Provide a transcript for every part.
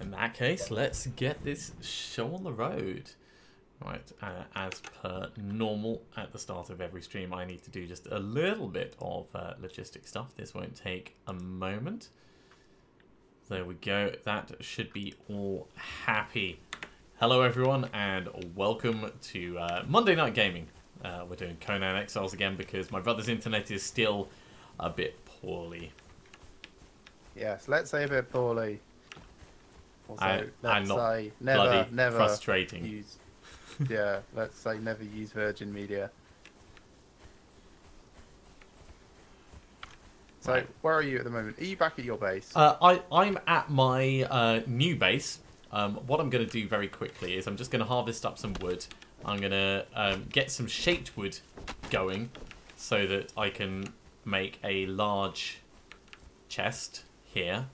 In that case, let's get this show on the road. Right, as per normal at the start of every stream, I need to do just a little bit of logistic stuff. This won't take a moment. There we go. That should be all happy. Hello everyone and welcome to Monday Night Gaming. We're doing Conan Exiles again because my brother's internet is still a bit poorly. Yes, let's say a bit poorly. Also, let's say never frustrating. Use, yeah, let's say never use Virgin Media. So, right. Where are you at the moment? Are you back at your base? I'm at my new base. What I'm going to do very quickly is I'm just going to harvest up some wood. I'm going to get some shaped wood going so that I can make a large chest here.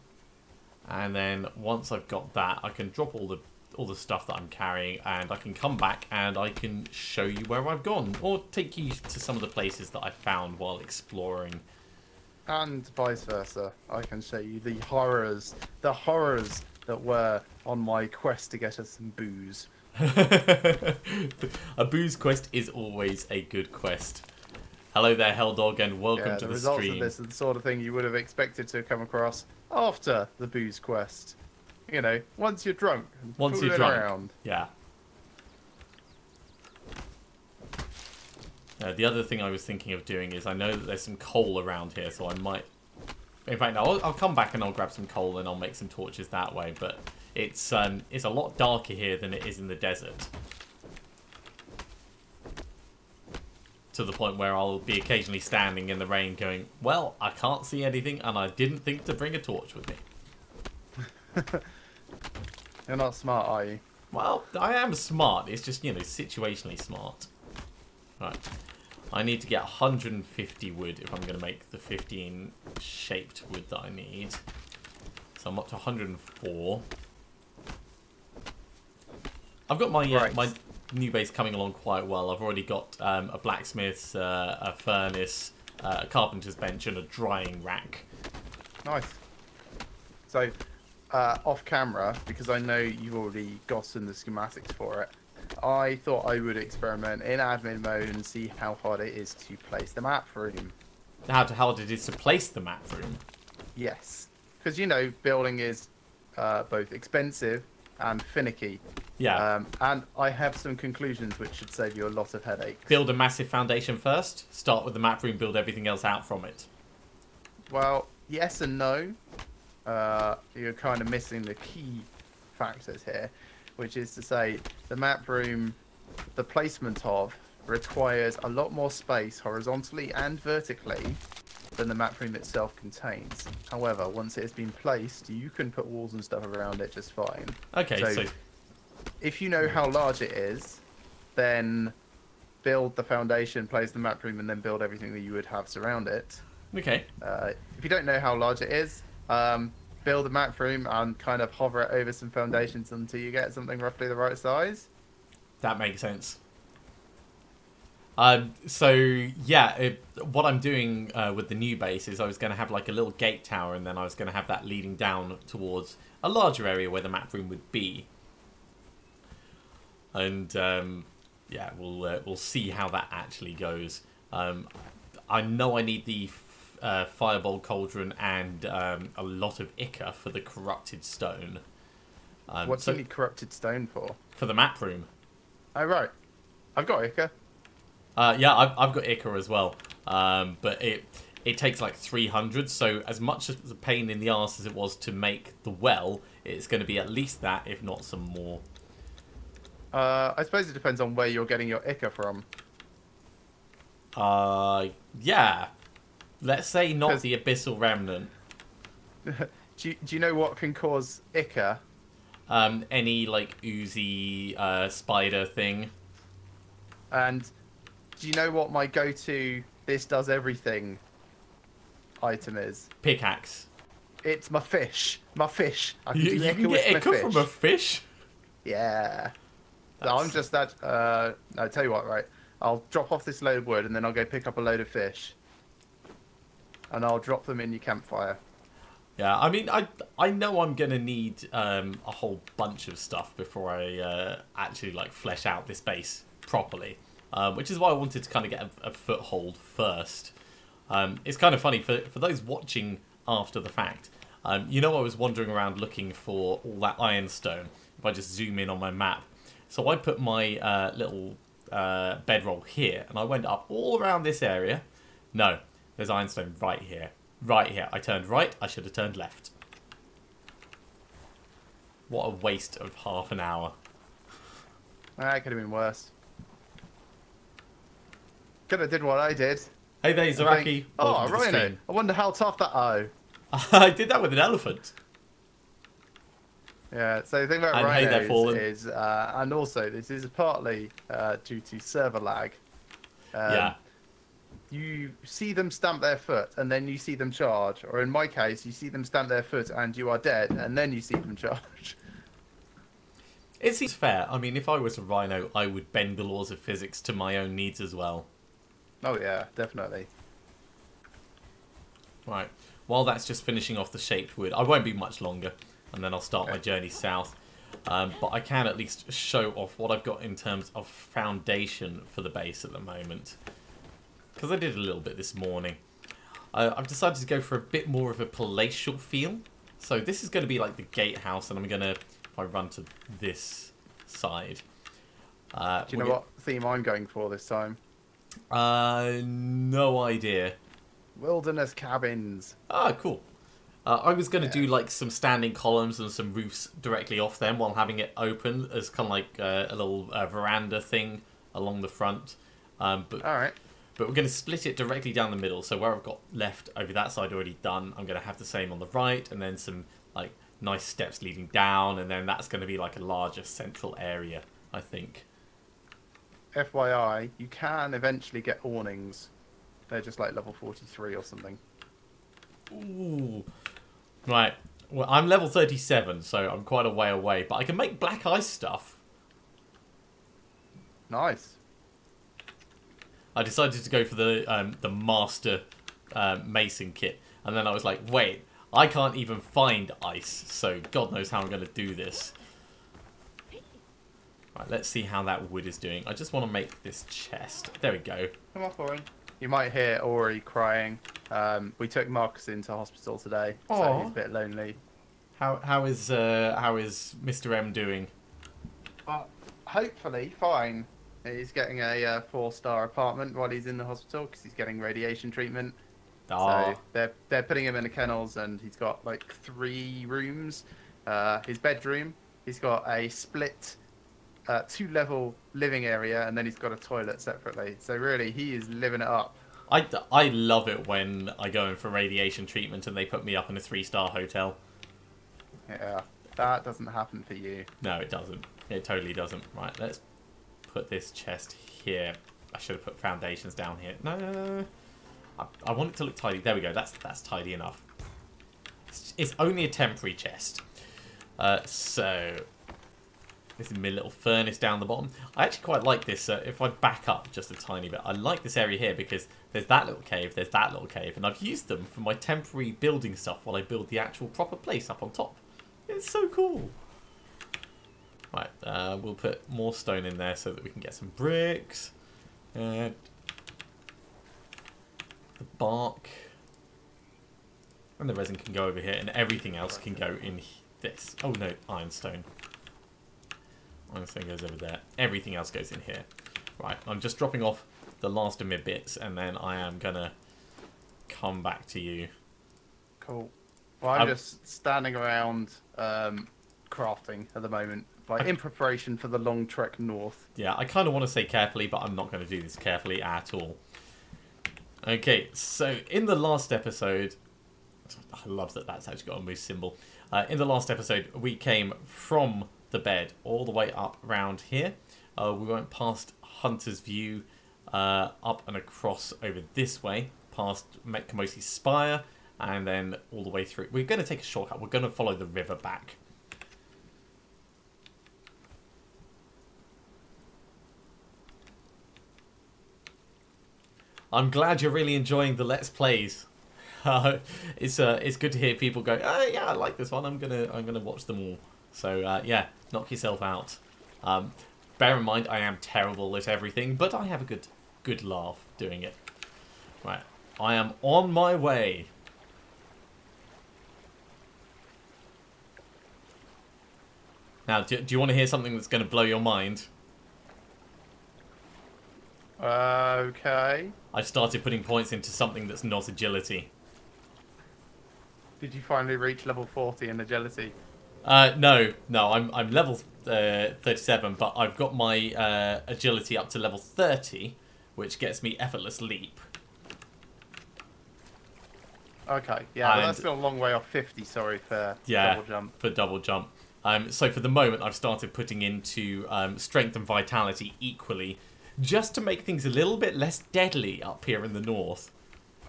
And then once I've got that, I can drop all the stuff that I'm carrying, and I can come back and I can show you where I've gone, or take you to some of the places that I found while exploring. And vice versa. I can show you the horrors that were on my quest to get us some booze. A booze quest is always a good quest. Hello there, Helldog, and welcome to the stream. The results of this are the sort of thing you would have expected to come across after the booze quest. You know, once you're drunk. Once you're drunk. Around. Yeah. The other thing I was thinking of doing is I know that there's some coal around here, so I might... In fact, no, I'll come back and I'll grab some coal and I'll make some torches that way, but it's a lot darker here than it is in the desert. To the point where I'll be occasionally standing in the rain going, well, I can't see anything and I didn't think to bring a torch with me. You're not smart, are you? Well, I am smart. It's just, you know, situationally smart. Right. I need to get 150 wood if I'm going to make the 15 shaped wood that I need. So I'm up to 104. I've got my my new base coming along quite well. I've already got a blacksmith's, a furnace, a carpenter's bench, and a drying rack. Nice. So, off camera, because I know you've already gotten the schematics for it, I thought I would experiment in admin mode and see how hard it is to place the map room. How hard it is to place the map room? Yes. Because, you know, building is both expensive and finicky. Yeah. And I have some conclusions which should save you a lot of headaches. Build a massive foundation first. Start with the map room, build everything else out from it. Well, yes and no. You're kind of missing the key factors here, which is to say the map room, the placement of, requires a lot more space horizontally and vertically than the map room itself contains. However, once it has been placed, you can put walls and stuff around it just fine. Okay, so if you know how large it is, then build the foundation, place the map room, and then build everything that you would have surround it. Okay. If you don't know how large it is, build a map room and kind of hover it over some foundations until you get something roughly the right size. That makes sense. So yeah, what I'm doing with the new base is I was going to have like a little gate tower, and then I was going to have that leading down towards a larger area where the map room would be. And yeah, we'll see how that actually goes. I know I need the fireball cauldron and a lot of ichor for the corrupted stone. What do you need corrupted stone for? For the map room. Oh right, I've got ichor. Yeah, I've got ichor as well, but it takes like 300. So as much as a pain in the arse as it was to make the well, it's going to be at least that, if not some more. I suppose it depends on where you're getting your ichor from. Yeah. Let's say not the Abyssal Remnant. do you know what can cause ichor? Any, like, oozy spider thing. And do you know what my go-to this does everything item is? Pickaxe. It's my fish. My fish. I can you do ichor can with get my ichor fish. from a fish? Yeah. No, I'm just that... no, tell you what, right. I'll drop off this load of wood and then I'll go pick up a load of fish. And I'll drop them in your campfire. Yeah, I mean, I know I'm going to need a whole bunch of stuff before I actually, like, flesh out this base properly. Which is why I wanted to kind of get a foothold first. It's kind of funny, for those watching after the fact, you know I was wandering around looking for all that ironstone, if I just zoom in on my map. So I put my little bedroll here, and I went up all around this area. No, there's ironstone right here. Right here. I turned right, I should have turned left. What a waste of half an hour. That could have been worse. Could have did what I did. Hey there, Zaraki. Oh, rhino. I wonder how tough that... Oh. I did that with an elephant. Yeah, so the thing about rhinos is... and also, this is partly due to server lag. Yeah. You see them stamp their foot, and then you see them charge. Or in my case, you see them stamp their foot, and you are dead, and then you see them charge. It seems fair. I mean, if I was a rhino, I would bend the laws of physics to my own needs as well. Oh yeah, definitely. Right. While that's just finishing off the shaped wood, I won't be much longer, and then I'll start my journey south. But I can at least show off what I've got in terms of foundation for the base at the moment. Because I did a little bit this morning. I've decided to go for a bit more of a palatial feel. So this is going to be like the gatehouse, and I'm going to, if I run to this side. Do you know what theme I'm going for this time? No idea. Wilderness cabins. Ah, cool. I was going to do like some standing columns and some roofs directly off them while having it open as kind of like a little veranda thing along the front. But all right. But we're going to split it directly down the middle. So where I've got left over that side already done, I'm going to have the same on the right, and then some like nice steps leading down, and then that's going to be like a larger central area, I think. FYI, you can eventually get awnings. They're just like level 43 or something. Ooh. Right. Well, I'm level 37, so I'm quite a way away, but I can make black ice stuff. Nice. I decided to go for the master mason kit, and then I was like, wait, I can't even find ice, so God knows how I'm going to do this. Right, let's see how that wood is doing. I just want to make this chest. There we go. Come on, Ori. You might hear Ori crying. We took Marcus into hospital today, so he's a bit lonely. How is Mr. M doing? Hopefully fine. He's getting a 4-star apartment while he's in the hospital because he's getting radiation treatment. So they're putting him in the kennels, and he's got like 3 rooms. His bedroom, he's got a split 2-level living area, and then he's got a toilet separately. So really, he is living it up. I love it when I go in for radiation treatment and they put me up in a 3-star hotel. Yeah, that doesn't happen for you. No, it doesn't. It totally doesn't. Right, let's put this chest here. I should have put foundations down here. No. I want it to look tidy. There we go. That's tidy enough. It's only a temporary chest. So this is my little furnace down the bottom. I actually quite like this. If I back up just a tiny bit, I like this area here because there's that little cave, there's that little cave, and I've used them for my temporary building stuff while I build the actual proper place up on top. It's so cool. Right, we'll put more stone in there so that we can get some bricks. The bark. And the resin can go over here, and everything else can go in this. Oh no, ironstone. Ironstone goes over there. Everything else goes in here. Right, I'm just dropping off the last of my bits, and then I am going to come back to you. Cool. Well, I'm just standing around crafting at the moment. Like, in preparation for the long trek north. Yeah, I kind of want to say carefully, but I'm not going to do this carefully at all. Okay, so in the last episode... I love that that's actually got a moose symbol. In the last episode, we came from the bed all the way up around here. We went past Hunter's View, up and across over this way, past Mekkamosi's Spire, and then all the way through. We're going to take a shortcut. We're going to follow the river back. I'm glad you're really enjoying the Let's Plays. It's good to hear people go, oh yeah, I like this one. I'm gonna watch them all. So yeah, knock yourself out. Bear in mind, I am terrible at everything, but I have a good laugh doing it. Right, I am on my way. Now, do you want to hear something that's going to blow your mind? Okay. I've started putting points into something that's not agility. Did you finally reach level 40 in agility? No, I'm level 37, but I've got my agility up to level 30, which gets me effortless leap. Okay, yeah, but that's still a long way off 50, sorry, for double jump. For double jump. So for the moment, I've started putting into strength and vitality equally, just to make things a little bit less deadly up here in the north.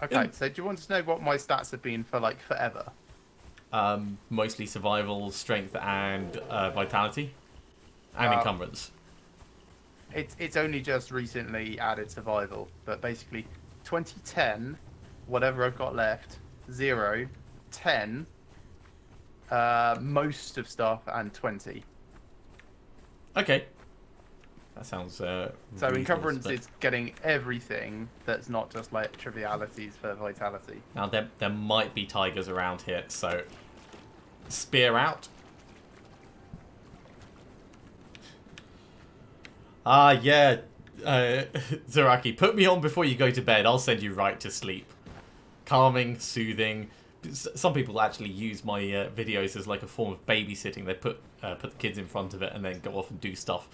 Okay, so do you want to know what my stats have been for, like, forever? Mostly survival, strength, and vitality, and encumbrance. It's only just recently added survival, but basically 2010, whatever I've got left, 0, 10, most of stuff, and 20. Okay. That sounds so encumbrance is getting everything that's not just like trivialities for vitality. Now there might be tigers around here, so spear out. Yeah, Zaraki, put me on before you go to bed. I'll send you right to sleep. Calming, soothing. Some people actually use my videos as like a form of babysitting. They put the kids in front of it and then go off and do stuff.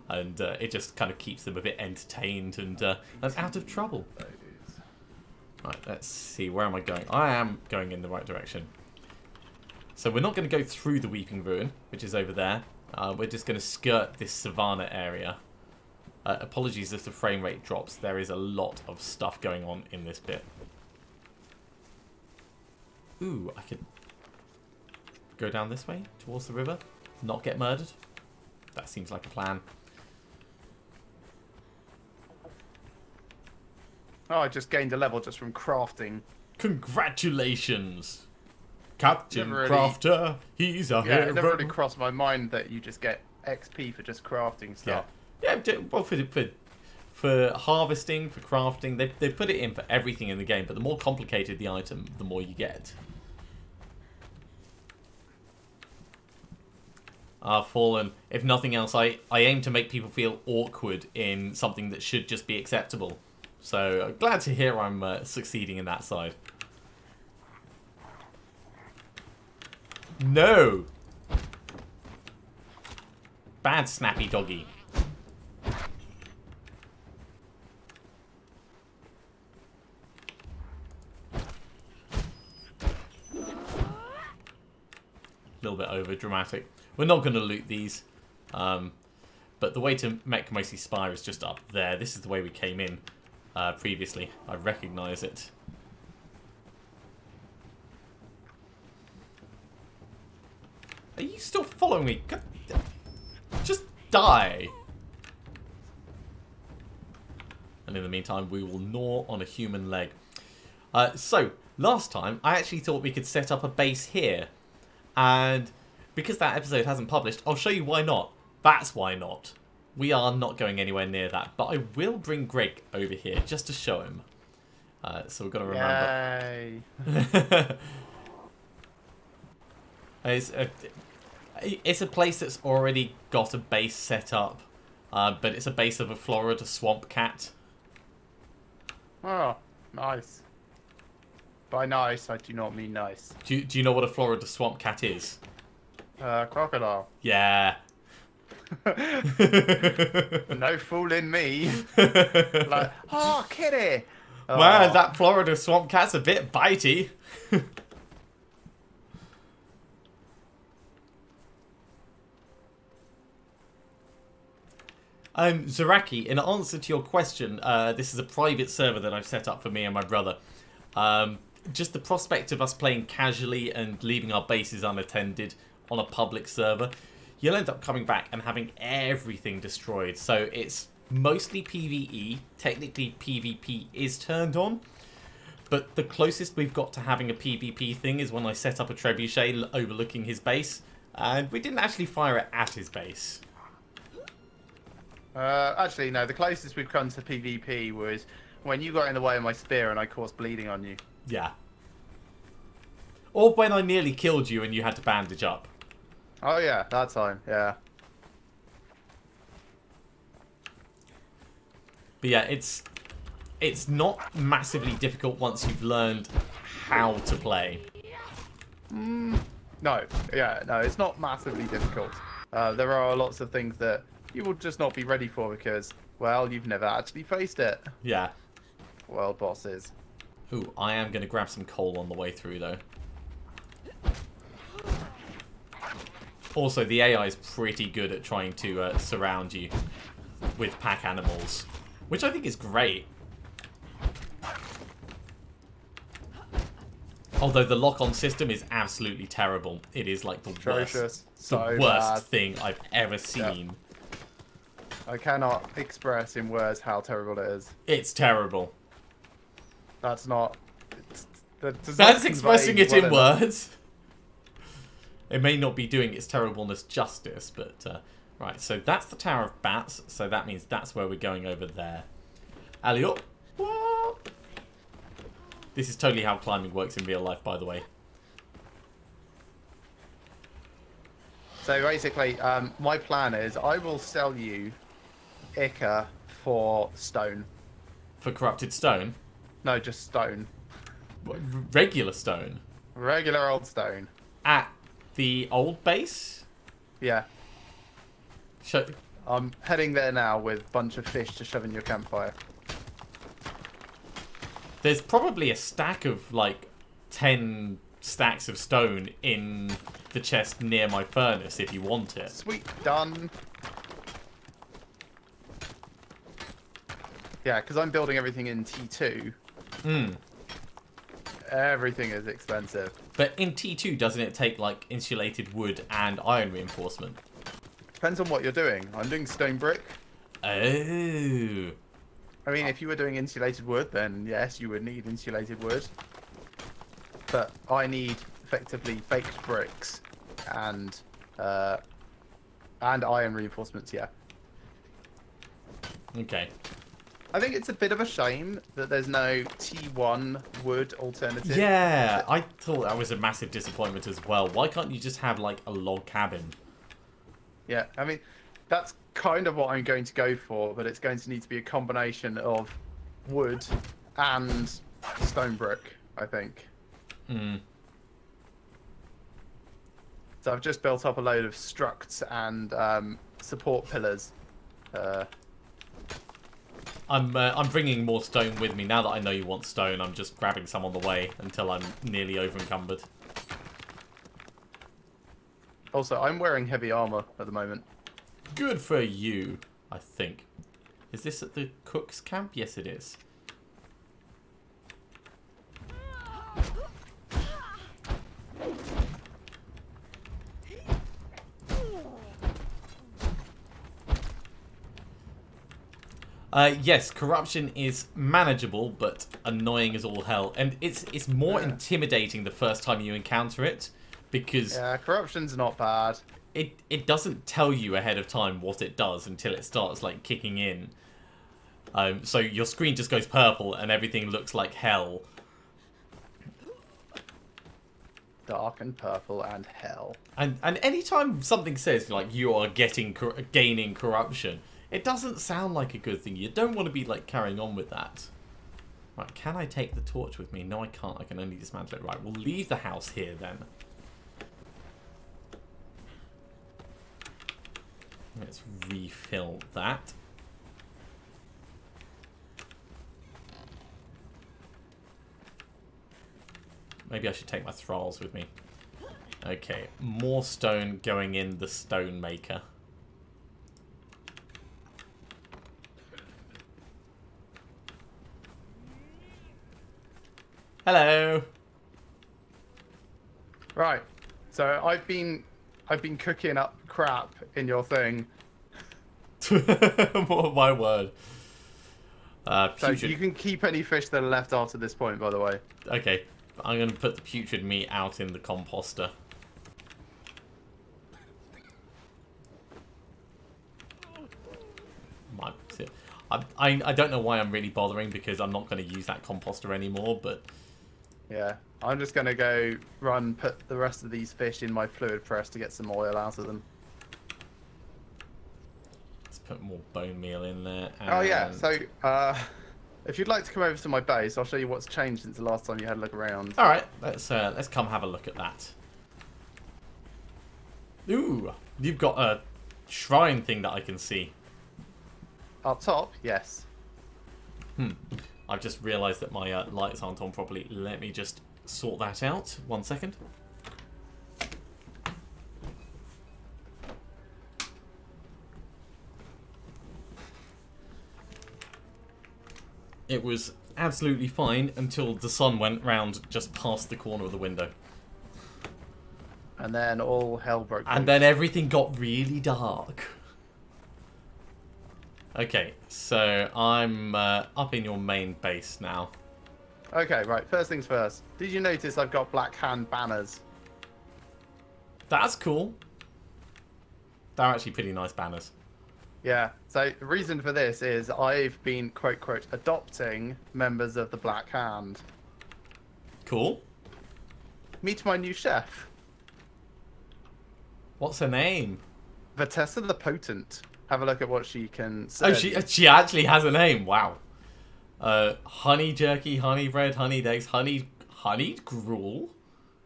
And it just kind of keeps them a bit entertained and out of trouble. Right, let's see. Where am I going? I am going in the right direction. So we're not going to go through the Weeping Ruin, which is over there. We're just going to skirt this savannah area. Apologies if the frame rate drops. There is a lot of stuff going on in this bit. Ooh, I could go down this way towards the river. Not get murdered. That seems like a plan. Oh, I just gained a level just from crafting. Congratulations! Captain Crafter, he's a hero. Yeah, it never really crossed my mind that you just get XP for just crafting stuff. Yeah, well, for harvesting, for crafting, they put it in for everything in the game, but the more complicated the item, the more you get. Fallen. If nothing else, I aim to make people feel awkward in something that should just be acceptable. So, glad to hear I'm succeeding in that side. No! Bad snappy doggy. A little bit over dramatic. We're not going to loot these. But the way to mech mostly spire is just up there. This is the way we came in previously. I recognise it. Are you still following me? Just die. And in the meantime, we will gnaw on a human leg. So, last time, I actually thought we could set up a base here. And because that episode hasn't published, I'll show you why not. That's why not. We are not going anywhere near that. But I will bring Greg over here just to show him. So we've got to remember. Yay. It's a place that's already got a base set up. But it's a base of a Florida swamp cat. Oh, nice. By nice, I do not mean nice. Do you know what a Florida swamp cat is? Crocodile. Yeah. No fooling me. Like, oh, kitty. Oh. Man, that Florida swamp cat's a bit bitey. Zaraki, in answer to your question, this is a private server that I've set up for me and my brother. Just the prospect of us playing casually and leaving our bases unattended on a public server, you'll end up coming back and having everything destroyed. So it's mostly PvE. Technically, PvP is turned on. but the closest we've got to having a PvP thing is when I set up a trebuchet overlooking his base, and we didn't actually fire it at his base. Actually, no. The closest we've come to PvP was when you got in the way of my spear and I caused bleeding on you. Yeah. Or when I nearly killed you and you had to bandage up. Oh yeah, that time. Yeah. But yeah, it's not massively difficult once you've learned how to play. No, yeah, no, it's not massively difficult. There are lots of things that you will just not be ready for because, well, you've never actually faced it. Yeah. World bosses. Ooh, I am going to grab some coal on the way through, though. Also, the AI is pretty good at trying to surround you with pack animals, which I think is great. Although the lock-on system is absolutely terrible. It is like the worst thing I've ever seen. Yep. I cannot express in words how terrible it is. It's terrible. That's not... That's expressing it in words. It may not be doing its terribleness justice, but... right, so that's the Tower of Bats, so that means that's where we're going over there. Alley up. This is totally how climbing works in real life, by the way. So basically, my plan is I will sell you Ica for stone. For corrupted stone? No, just stone. Regular stone? Regular old stone. At the old base? Yeah. I'm heading there now with a bunch of fish to shove in your campfire. There's probably a stack of, like, 10 stacks of stone in the chest near my furnace if you want it. Sweet, done. Yeah, because I'm building everything in T2. Everything is expensive. But in T2, doesn't it take, like, insulated wood and iron reinforcement? Depends on what you're doing. I'm doing stone brick. Oh. I mean, if you were doing insulated wood, then yes, you would need insulated wood. But I need effectively baked bricks and iron reinforcements. Yeah. Okay. I think it's a bit of a shame that there's no T1 wood alternative. Yeah, I thought that was a massive disappointment as well. Why can't you just have, like, a log cabin? Yeah, I mean, that's kind of what I'm going to go for, but it's going to need to be a combination of wood and stone brick, I think. So I've just built up a load of structs and support pillars. I'm bringing more stone with me. Now that I know you want stone, I'm just grabbing some on the way until I'm nearly over-encumbered. Also, I'm wearing heavy armor at the moment. Good for you, I think. Is this at the cook's camp? Yes, it is. Yes, corruption is manageable, but annoying as all hell. And it's more intimidating the first time you encounter it, because... Yeah, corruption's not bad. It doesn't tell you ahead of time what it does until it starts, like, kicking in. So your screen just goes purple and everything looks like hell. Dark and purple and hell. And anytime something says, like, you are gaining corruption, it doesn't sound like a good thing. You don't want to be, like, carrying on with that. Right, can I take the torch with me? No, I can't. I can only dismantle it. Right, we'll leave the house here, then. Let's refill that. Maybe I should take my thralls with me. Okay, more stone going in the stone maker. Hello. Right. So I've been cooking up crap in your thing. My word. So Putrid. you can keep any fish that are left after this point, by the way. Okay, I'm going to put the putrid meat out in the composter. I don't know why I'm really bothering, because I'm not going to use that composter anymore, but... Yeah, I'm just going to go put the rest of these fish in my fluid press to get some oil out of them. Let's put more bone meal in there. And... Oh yeah, so if you'd like to come over to my base, I'll show you what's changed since the last time you had a look around. All right, let's come have a look at that. Ooh, you've got a shrine thing that I can see. Up top, yes. I've just realised that my lights aren't on properly. Let me just sort that out. 1 second. It was absolutely fine until the sun went round just past the corner of the window. And then all hell broke loose. And then everything got really dark. Okay, so I'm up in your main base now. Okay, right. First things first. Did you notice I've got black hand banners? That's cool. They're actually pretty nice banners. Yeah. So the reason for this is I've been, quote, quote, adopting members of the Black Hand. Cool. Meet my new chef. What's her name? Vitessa the Potent. Have a look at what she can say. Oh, she actually has a name. Wow. Honey jerky, honey bread, honey eggs, honey gruel,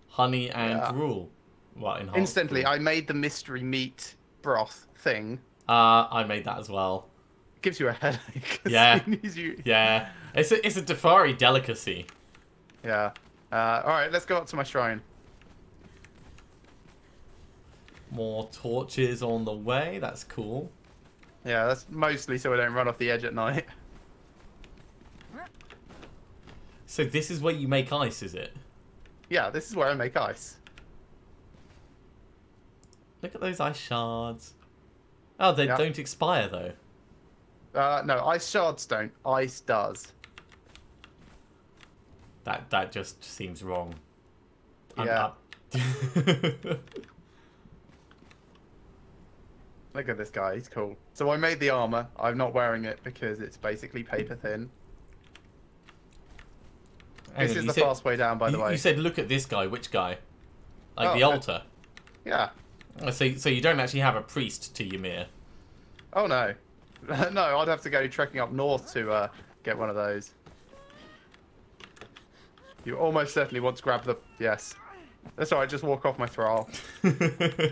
honey and gruel. What in Instantly, gruel? I made the mystery meat broth thing. I made that as well. Gives you a headache. Yeah. You... Yeah. It's a Defari delicacy. Yeah. All right, let's go up to my shrine. More torches on the way. That's cool. Yeah, that's mostly so I don't run off the edge at night. So this is where you make ice, is it? Yeah, this is where I make ice. Look at those ice shards. Oh, they don't expire, though. No, ice shards don't. Ice does. That just seems wrong. Yeah. Look at this guy. He's cool. So I made the armor. I'm not wearing it because it's basically paper thin. This is the fast way down, by the way. You said, look at this guy. Which guy? Like the altar? Yeah. So you don't actually have a priest to Ymir? Oh, no. No, I'd have to go trekking up north to get one of those. You almost certainly want to grab the... Yes. That's all right. Just walk off my thrall.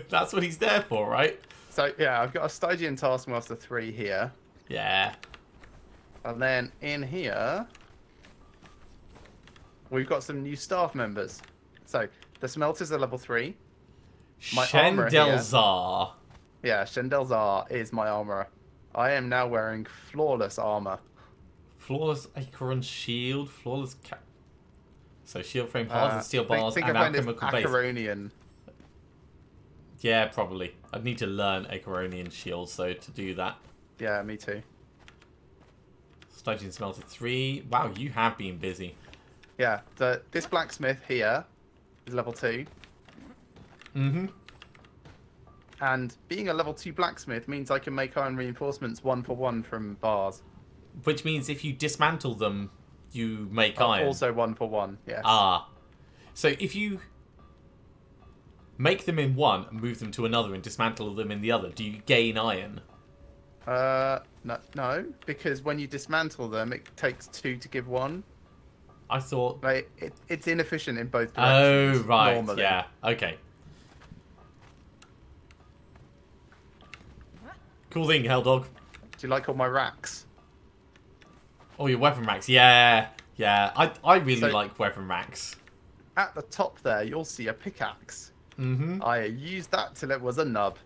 That's what he's there for, right? So, yeah, I've got a Stygian Taskmaster 3 here. Yeah. And then in here... we've got some new staff members. So, the smelters are level 3. My armor here... Shendelzar. Yeah, Shendelzar is my armorer. I am now wearing flawless armor. Flawless Acheron shield. Flawless So shield frame, hardened steel bars, and alchemical base. Acheronian. Yeah, probably. I'd need to learn Acheronian shields, though, to do that. Yeah, me too. Stygian Smelter 3. Wow, you have been busy. Yeah, this blacksmith here is level 2. Mm-hmm. And being a level 2 blacksmith means I can make iron reinforcements 1-for-1 from bars. Which means if you dismantle them, you make iron. Also 1-for-1, yes. Ah. So if you make them in one and move them to another and dismantle them in the other, do you gain iron? No, because when you dismantle them, it takes 2 to give 1. I thought... Like, it's inefficient in both directions. Oh, right. Normally. Yeah, okay. Cool thing, Helldog. Do you like all my racks? Oh, your weapon racks. Yeah, yeah. I really like weapon racks. At the top there, you'll see a pickaxe. Mm-hmm. I used that till it was a nub.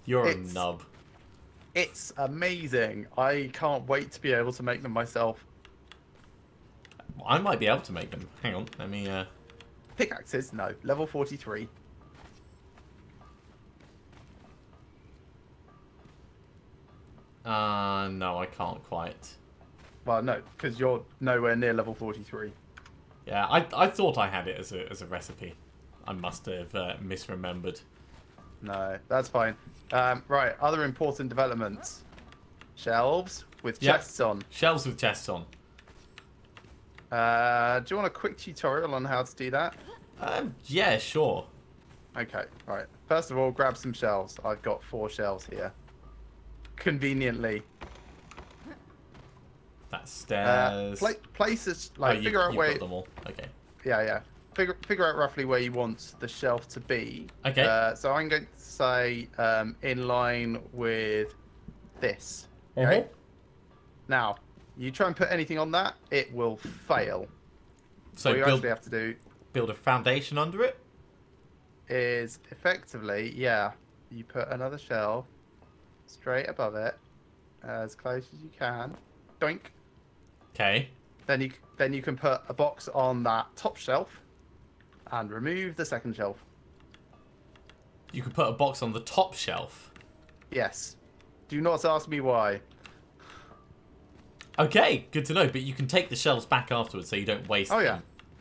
You're a nub. It's amazing. I can't wait to be able to make them myself. I might be able to make them. Hang on, let me... Pickaxes? No. Level 43. No, I can't quite. Well, no, because you're nowhere near level 43. Yeah, I thought I had it as a recipe. I must have misremembered. No, that's fine. Right, other important developments. Shelves with Yep. chests on. Shelves with chests on. Do you want a quick tutorial on how to do that? Yeah, sure. Okay, right. First of all, grab some shelves. I've got 4 shelves here. Conveniently. That's stairs. Places, Oh, like, figure out you've where... got them all. Okay. Yeah. Figure out roughly where you want the shelf to be. Okay. So I'm going to say in line with this. Okay? Now, you try and put anything on that, it will fail. So what you actually have to do build a foundation under it? is effectively, yeah, you put another shelf straight above it, as close as you can. Doink. Okay. Then you can put a box on that top shelf and remove the second shelf. You could put a box on the top shelf. Yes. Do not ask me why. Okay, good to know. But you can take the shelves back afterwards, so you don't waste them. Yeah.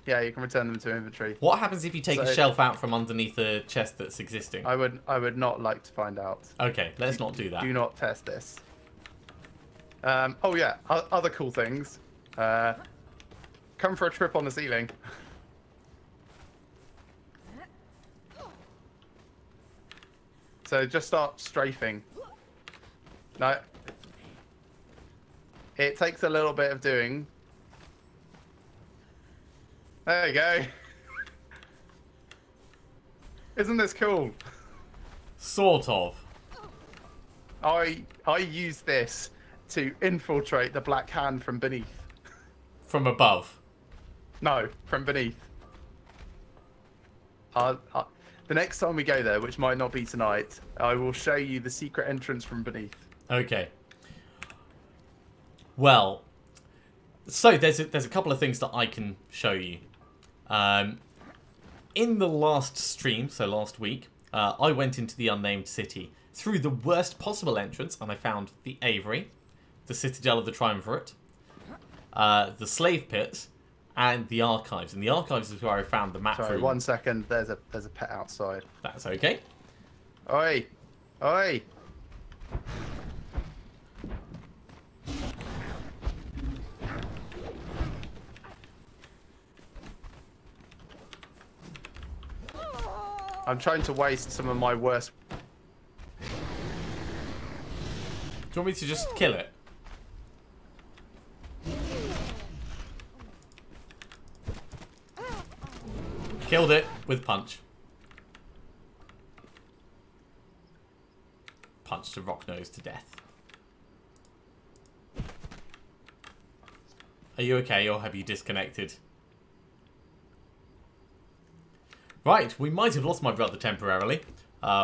Yeah, you can return them to inventory. What happens if you take a shelf out from underneath a chest that's existing? I would not like to find out. Okay, let's not do that. Do not test this. Oh yeah, other cool things. Come for a trip on the ceiling. So just start strafing. No. It takes a little bit of doing. There you go. Isn't this cool? Sort of. I use this to infiltrate the Black Hand from beneath. From above. No, from beneath. The next time we go there, which might not be tonight, I will show you the secret entrance from beneath. Okay. Well, so there's a couple of things that I can show you. In the last stream, so last week, I went into the unnamed city through the worst possible entrance, and I found the Aviary, the Citadel of the Triumvirate, the Slave Pit, and the Archives. And the Archives is where I found the map. Sorry, room. 1 second. There's a pet outside. That's okay. Oi! Oi! I'm trying to waste some of my worst... Do you want me to just kill it? Killed it with punch. Punched a rock nose to death. Are you okay, or have you disconnected? Right, we might have lost my brother temporarily,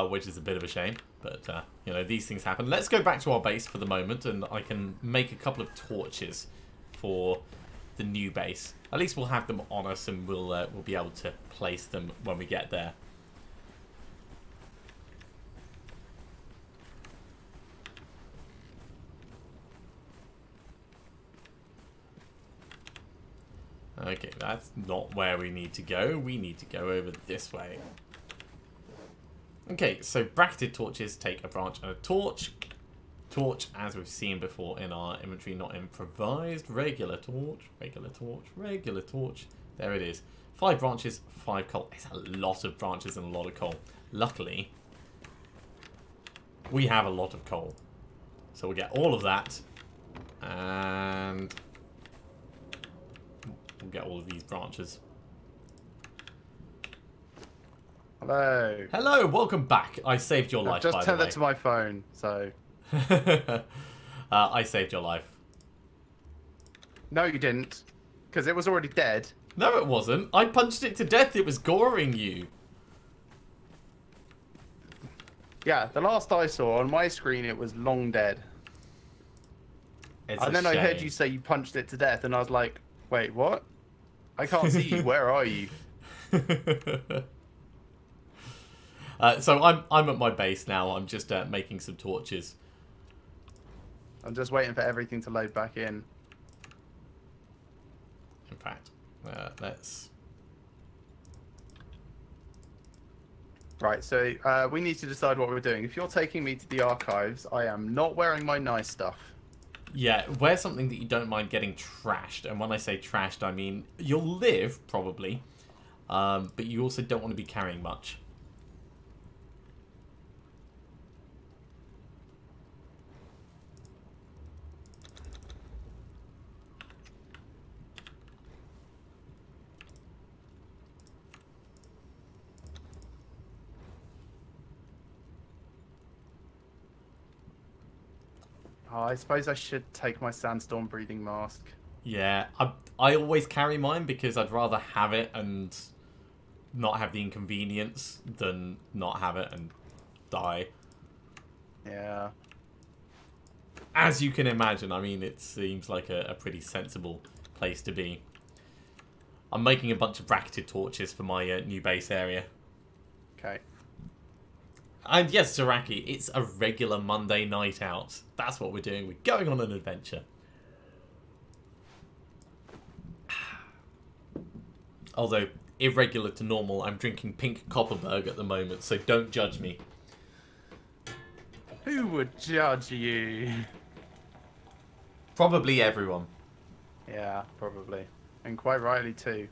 which is a bit of a shame, but, you know, these things happen. Let's go back to our base for the moment, and I can make a couple of torches for the new base. At least we'll have them on us, and we'll be able to place them when we get there. Okay, that's not where we need to go. We need to go over this way. Okay, so bracketed torches take a branch and a torch. Torch, as we've seen before in our inventory, not improvised. Regular torch, regular torch, regular torch. There it is. 5 branches, 5 coal. It's a lot of branches and a lot of coal. Luckily, we have a lot of coal. So we'll get all of that. And we'll get all of these branches. Hello. Hello, welcome back. I saved your life, by the way. Just tethered to my phone, so... I saved your life. No, you didn't. Because it was already dead. No, it wasn't. I punched it to death. It was goring you. Yeah, the last I saw on my screen, it was long dead. And then I heard you say you punched it to death, and I was like, wait, what? I can't see you. Where are you? So I'm at my base now. I'm just making some torches. I'm just waiting for everything to load back in. In fact, let's... Right, so we need to decide what we're doing. If you're taking me to the archives, I am not wearing my nice stuff. Yeah, wear something that you don't mind getting trashed. And when I say trashed, I mean you'll live, probably. But you also don't want to be carrying much. Oh, I suppose I should take my sandstorm breathing mask. Yeah, I always carry mine because I'd rather have it and not have the inconvenience than not have it and die. Yeah. As you can imagine, I mean, it seems like a pretty sensible place to be. I'm making a bunch of bracketed torches for my new base area. Okay. And yes, Zaraki, it's a regular Monday night out. That's what we're doing. We're going on an adventure. Although, irregular to normal, I'm drinking pink Copperberg at the moment, so don't judge me. Who would judge you? Probably everyone. Yeah, probably. And quite rightly too.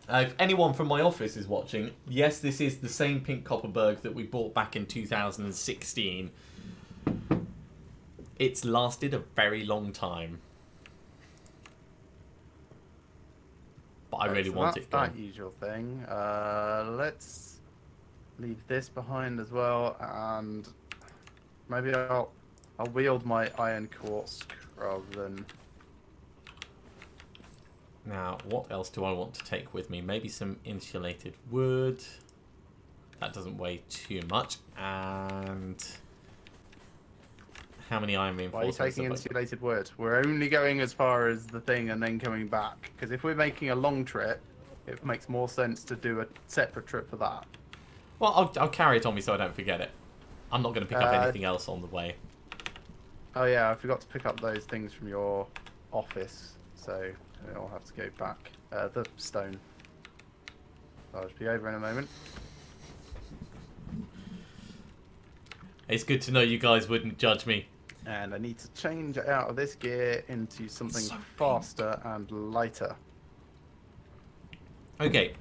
If anyone from my office is watching, yes, this is the same pink Copperberg that we bought back in 2016. It's lasted a very long time. But I really want it gone. That usual thing. Let's leave this behind as well, and maybe I'll wield my iron quartz rather than... Now, what else do I want to take with me? Maybe some insulated wood. That doesn't weigh too much. And how many iron reinforcements? Why are you taking insulated wood? We're only going as far as the thing and then coming back. Because if we're making a long trip, it makes more sense to do a separate trip for that. Well, I'll carry it on me so I don't forget it. I'm not going to pick up anything else on the way. Oh yeah, I forgot to pick up those things from your office. So... I'll have to go back. The stone. I'll just be over in a moment. It's good to know you guys wouldn't judge me. And I need to change out of this gear into something faster and lighter. Okay.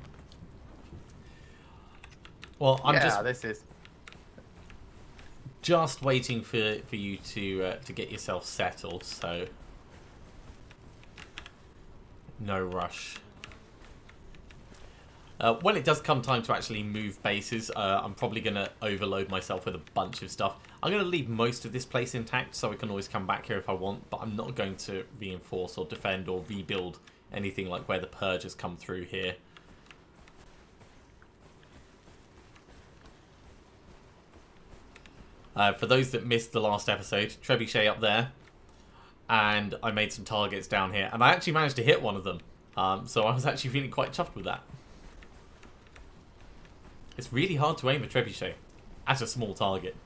Well, I'm just waiting for you to get yourself settled, so no rush. When it does come time to actually move bases, I'm probably going to overload myself with a bunch of stuff. I'm going to leave most of this place intact so I can always come back here if I want, but I'm not going to reinforce or defend or rebuild anything like where the purge has come through here. For those that missed the last episode, Trebuchet up there, and I made some targets down here, and I actually managed to hit one of them. So I was actually feeling quite chuffed with that. It's really hard to aim a trebuchet at a small target.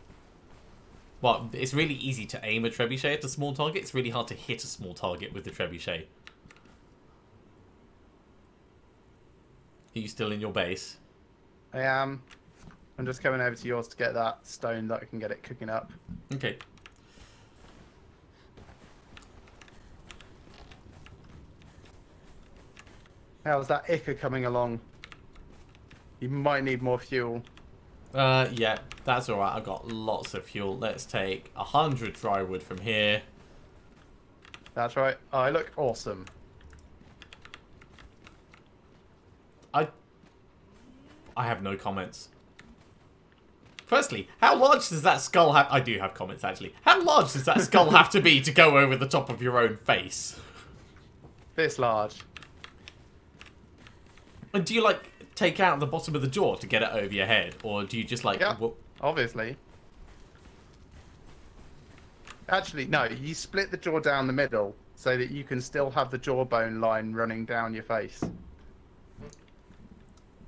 Well, it's really easy to aim a trebuchet at a small target. It's really hard to hit a small target with the trebuchet. Are you still in your base? I am. I'm just coming over to yours to get that stone that I can get it cooking up. Okay. How's that Ica coming along? You might need more fuel. Yeah, that's alright. I've got lots of fuel. Let's take 100 dry wood from here. That's right. I look awesome. I have no comments. Firstly, how large does that skull have... I do have comments, actually. How large does that skull have to be to go over the top of your own face? This large. And do you, like, take out the bottom of the jaw to get it over your head? Or do you just, like... Yeah, obviously. Actually, no. You split the jaw down the middle so that you can still have the jawbone line running down your face.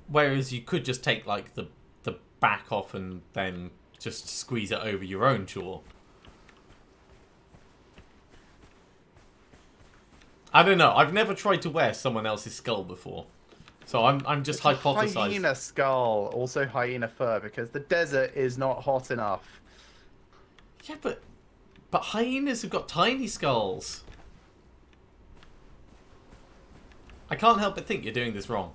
Whereas you could just take, like, the back off and then just squeeze it over your own jaw. I don't know. I've never tried to wear someone else's skull before. So I'm just hypothesizing. Hyena skull, also hyena fur, because the desert is not hot enough. Yeah, but hyenas have got tiny skulls. I can't help but think you're doing this wrong.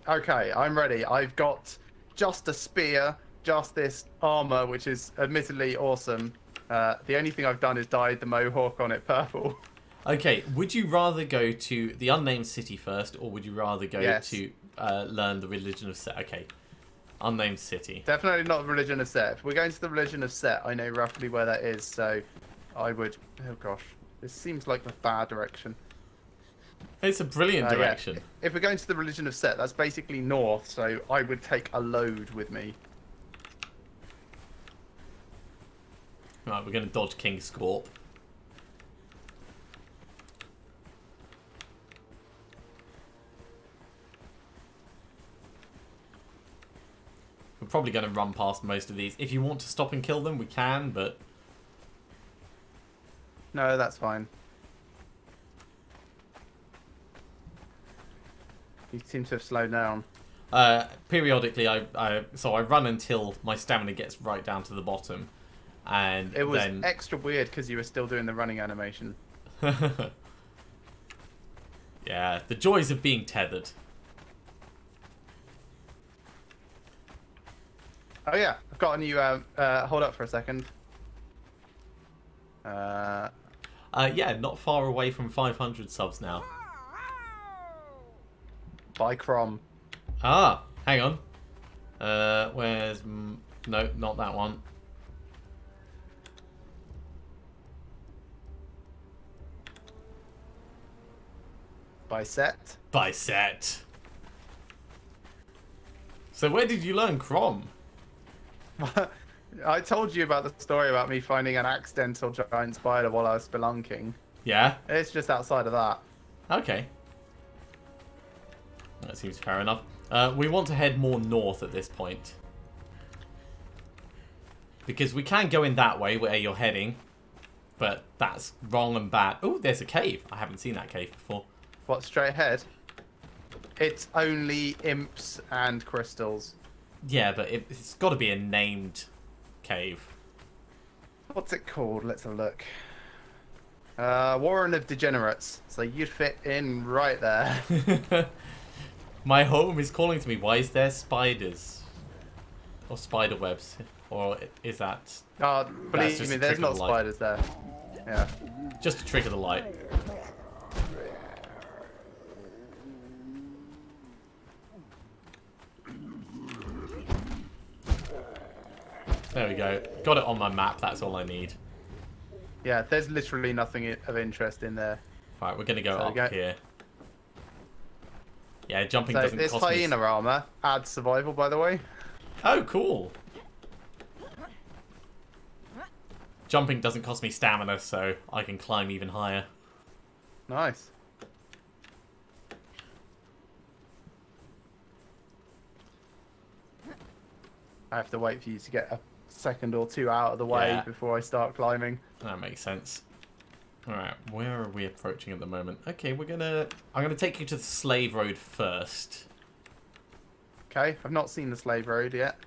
Okay, I'm ready. I've got just a spear, just this armor, which is admittedly awesome. The only thing I've done is dyed the mohawk on it purple. Okay, would you rather go to the unnamed city first, or would you rather go Yes. to learn the religion of Set? Okay, unnamed city. Definitely not the religion of Set. If we're going to the religion of Set, I know roughly where that is, so I would... Oh gosh, this seems like the bad direction. It's a brilliant direction. Yeah. If we're going to the religion of Set, that's basically north, so I would take a load with me. Right, we're going to dodge King Scorp. We're probably going to run past most of these. If you want to stop and kill them, we can, but... No, that's fine. You seem to have slowed down. Periodically, so I run until my stamina gets right down to the bottom. And It was then... extra weird because you were still doing the running animation. Yeah, the joys of being tethered. Oh yeah, I've got a new, hold up for a second. Yeah, not far away from 500 subs now. By Crom. Ah, hang on. Where's... No, not that one. By Set. By Set. So where did you learn Crom? I told you about the story about me finding an accidental giant spider while I was spelunking. Yeah? It's just outside of that. Okay. That seems fair enough. We want to head more north at this point. Because we can go in that way where you're heading. But that's wrong and bad. Oh, there's a cave. I haven't seen that cave before. What, straight ahead? It's only imps and crystals. Yeah, but it's got to be a named cave. What's it called? Let's have a look. Warren of Degenerates. So you'd fit in right there. My home is calling to me. Why is there spiders? Or spider webs? Or is that... Believe me, there's not spiders there. Yeah. Just a trick of the light. There we go. Got it on my map. That's all I need. Yeah, there's literally nothing of interest in there. Right, we're going to go up here. Yeah, jumping doesn't this cost me... hyena armor adds survival, by the way. Oh, cool. Jumping doesn't cost me stamina, so I can climb even higher. Nice. I have to wait for you to get a second or two out of the way before I start climbing. That makes sense. Alright, where are we approaching at the moment? Okay, I'm gonna take you to the slave road first. Okay, I've not seen the slave road yet.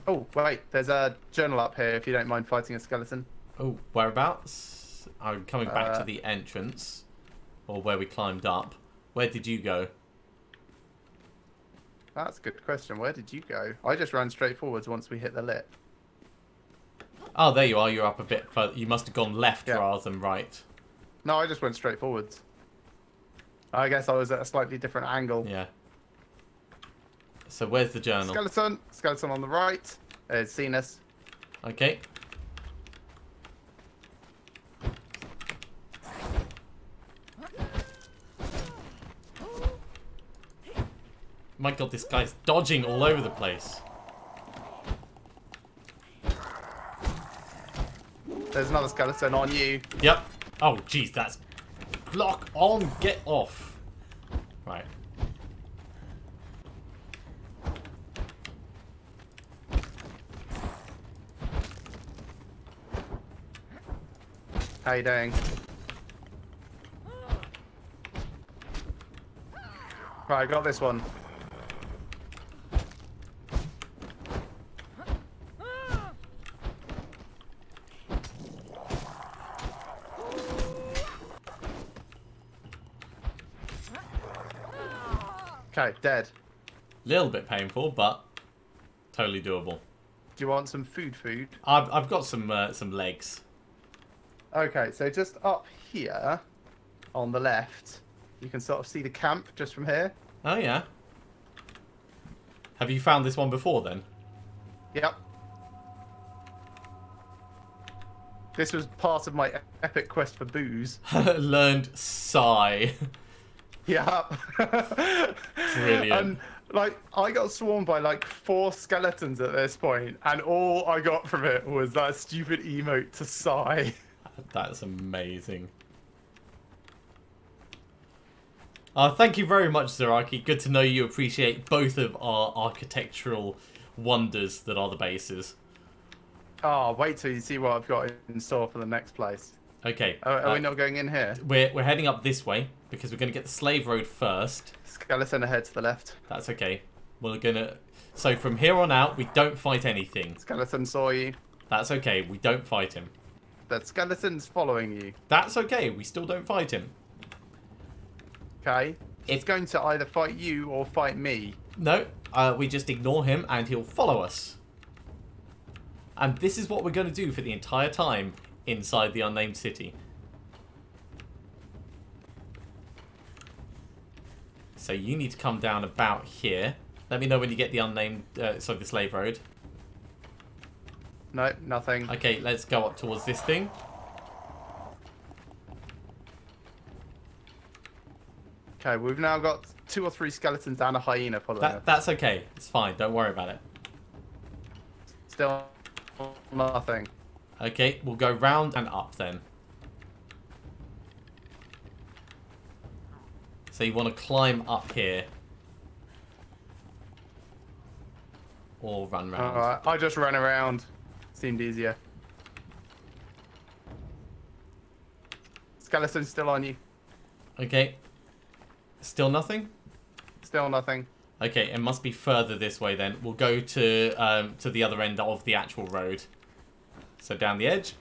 Oh, wait, there's a journal up here if you don't mind fighting a skeleton. Oh, whereabouts? I'm coming back to the entrance. Or where we climbed up. Where did you go? That's a good question. Where did you go? I just ran straight forwards once we hit the lit. Oh, there you are. You're up a bit further. You must have gone left rather than right. No, I just went straight forwards. I guess I was at a slightly different angle. Yeah. So where's the journal? Skeleton. Skeleton on the right. It's seen us. Okay. My god, this guy's dodging all over the place. There's another skeleton on you. Yep. Oh, jeez, that's... Block on, get off. Right. How you doing? Right, I got this one. Okay, dead. Little bit painful, but totally doable. Do you want some food? I've got some legs. Okay, so just up here on the left, you can sort of see the camp just from here. Oh yeah. Have you found this one before then? Yep. This was part of my epic quest for booze. Learned sigh. Yep. Brilliant. And like I got swarmed by like 4 skeletons at this point, and all I got from it was that stupid emote to sigh. That's amazing. Thank you very much, Zaraki. Good to know you appreciate both of our architectural wonders that are the bases. Oh, wait till you see what I've got in store for the next place. Okay. Are we not going in here? We're heading up this way because we're going to get the slave road first. Skeleton ahead to the left. That's okay. We're gonna. So from here on out, we don't fight anything. Skeleton saw you. That's okay. We don't fight him. That skeleton's following you. That's okay. We still don't fight him. Okay. It's going to either fight you or fight me. No, we just ignore him and he'll follow us. And this is what we're going to do for the entire time inside the unnamed city. So you need to come down about here. Let me know when you get the unnamed, the slave road. No, nothing. Okay, let's go up towards this thing. Okay, we've now got 2 or 3 skeletons and a hyena following us. That's okay. It's fine. Don't worry about it. Still nothing. Okay, we'll go round and up then. So you want to climb up here. Or run round. Alright, I just ran around. Seemed easier. Skeleton's still on you. Okay. Still nothing? Still nothing. Okay, it must be further this way then. We'll go to the other end of the actual road. So down the edge.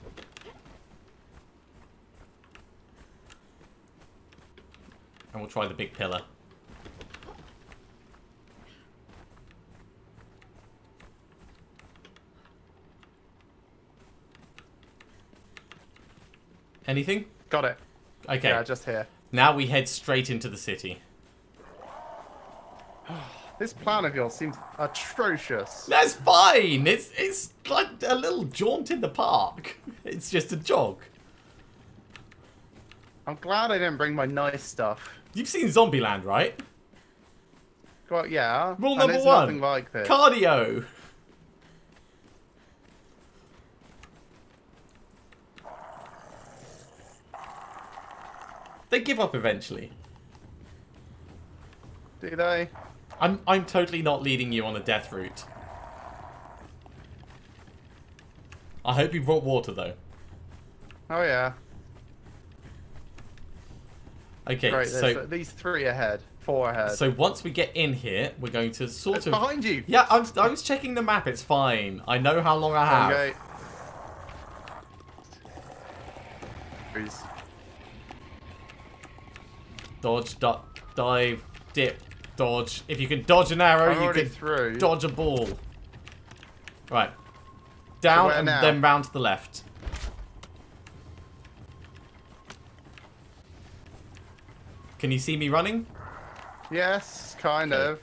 And we'll try the big pillar. Anything? Got it. Okay. Yeah, just here. Now we head straight into the city. This plan of yours seems atrocious. That's fine. It's like a little jaunt in the park. It's just a jog. I'm glad I didn't bring my nice stuff. You've seen Zombieland, right? Well, yeah. Rule and number it's 1. Nothing like this. Cardio. They give up eventually. Do they? I'm totally not leading you on a death route. I hope you brought water though. Oh yeah. Okay, Great, so there's at least 3 ahead. 4 ahead. so once we get in here, we're going to sort It's of behind you. Yeah, I was checking the map. It's fine. I know how long I have. Okay. Please. Dodge, dive, dip, dodge. If you can dodge an arrow, I'm you already can through. dodge a ball. Right. Down where and now? then round to the left. Can you see me running? Yes, kind Okay. of.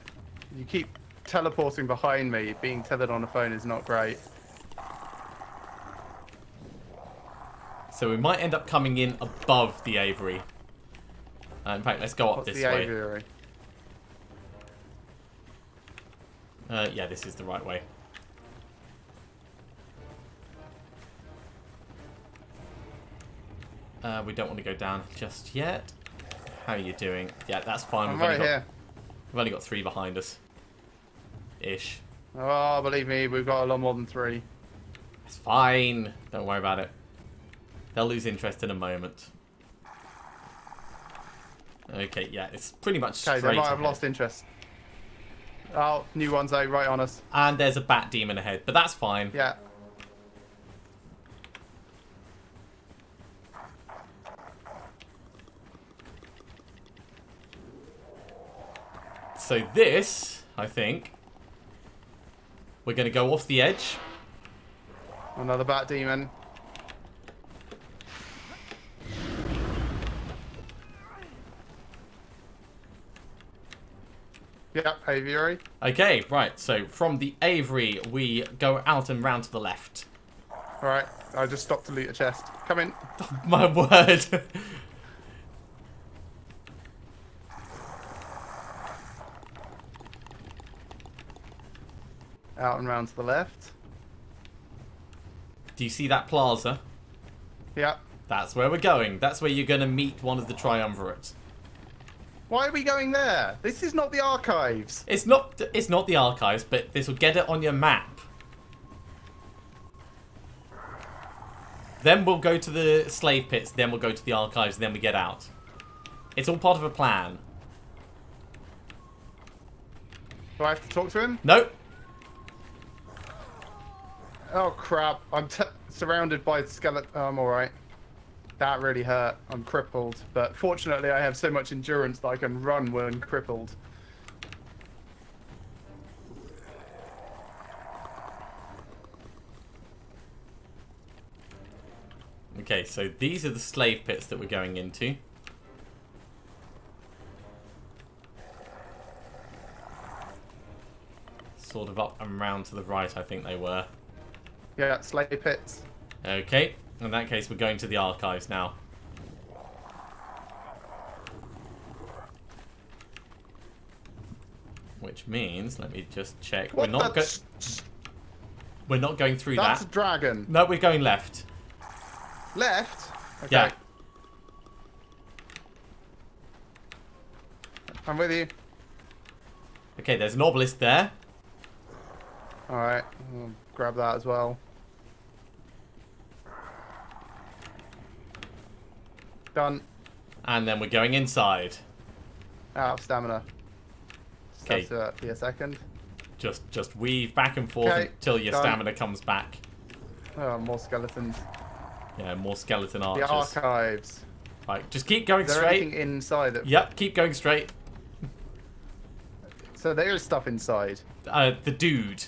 You keep teleporting behind me. Being tethered on a phone is not great. So we might end up coming in above the aviary. In fact, let's go up What's this the way. aviary? Yeah, this is the right way. We don't want to go down just yet. How are you doing? Yeah, that's fine. I'm right here. We've only got 3 behind us. Ish. Oh, believe me, we've got a lot more than 3. It's fine. Don't worry about it. They'll lose interest in a moment. Okay, yeah, it's pretty much straight Okay, they might have ahead. lost interest. Oh, new one's out right on us. And there's a bat demon ahead, but that's fine. Yeah. So this, I think, we're going to go off the edge. Another bat demon. Yep, aviary. Okay, right. So from the aviary, we go out and round to the left. Alright, I just stopped to loot a chest. Come in. My word. Out and round to the left. Do you see that plaza? Yep. That's where we're going. That's where you're going to meet one of the triumvirates. Why are we going there? This is not the archives. It's not the archives, but this will get it on your map. Then we'll go to the slave pits, then we'll go to the archives, then we get out. It's all part of a plan. Do I have to talk to him? Nope. Oh crap, I'm surrounded by skeleton. Oh, I'm alright. That really hurt. I'm crippled, but fortunately I have so much endurance that I can run when crippled. Okay, so these are the slave pits that we're going into. Sort of up and round to the right, I think they were. Yeah, slave pits. Okay, in that case we're going to the archives now. Which means, let me just check. We're not going through that. That's a dragon. No, we're going left. Left? Okay. Yeah. I'm with you. Okay, there's an obelisk there. Alright, I'll grab that as well. Done. And then we're going inside. Out of stamina. Okay. Just be a second. Just weave back and forth Okay, until your done. stamina comes back. Oh, more skeletons. Yeah, more skeleton The archers. archives. Right, just keep going Is there straight. anything inside it? Yep, keep going straight. So there is stuff inside. The dude.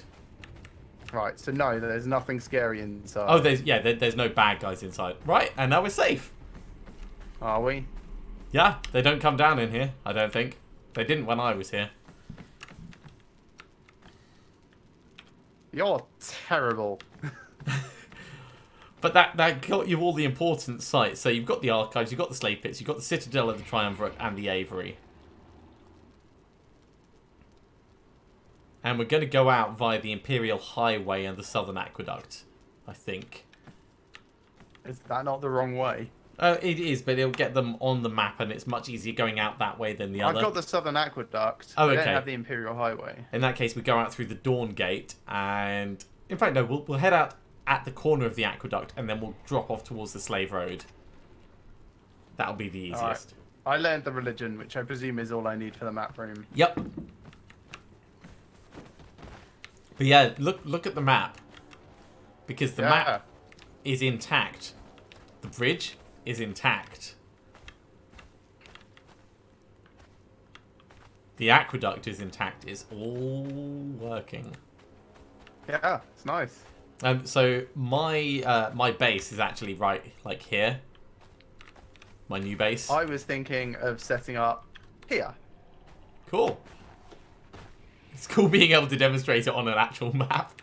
Right, so no, there's nothing scary inside. Oh, there's no bad guys inside. Right, and now we're safe. Are we? Yeah, they don't come down in here, I don't think. They didn't when I was here. You're terrible. But that got you all the important sites. So you've got the archives, you've got the slave pits, you've got the citadel of the triumvirate and the aviary. And we're going to go out via the Imperial Highway and the Southern Aqueduct, I think. Is that not the wrong way? It is, but it'll get them on the map, and it's much easier going out that way than the other. I've got the Southern Aqueduct. Oh, I okay. don't have the Imperial Highway. In that case, we go out through the Dawn Gate, and... In fact, no, we'll head out at the corner of the aqueduct, and then we'll drop off towards the Slave Road. That'll be the easiest. Right. I learned the religion, which I presume is all I need for the map room. Yep. But yeah, look at the map. Because the map is intact. The bridge is intact. The aqueduct is intact. It's all working. Yeah, it's nice. So my base is actually right like here. My new base. I was thinking of setting up here. Cool. It's cool being able to demonstrate it on an actual map.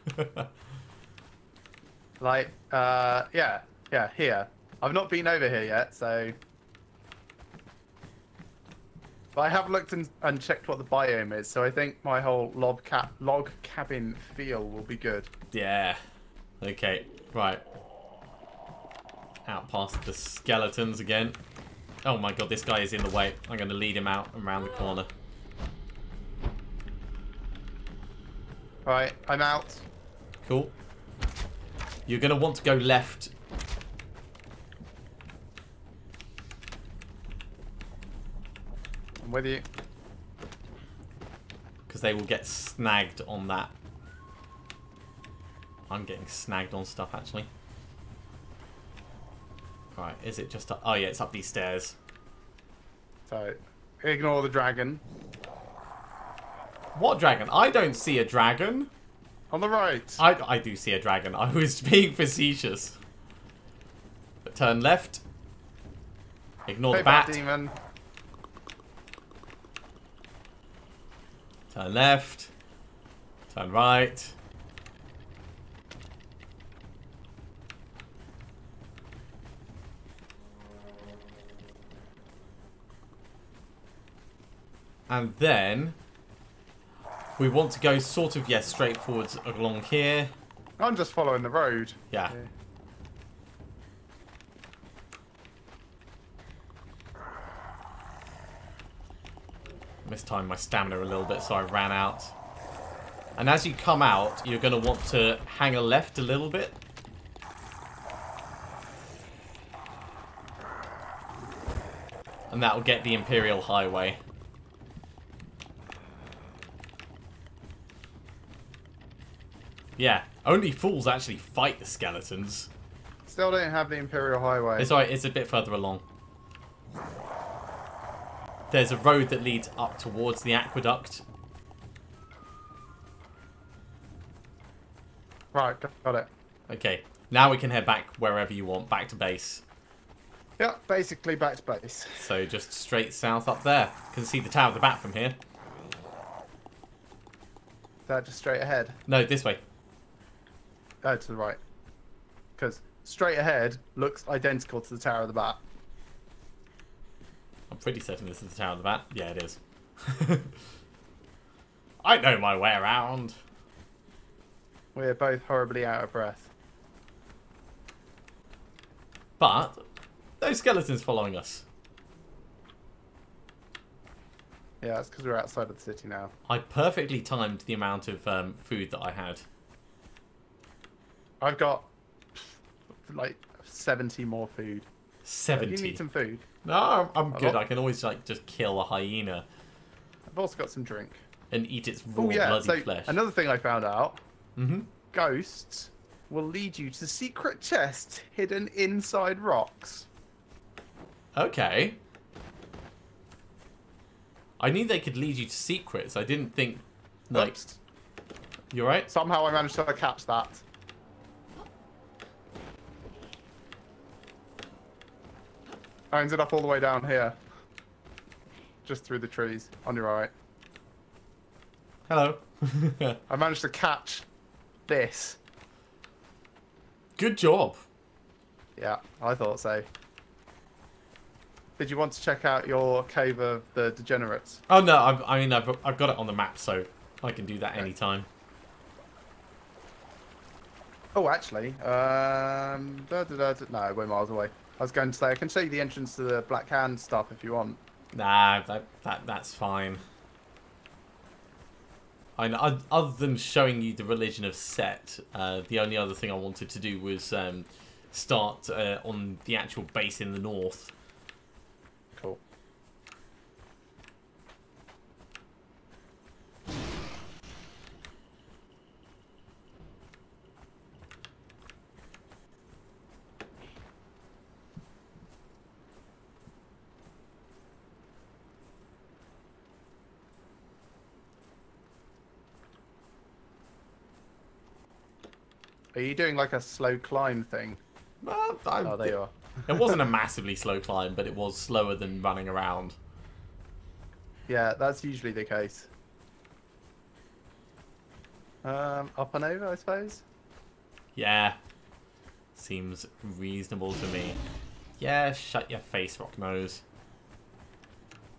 Like, yeah, here. I've not been over here yet, so... But I have looked and checked what the biome is, so I think my whole log cabin feel will be good. Yeah. Okay, right. Out past the skeletons again. Oh my god, this guy is in the way. I'm going to lead him out and around the corner. Right, I'm out. Cool. You're going to want to go left I'm with you. Because they will get snagged on that. I'm getting snagged on stuff, actually. Right, is it just up? Oh, yeah, it's up these stairs. So, ignore the dragon. What dragon? I don't see a dragon. On the right. I do see a dragon. I was being facetious. But turn left. Ignore the bat. Demon. Turn left. Turn right. And then we want to go sort of, yes, straight forwards along here. I'm just following the road. Yeah. Mistimed my stamina a little bit, so I ran out. And as you come out, you're going to want to hang a left a little bit. And that will get the Imperial Highway. Yeah, only fools actually fight the skeletons. Still don't have the Imperial Highway. It's alright, it's a bit further along. There's a road that leads up towards the aqueduct. Right, got it. Okay, now we can head back wherever you want, back to base. Yeah, basically back to base. So just straight south up there. You can see the Tower of the Bat from here. Is that just straight ahead? No, this way. Oh, to the right. Because straight ahead looks identical to the Tower of the Bat. I'm pretty certain this is the Tower of the Bat. Yeah, it is. I know my way around. We're both horribly out of breath. But those skeletons following us. Yeah, that's because we're outside of the city now. I perfectly timed the amount of food that I had. I've got like 70 more food. 70. You need some food. No, I'm good. I can always like just kill a hyena I've also got some drink. and eat its raw Oh yeah, bloody so flesh. another thing I found out. Mm-hmm. Ghosts will lead you to secret chests hidden inside rocks. Okay. I knew they could lead you to secrets. I didn't think, like... Oops. You alright? Somehow I managed to catch that. I ended up all the way down here. Just through the trees. On your right. Hello. I managed to catch this. Good job. Yeah, I thought so. Did you want to check out your cave of the degenerates? Oh no, I've got it on the map, so I can do that anytime. Oh, actually, no, we're miles away. I was going to say I can show you the entrance to the Black Hand stuff if you want. Nah, that's fine. I know, other than showing you the religion of Set, the only other thing I wanted to do was start on the actual base in the north. Cool. Are you doing like a slow climb thing? Well, Oh, there you are. It wasn't a massively slow climb, but it was slower than running around. Yeah, that's usually the case. Up and over, I suppose? Yeah. Seems reasonable to me. Yeah, shut your face, rock nose.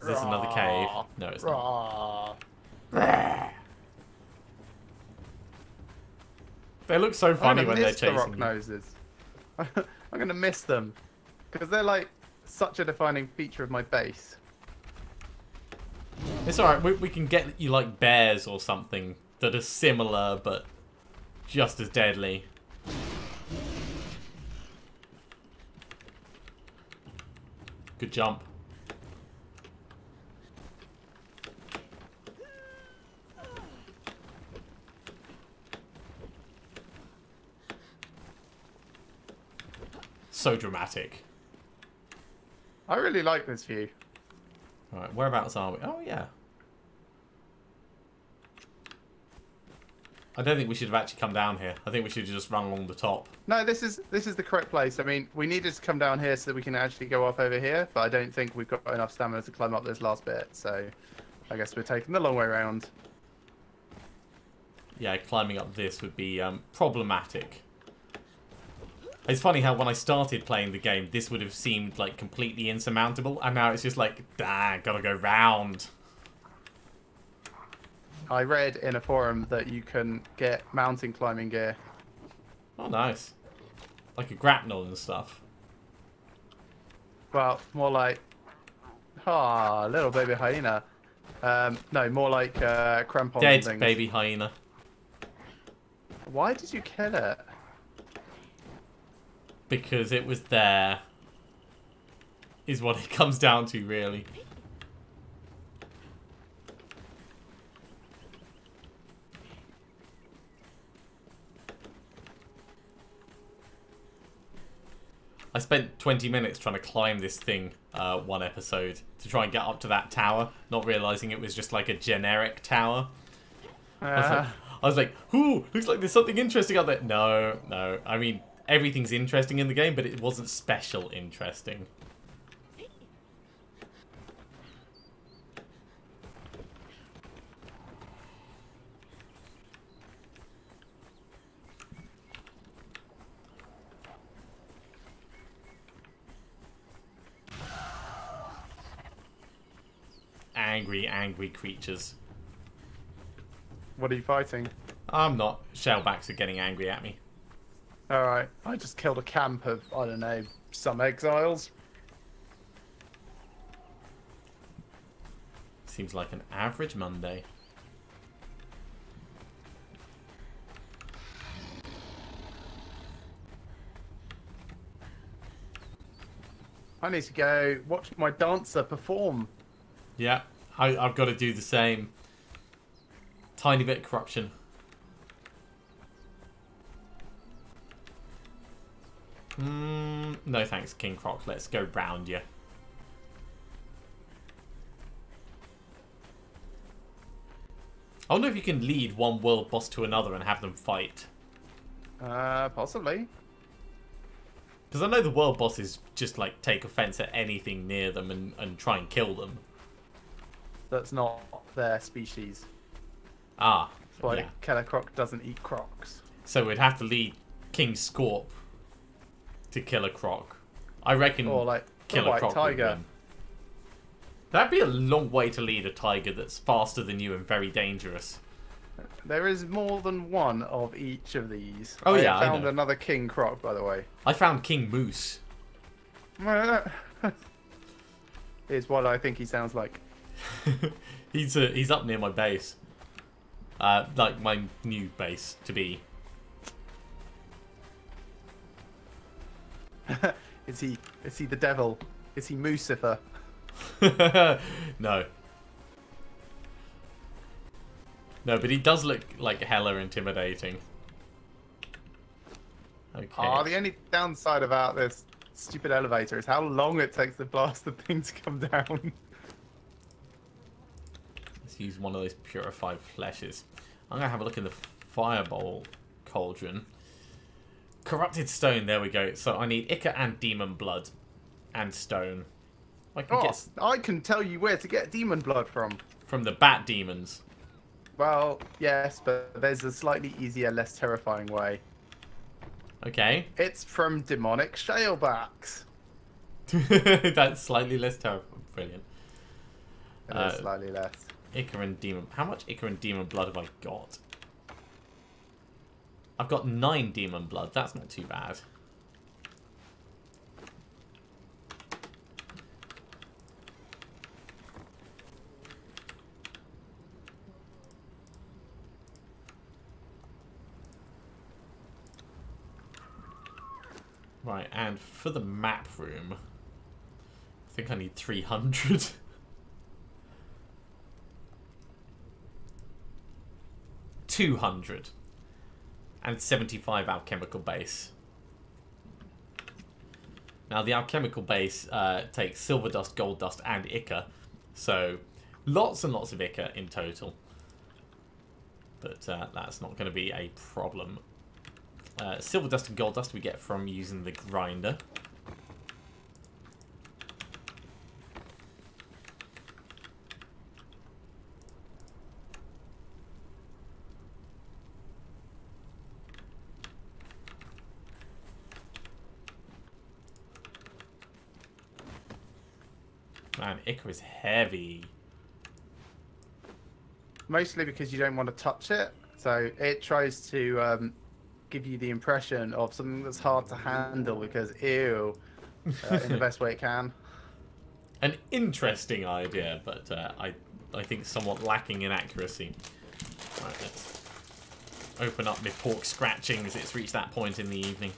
Is this another cave? No, it's not. They look so funny when they're chasing the rock you. noses. I'm gonna miss them because they're like such a defining feature of my base. It's alright, we can get you like bears or something that are similar but just as deadly. Good jump. So dramatic. I really like this view. Alright, whereabouts are we? Oh, yeah. I don't think we should have actually come down here. I think we should have just run along the top. No, this is the correct place. I mean, we needed to come down here so that we can actually go up over here, but I don't think we've got enough stamina to climb up this last bit, so I guess we're taking the long way around. Yeah, climbing up this would be problematic. It's funny how when I started playing the game, this would have seemed like completely insurmountable, and now it's just like, gotta go round. I read in a forum that you can get mountain climbing gear. Oh, nice. Like a grapnel and stuff. Well, more like... little baby hyena. No, more like crampons and Dead things. baby hyena. Why did you kill it? Because it was there. Is what it comes down to, really. I spent 20 minutes trying to climb this thing one episode to try and get up to that tower, not realizing it was just like a generic tower. I was like, ooh, looks like there's something interesting out there. No, no. I mean, everything's interesting in the game, but it wasn't special interesting. Angry, angry creatures. What are you fighting? I'm not. Shellbacks are getting angry at me. Alright, I just killed a camp of, I don't know, some exiles. Seems like an average Monday. I need to go watch my dancer perform. Yeah, I've got to do the same. Tiny bit of corruption. No thanks, King Croc. Let's go round you. I wonder if you can lead one world boss to another and have them fight. Possibly. Because I know the world bosses just like take offense at anything near them and try and kill them. That's not their species. Ah, That's why yeah. Killer Croc doesn't eat crocs. So we'd have to lead King Scorp to kill a croc. I reckon Or like a kill a white croc would tiger. win. That'd be a long way to lead a tiger that's faster than you and very dangerous. There is more than one of each of these. Oh, yeah, I found know. another King Croc, by the way. I found King Moose. Here's what I think he sounds like. He's up near my base. Like my new base to be. Is he the devil? Is he Moosifer? No. No, but he does look like hella intimidating. Okay. Oh, the only downside about this stupid elevator is how long it takes to blast the thing to come down. Let's use one of those purified fleshes. I'm going to have a look in the fireball cauldron. Corrupted stone, there we go. So I need Ichor and demon blood and stone. I can get I can tell you where to get demon blood from. from the bat demons. Well, yes, but there's a slightly easier, less terrifying way. Okay. It's from demonic shalebacks. That's slightly less terrible. Brilliant. It is slightly less. Ichor and demon. How much Ichor and demon blood have I got? I've got 9 demon blood. That's not too bad. Right, and for the map room, I think I need 300. and 75 alchemical base. Now, the alchemical base takes silver dust, gold dust, and ichor. So, lots and lots of ichor in total. But that's not going to be a problem. Silver dust and gold dust we get from using the grinder. Man, ichor is heavy. Mostly because you don't want to touch it. So it tries to give you the impression of something that's hard to handle because, ew, in the best way it can. An interesting idea, but I think somewhat lacking in accuracy. Right, let's open up my pork scratchings. It's reached that point in the evening.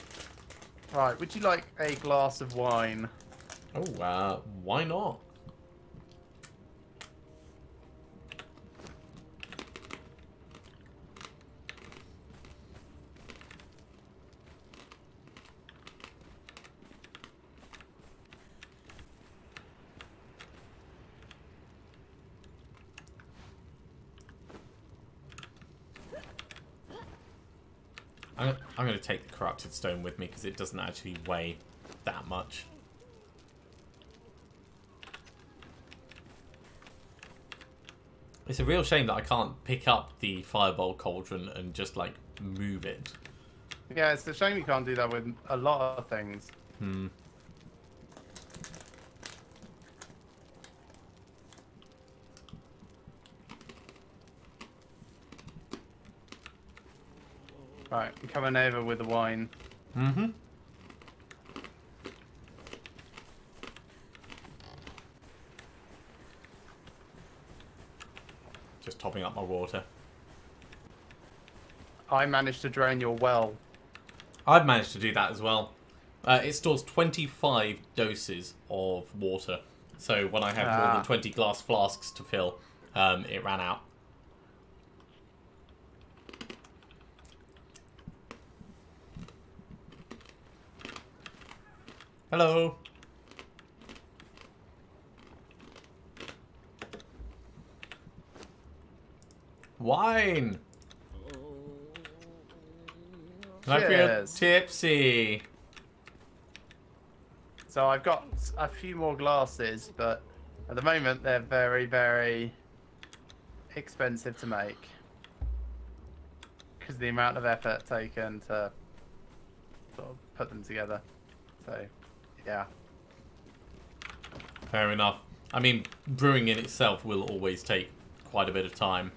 Right, would you like a glass of wine? Oh, why not? I'm going to take the corrupted stone with me because it doesn't actually weigh that much. It's a real shame that I can't pick up the fireball cauldron and just, like, move it. Yeah, it's a shame you can't do that with a lot of things. Hmm. Right, I'm coming over with the wine. Mm-hmm. Just topping up my water. I managed to drain your well. I've managed to do that as well. It stores 25 doses of water. So when I have more than 20 glass flasks to fill, it ran out. Hello. Wine. I feel tipsy. So I've got a few more glasses, but at the moment they're very, very expensive to make because the amount of effort taken to sort of put them together. So, yeah. Fair enough. I mean, brewing in itself will always take quite a bit of time.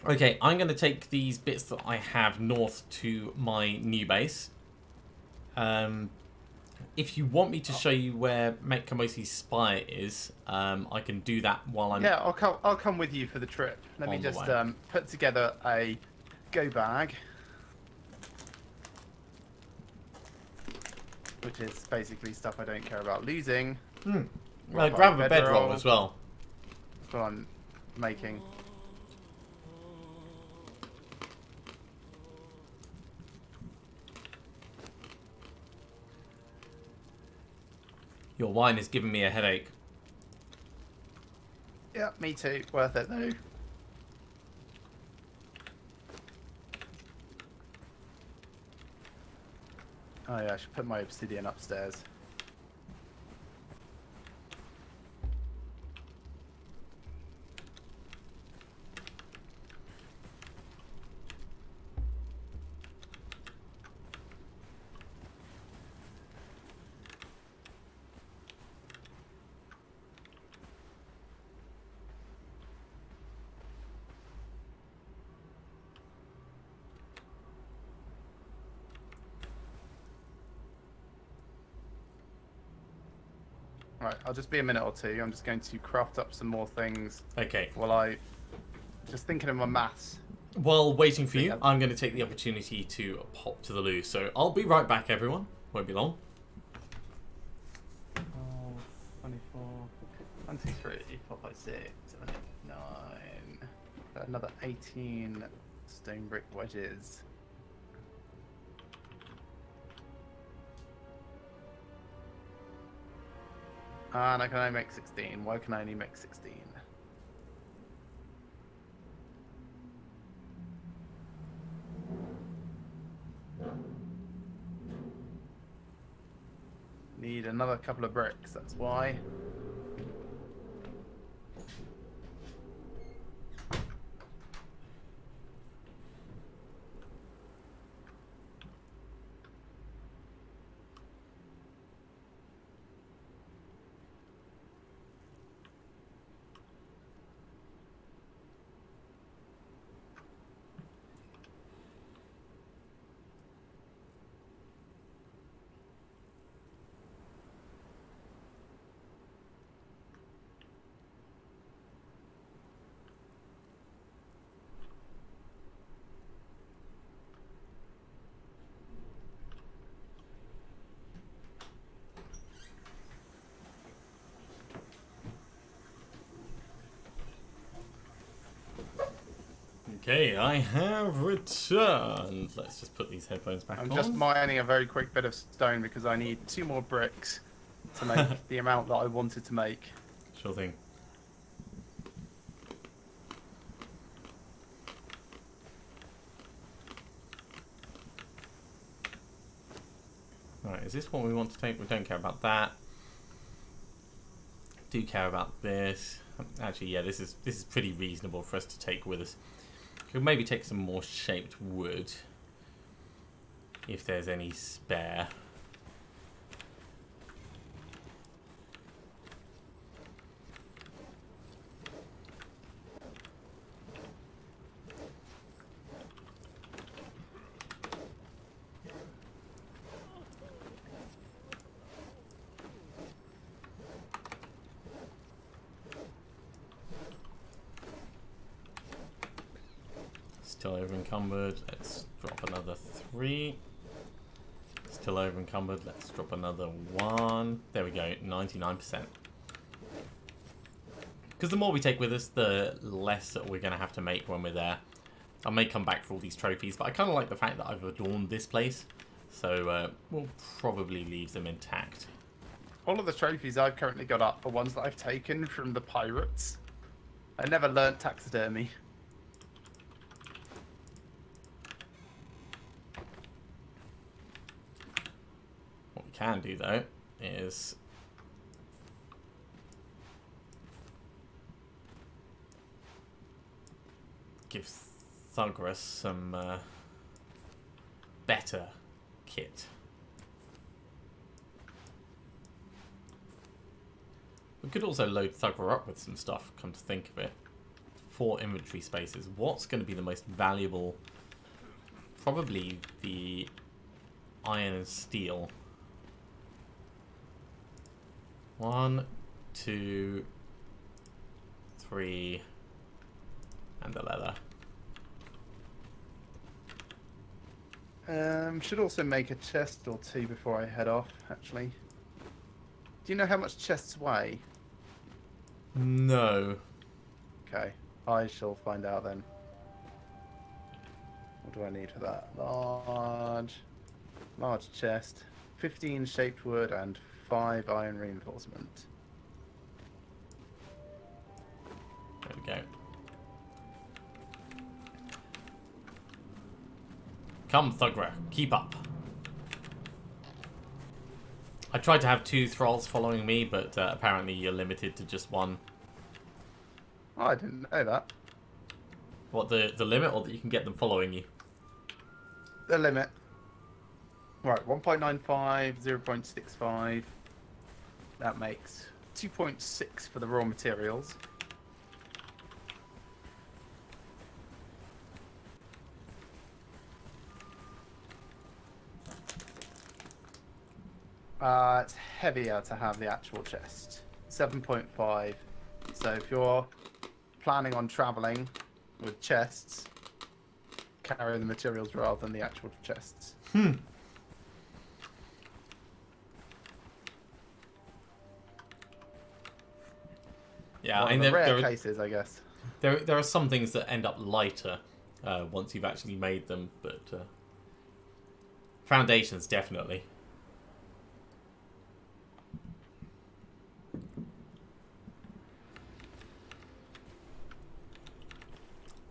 Okay, I'm going to take these bits that I have north to my new base. If you want me to show you where Kamosi's spire is, I can do that while I'm... Yeah, I'll come with you for the trip. Let me just put together a go bag. Which is basically stuff I don't care about losing. Well, grab a bedroll as well. That's what I'm making. Your wine is giving me a headache. Yeah, me too. Worth it though. Oh yeah, I should put my obsidian upstairs. Right, I'll just be a minute or two. I'm just going to craft up some more things. Okay. While I... Just thinking of my maths. While waiting for you, I'm going to take the opportunity to pop to the loo. So I'll be right back, everyone. Won't be long. 24... 1, 2, 3, 4, 5, 6, 7, 8, 9... Another 18 stone brick wedges. And I can only make 16. Why can I only make 16? Need another couple of bricks, that's why. Okay, I have returned. Let's just put these headphones back on. I'm just mining a very quick bit of stone because I need 2 more bricks to make the amount that I wanted to make. Sure thing. Alright, is this what we want to take? We don't care about that. Do care about this. Actually, yeah, this is pretty reasonable for us to take with us. Could maybe take some more shaped wood if there's any spare. Still over encumbered. Let's drop another 3. Still over encumbered. Let's drop another 1. There we go. 99%. Because the more we take with us, the less that we're going to have to make when we're there. I may come back for all these trophies, but I kind of like the fact that I've adorned this place. So we'll probably leave them intact. All of the trophies I've currently got up are ones that I've taken from the pirates. I never learnt taxidermy. What we can do, though, is give Thugras some better kit. We could also load Thugger up with some stuff, come to think of it. 4 inventory spaces. What's going to be the most valuable? Probably the iron and steel. 1, 2, 3, and the leather. Should also make a chest or 2 before I head off, actually. Do you know how much chests weigh? No. Okay, I shall find out then. What do I need for that? Large chest, 15 shaped wood, and 5 iron reinforcement. There we go. Come, Thugra, keep up. I tried to have 2 thralls following me, but apparently you're limited to just 1. Oh, I didn't know that. What, the limit, or that you can get them following you? The limit. Right, 1.95, 0.65. That makes 2.6 for the raw materials. It's heavier to have the actual chest. 7.5. So if you're planning on traveling with chests, carry the materials rather than the actual chests. Yeah, One of the rare cases, I guess. There are some things that end up lighter once you've actually made them, but foundations definitely.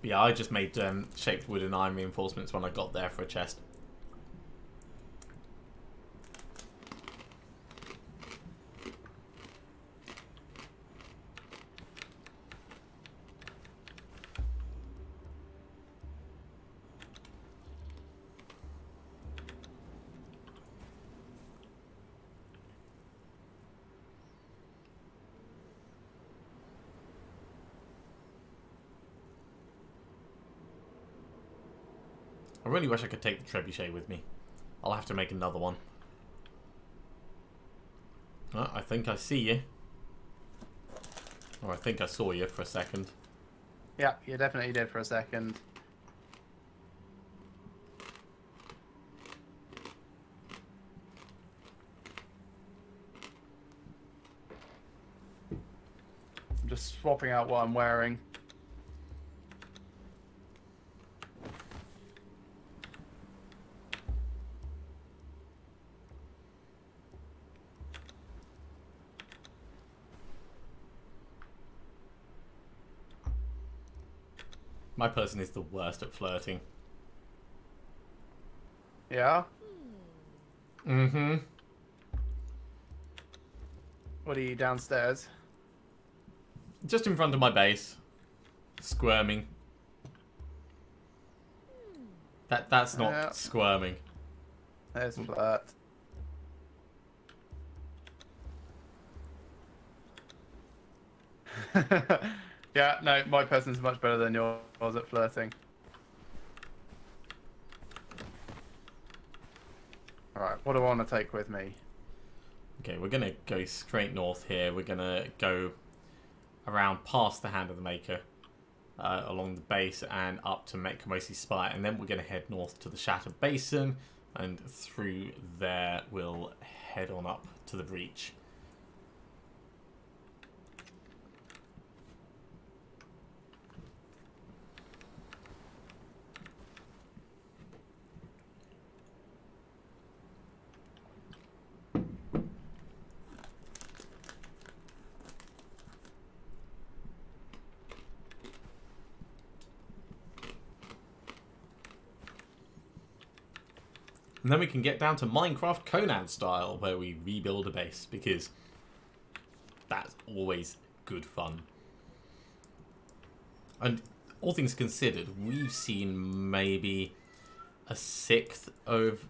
But yeah, I just made shaped wood and iron reinforcements when I got there for a chest. I really wish I could take the trebuchet with me. I'll have to make another one. Oh, I think I see you. Or I think I saw you for a second. Yeah, you definitely did for a second. I'm just swapping out what I'm wearing. My person is the worst at flirting. Yeah? Mm-hmm. What are you, downstairs? Just in front of my base. Squirming. That's not squirming. There's flirt. Yeah, no, my person's much better than yours at flirting. Alright, what do I want to take with me? Okay, we're going to go straight north here. We're going to go around past the Hand of the Maker, along the base and up to Mekomosi's Spire. And then we're going to head north to the Shattered Basin. And through there, we'll head on up to the Breach. And then we can get down to Minecraft Conan style, where we rebuild a base, because that's always good fun. And all things considered, we've seen maybe a sixth of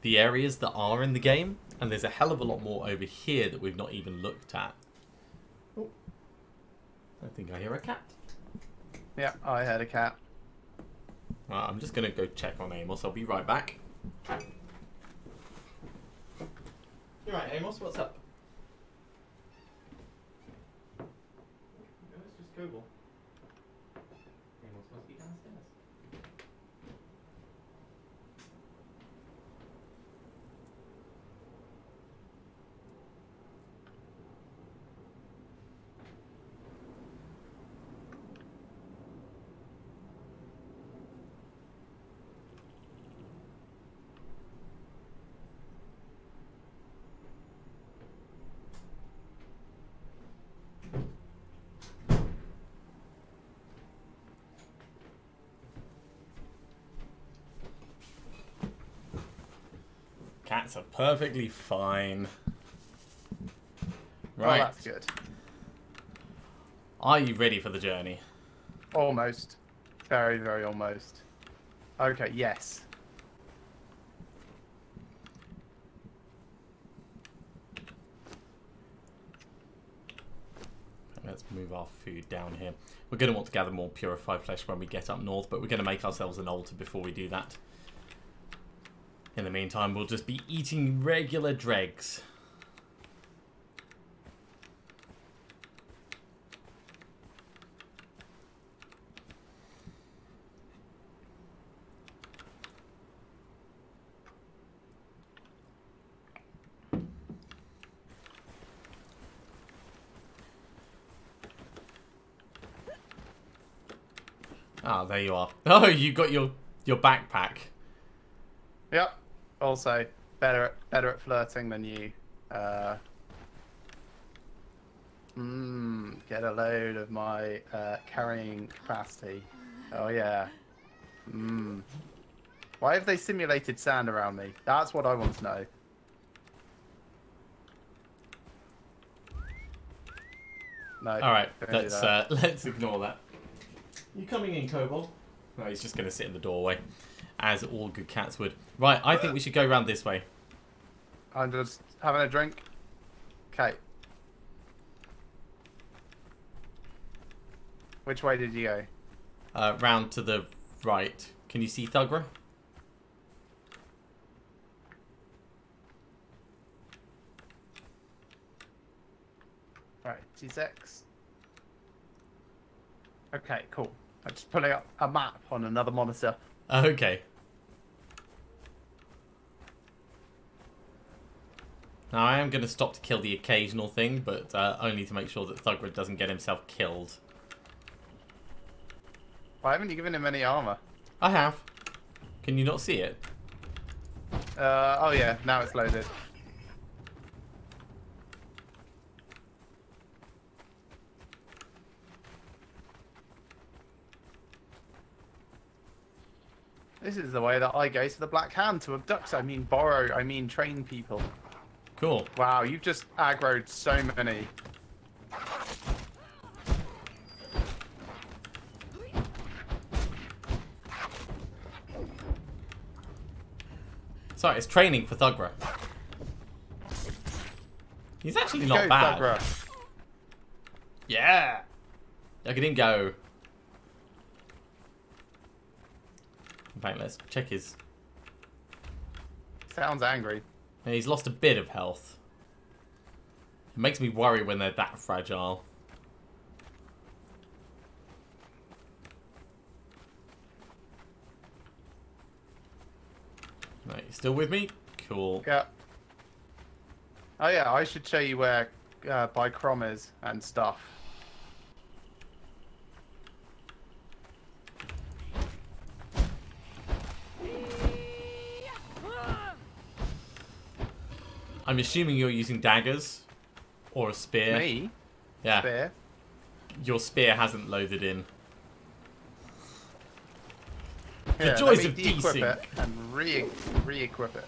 the areas that are in the game, and there's a hell of a lot more over here that we've not even looked at. Oh, I think I hear a cat. Yeah, I heard a cat. I'm just going to go check on Amos. I'll be right back. You're right, Amos, what's up? Let's just Google. Amos must be downstairs. Cats are perfectly fine. Right. Oh, that's good. Are you ready for the journey? Almost. Very, very almost. Okay, yes. Let's move our food down here. We're going to want to gather more purified flesh when we get up north, but we're going to make ourselves an altar before we do that. In the meantime, we'll just be eating regular dregs. Ah, there you are. Oh, you got your backpack. Yep. Also, better at flirting than you. Get a load of my carrying capacity. Oh yeah. Why have they simulated sand around me? That's what I want to know. No. All right, don't do that. let's ignore that. You coming in, Kobold? No, he's just going to sit in the doorway, as all good cats would. Right, I think we should go around this way. I'm just having a drink. Okay. Which way did you go? Round to the right. Can you see Thugra? Right, T6. Okay, cool. I'm just pulling up a map on another monitor. Okay. Now I am going to stop to kill the occasional thing, but only to make sure that Thugra doesn't get himself killed. Why haven't you given him any armor? I have. Can you not see it? Oh yeah, now it's loaded. This is the way that I go to the Black Hand to abduct, borrow, train people. Cool. Wow, you've just aggroed so many. Sorry, it's training for Thugra. He's actually not Go, bad. Thugra. Yeah. Look at him go. In fact, let's check his... Sounds angry. He's lost a bit of health. It makes me worry when they're that fragile. Right, you still with me? Cool. Yeah. Oh yeah, I should show you where by Crom is and stuff. I'm assuming you're using daggers or a spear. Me? Yeah. Spear? Your spear hasn't loaded in. The Here, joys let of me de-equip desync. it and re-equip it.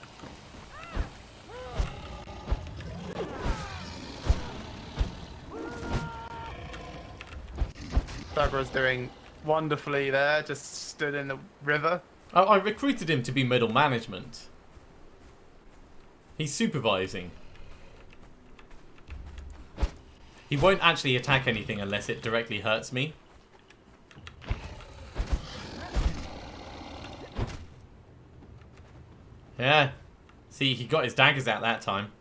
Thugra's doing wonderfully there, just stood in the river. Oh, I recruited him to be middle management. He's supervising. He won't actually attack anything unless it directly hurts me. Yeah. See, he got his daggers out that time.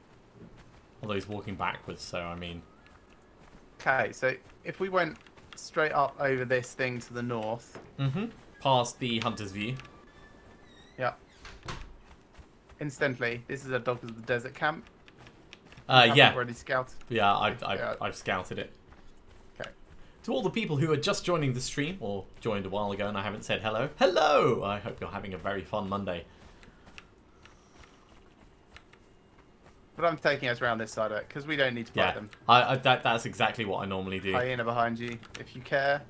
Although he's walking backwards, so I mean... Okay, so if we went straight up over this thing to the north. Mm-hmm. Past the Hunter's View. Yeah. Incidentally, this is a Dogs of the Desert camp. Yeah. Already scouted. Yeah, I've scouted it. Okay. To all the people who are just joining the stream, or joined a while ago and I haven't said hello, hello! I hope you're having a very fun Monday. But I'm taking us around this side of it, because we don't need to fight them. That's exactly what I normally do. Hyena behind you, if you care.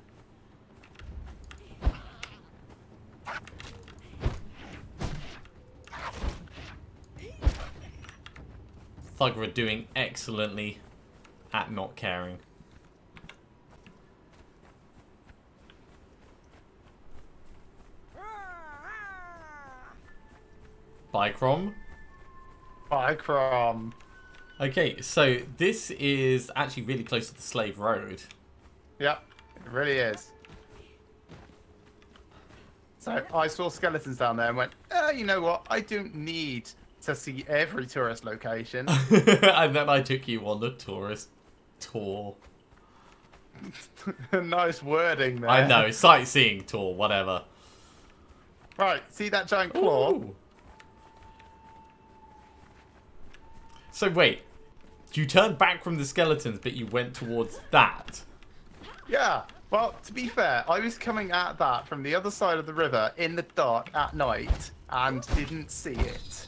Thugra doing excellently at not caring. Bye, Crom. Bye, Crom. Okay, so this is actually really close to the Slave Road. Yep, it really is. So I saw skeletons down there and went, you know what? I don't need to see every tourist location. And then I took you on the tourist tour. Nice wording there. I know, sightseeing tour, whatever. Right, see that giant claw? Ooh. So wait, you turned back from the skeletons, but you went towards that? Yeah. Well, to be fair, I was coming at that from the other side of the river in the dark at night and didn't see it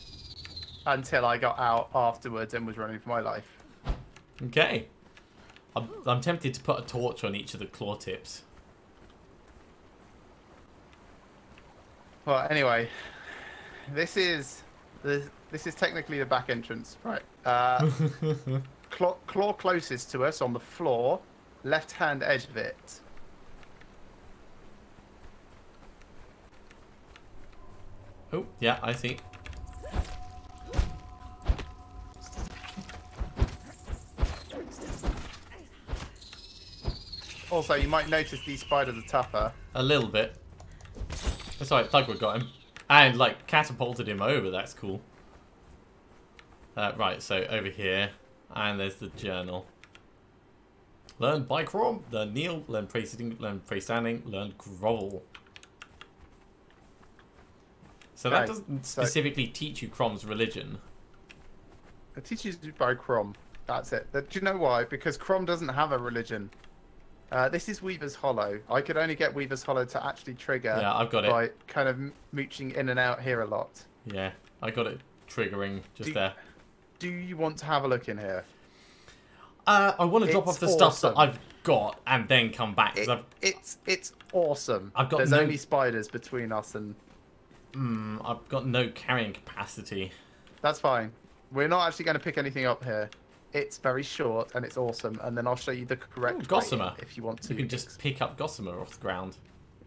until I got out afterwards and was running for my life. Okay. I'm tempted to put a torch on each of the claw tips. Well, anyway, this is technically the back entrance, right? Claw closest to us on the floor, left-hand edge of it. Oh, yeah, I see. Also, you might notice these spiders are tougher. A little bit. That's right, Thugwood got him. And, like, catapulted him over, that's cool. Right, so over here. And there's the journal. Learn by Crom, learn kneel, learn pray sitting, learn pray standing, learn grovel. So that doesn't specifically teach you Crom's religion. It teaches you by Crom. That's it. Do you know why? Because Crom doesn't have a religion. This is Weaver's Hollow. I could only get Weaver's Hollow to actually trigger I've got it. by kind of mooching in and out here a lot. Yeah, I got it triggering just there. Do you want to have a look in here? I want to drop off the stuff that I've got and then come back. It's awesome. There's only spiders between us and... I've got no carrying capacity. That's fine. We're not actually going to pick anything up here. It's very short and it's awesome. And then I'll show you the correct gossamer. way if you want to. You can just pick up gossamer off the ground.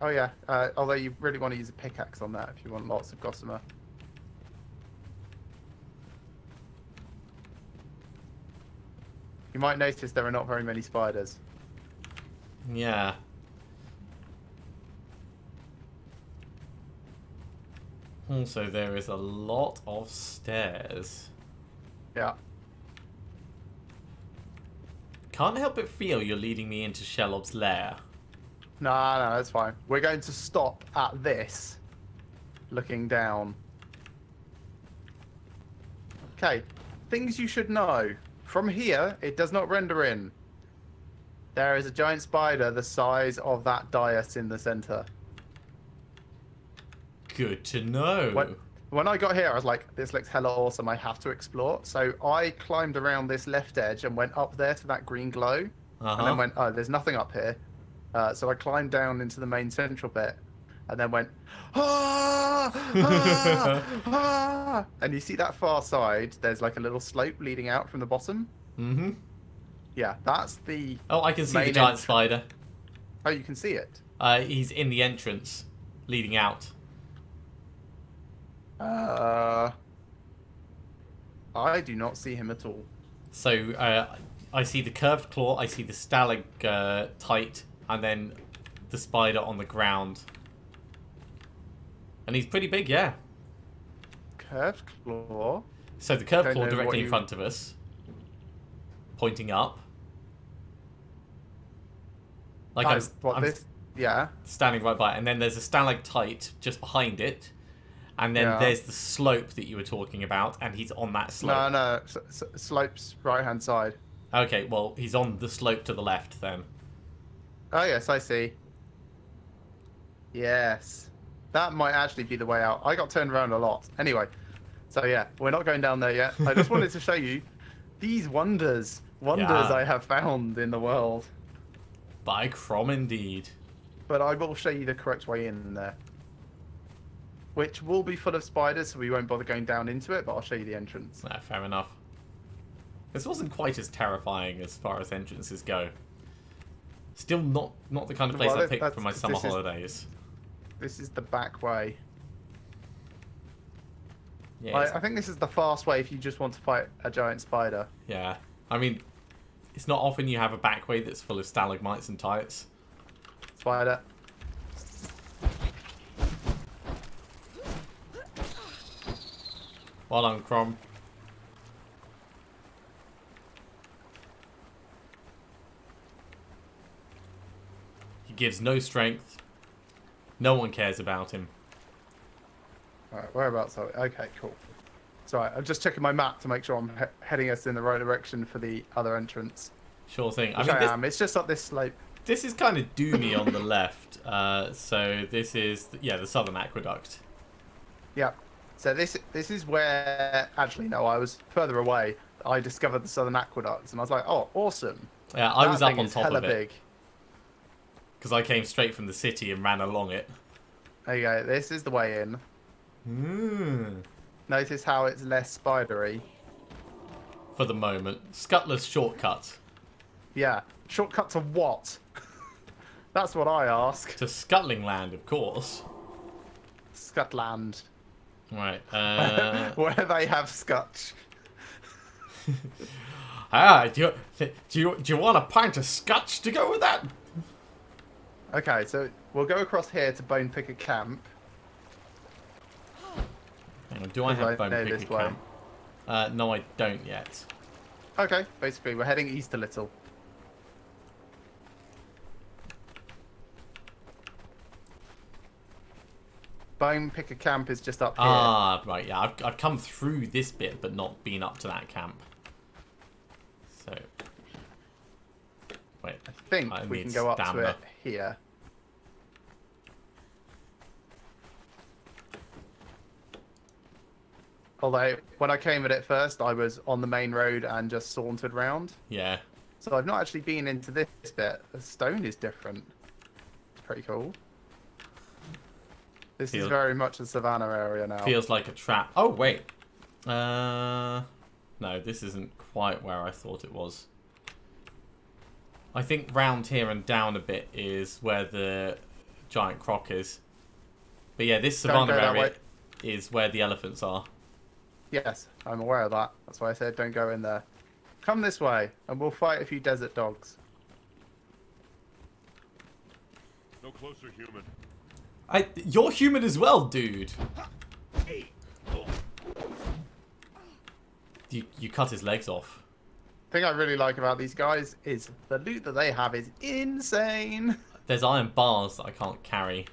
Oh yeah. Although you really want to use a pickaxe on that if you want lots of gossamer. You might notice there are not very many spiders. Yeah. Also, there is a lot of stairs. Yeah. Can't help but feel you're leading me into Shelob's lair. No, that's fine. We're going to stop at this, looking down. Okay, things you should know. From here, it does not render in. There is a giant spider the size of that dais in the center. Good to know. When I got here, I was like, this looks hella awesome. I have to explore. So I climbed around this left edge and went up there to that green glow. And then went, oh, there's nothing up here. So I climbed down into the main central bit. And then went, ah, ah, ah. And you see that far side, there's like a little slope leading out from the bottom. Mm-hmm. Yeah, that's the... Oh, I can see the giant spider. Oh, you can see it? He's in the entrance, leading out. I do not see him at all. So, I see the curved claw, I see the stalactite, and then the spider on the ground. And he's pretty big, yeah. Curved claw? So the curved claw directly in front of us, pointing up. Like I'm yeah. standing right by it. And then there's a stalactite just behind it. And then there's the slope that you were talking about, and he's on that slope. No, slope's right-hand side. Okay, well, he's on the slope to the left, then. Oh, yes, I see. Yes. That might actually be the way out. I got turned around a lot. Anyway, so yeah, we're not going down there yet. I just wanted to show you these wonders I have found in the world. By Crom, indeed. But I will show you the correct way in there. Which will be full of spiders, so we won't bother going down into it, but I'll show you the entrance. Fair enough. This wasn't quite as terrifying as far as entrances go. Still not the kind of place I picked for my summer holidays. This is the back way. Yeah, I think this is the fast way if you just want to fight a giant spider. Yeah. I mean, it's not often you have a back way that's full of stalagmites and tights. Spider. Well done, Crom. He gives no strength. No one cares about him. Alright, whereabouts are we? Okay, cool. It's alright, I'm just checking my map to make sure I'm heading us in the right direction for the other entrance. Sure thing. Which I am. It's just up this slope. This is kind of doomy on the left. So this is, the southern aqueduct. Yeah. So this is where, actually no, I was further away. I discovered the southern aqueduct and I was like, oh, awesome. Yeah, I was up on top of it. Big. Because I came straight from the city and ran along it. There you go. This is the way in. Notice how it's less spidery. For the moment. Scuttler's shortcut. Yeah. Shortcut to what? That's what I ask. To Scuttling Land, of course. Scutland. Right. Where they have scutch. Do you want a pint of scotch to go with that? Okay, so we'll go across here to Bone Picker Camp. Hang on, do I have Bone Picker Camp? No, I don't yet. Okay, basically we're heading east a little. Bone Picker Camp is just up here. Ah, right, yeah. I've come through this bit, but not been up to that camp. So, wait. I think we can go up to it here. Although, when I came at it first, I was on the main road and just sauntered round. Yeah. So I've not actually been into this bit. The stone is different. It's pretty cool. This is very much a savannah area now. Feels like a trap. Oh, wait. No, this isn't quite where I thought it was. I think round here and down a bit is where the giant croc is. But yeah, this savannah area is where the elephants are. Yes, I'm aware of that. That's why I said don't go in there. Come this way, and we'll fight a few desert dogs. No closer, human. You're human as well, dude. You cut his legs off. The thing I really like about these guys is the loot that they have is insane. There's iron bars that I can't carry.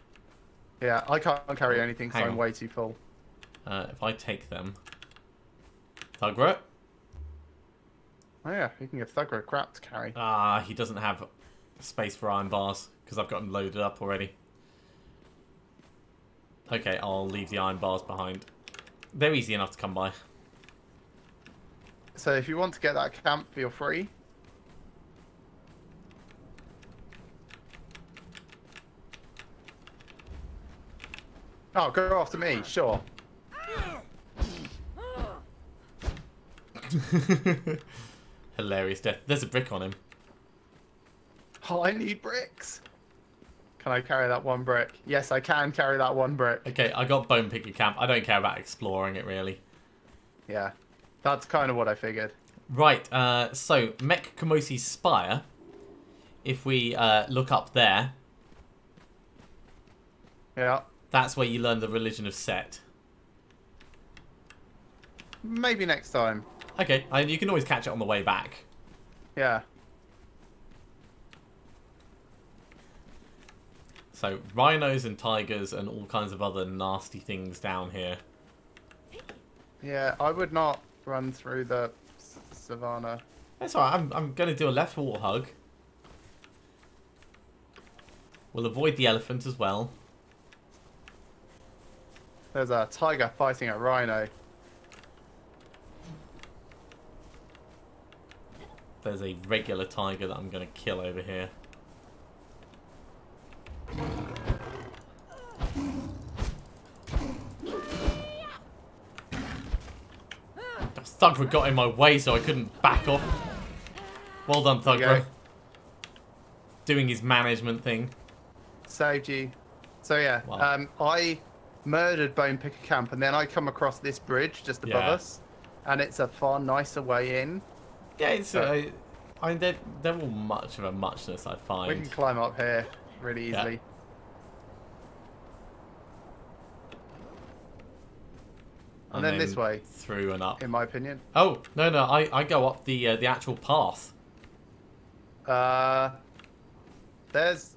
Yeah, I can't carry anything because I'm way too full. If I take them... Thugra? Oh yeah, you can give Thugra crap to carry. Ah, he doesn't have space for iron bars because I've got him loaded up already. Okay, I'll leave the iron bars behind. They're easy enough to come by. So if you want to get that camp, feel free. Oh, go after me, sure. Hilarious death. There's a brick on him. Oh, I need bricks. Can I carry that one brick? Yes, I can carry that one brick. Okay, I got Bone Picker Camp. I don't care about exploring it, really. Yeah, that's kind of what I figured. Right, so Mek Kamosi's Spire. If we look up there... Yeah. That's where you learn the religion of Set. Maybe next time. Okay, you can always catch it on the way back. Yeah. So, rhinos and tigers and all kinds of other nasty things down here. Yeah, I would not run through the savannah. That's alright, I'm going to do a left wall hug. We'll avoid the elephant as well. There's a tiger fighting a rhino. There's a regular tiger that I'm going to kill over here. Thugra got in my way so I couldn't back off. Well done, Thugra. Doing his management thing. Saved you. So yeah, wow. I murdered Bone Picker Camp and then I come across this bridge just above us. And it's a far nicer way in. Yeah, it's... I mean, they're all much of a muchness, I find. We can climb up here really easily. Yeah. And then this way. Through and up. In my opinion. Oh, no, I go up the actual path. There's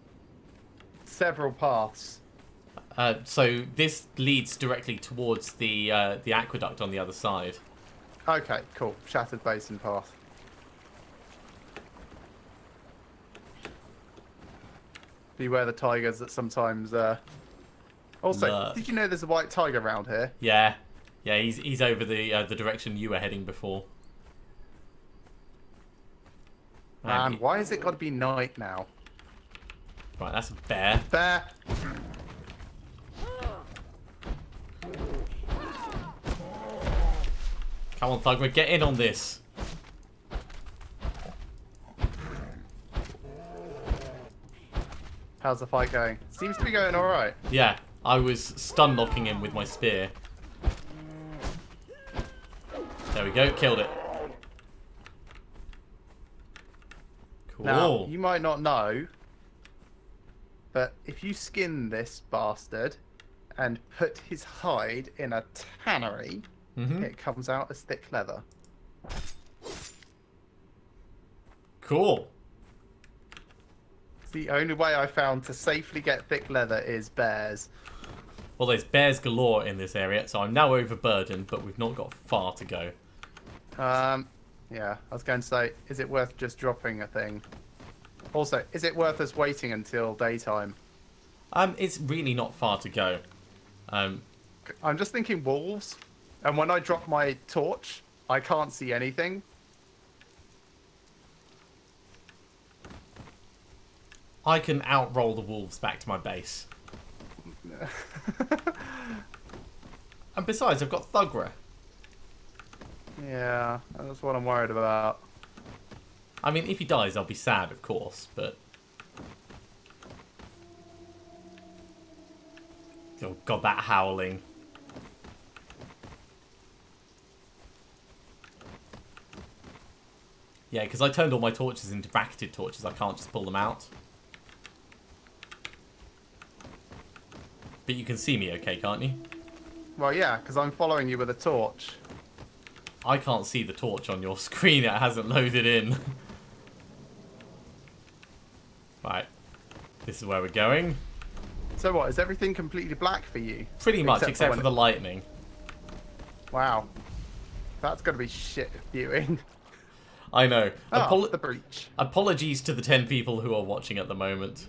several paths. So this leads directly towards the aqueduct on the other side. Okay, cool. Shattered Basin path. Beware the tigers that sometimes... Also, did you know there's a white tiger around here? Yeah. Yeah, he's over the direction you were heading before. Man, why has it got to be night now? Right, that's a bear. Bear! Come on, Thugger, get in on this. How's the fight going? Seems to be going alright. Yeah, I was stun locking him with my spear. There we go, killed it. Cool. Now, you might not know, but if you skin this bastard and put his hide in a tannery, it comes out as thick leather. Cool. It's the only way I found to safely get thick leather is bears. Well, there's bears galore in this area, so I'm now overburdened, but we've not got far to go. Yeah, I was going to say, is it worth just dropping a thing? Also, is it worth us waiting until daytime? It's really not far to go. I'm just thinking wolves, and when I drop my torch, I can't see anything. I can outroll the wolves back to my base. And besides, I've got Thugra. Yeah, that's what I'm worried about. I mean, if he dies, I'll be sad, of course, but... Oh god, that howling. Yeah, because I turned all my torches into bracketed torches. I can't just pull them out. But you can see me okay, can't you? Well, yeah, because I'm following you with a torch. I can't see the torch on your screen. It hasn't loaded in. Right. This is where we're going. So what, is everything completely black for you? Pretty much, except for the lightning. Wow. That's going to be shit viewing. I know. Oh, the breach. Apologies to the 10 people who are watching at the moment.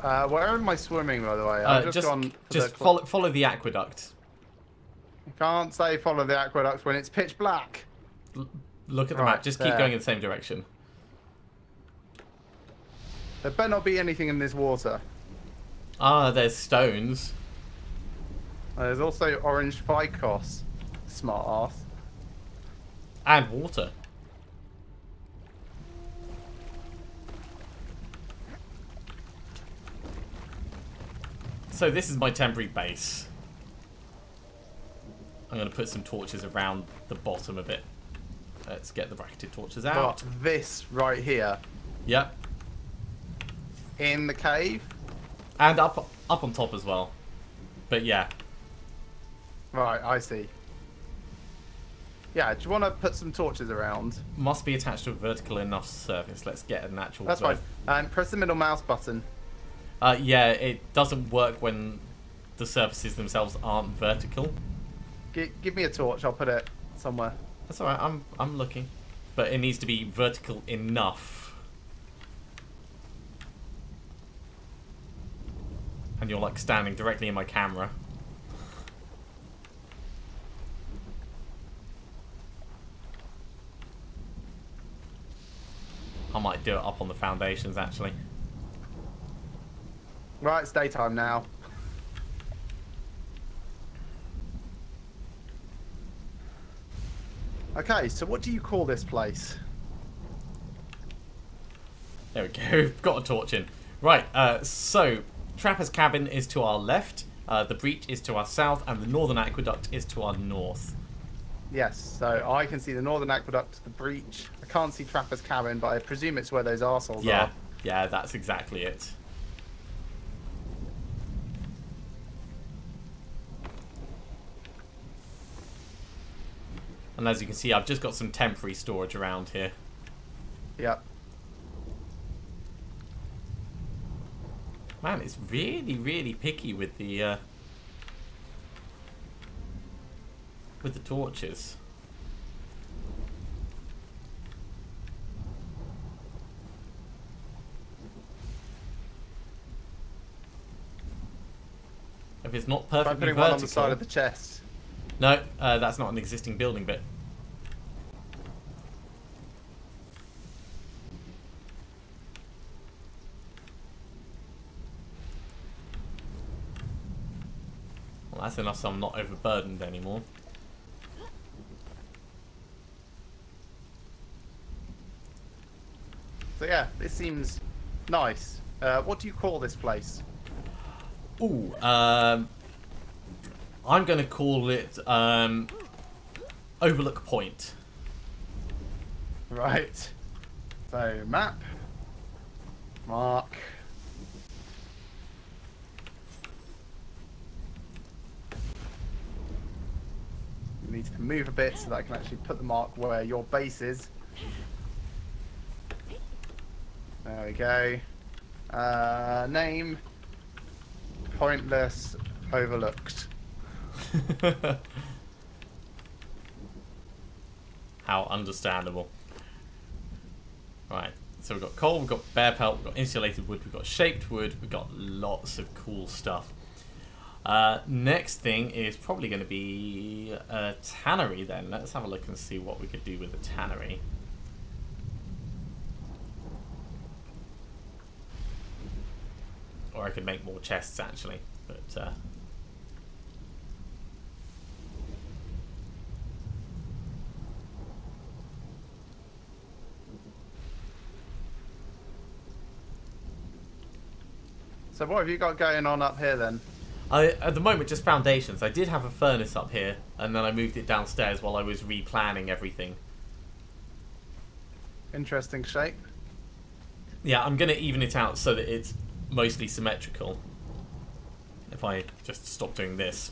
Where am I swimming, by the way? I've just gone... follow the aqueduct. You can't say follow the aqueduct when it's pitch black. Look at the map. Just keep going in the same direction. There better not be anything in this water. Ah, there's stones. There's also orange phycos. Smart ass. And water. So this is my temporary base. I'm going to put some torches around the bottom of it. Let's get the bracketed torches out. But this right here. Yep. In the cave. And up on top as well. But yeah. Right, I see. Yeah, do you want to put some torches around? Must be attached to a vertical enough surface. Let's get a natural... That's fine. And press the middle mouse button. Yeah, it doesn't work when the surfaces themselves aren't vertical. Give me a torch, I'll put it somewhere. That's alright, I'm looking. But it needs to be vertical enough. And you're like standing directly in my camera. I might do it up on the foundations actually. Right, it's daytime now. Okay, so what do you call this place? There we go, got a torch in. Right, so Trapper's Cabin is to our left, the breach is to our south, and the Northern Aqueduct is to our north. Yes, so I can see the Northern Aqueduct, the breach. I can't see Trapper's Cabin, but I presume it's where those arseholes are. Yeah, that's exactly it. And as you can see, I've just got some temporary storage around here. Yep. Man, it's really, really picky with the torches. If it's not perfectly putting vertical... one on the side of the chest. No, that's not an existing building bit. Well, that's enough so I'm not overburdened anymore. seems nice. What do you call this place? Ooh, I'm going to call it Overlook Point. Right. So, map. Mark. You need to move a bit so that I can actually put the mark where your base is. There we go. Name. Pointless. Overlooked. How understandable. Right, so we've got coal, we've got bear pelt, we've got insulated wood, we've got shaped wood, we've got lots of cool stuff. Next thing is probably going to be a tannery then. Let's have a look and see what we could do with a tannery. Or I could make more chests actually, but So what have you got going on up here then? at the moment just foundations. I did have a furnace up here and then I moved it downstairs while I was replanning everything. Interesting shape. Yeah, I'm going to even it out so that it's mostly symmetrical. If I just stop doing this.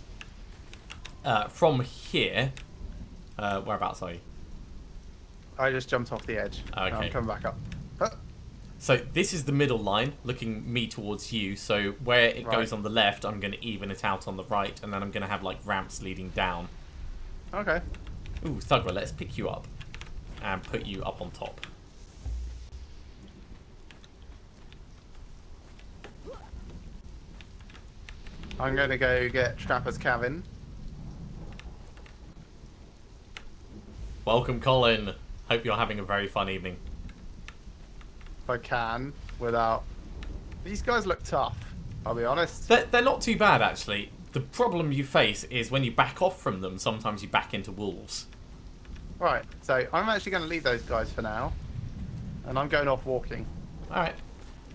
From here, whereabouts are you? I just jumped off the edge. Okay. I'm coming back up. Huh. So this is the middle line, looking me towards you. So where it Right. goes on the left, I'm going to even it out on the right, and then I'm going to have like ramps leading down. Okay. Ooh, Thugra, let's pick you up and put you up on top. I'm going to go get Trapper's Cabin. Welcome, Colin. Hope you're having a very fun evening. If I can, without... These guys look tough, I'll be honest. They're not too bad, actually. The problem you face is when you back off from them, sometimes you back into wolves. Right, so I'm actually going to leave those guys for now. And I'm going off walking. Alright.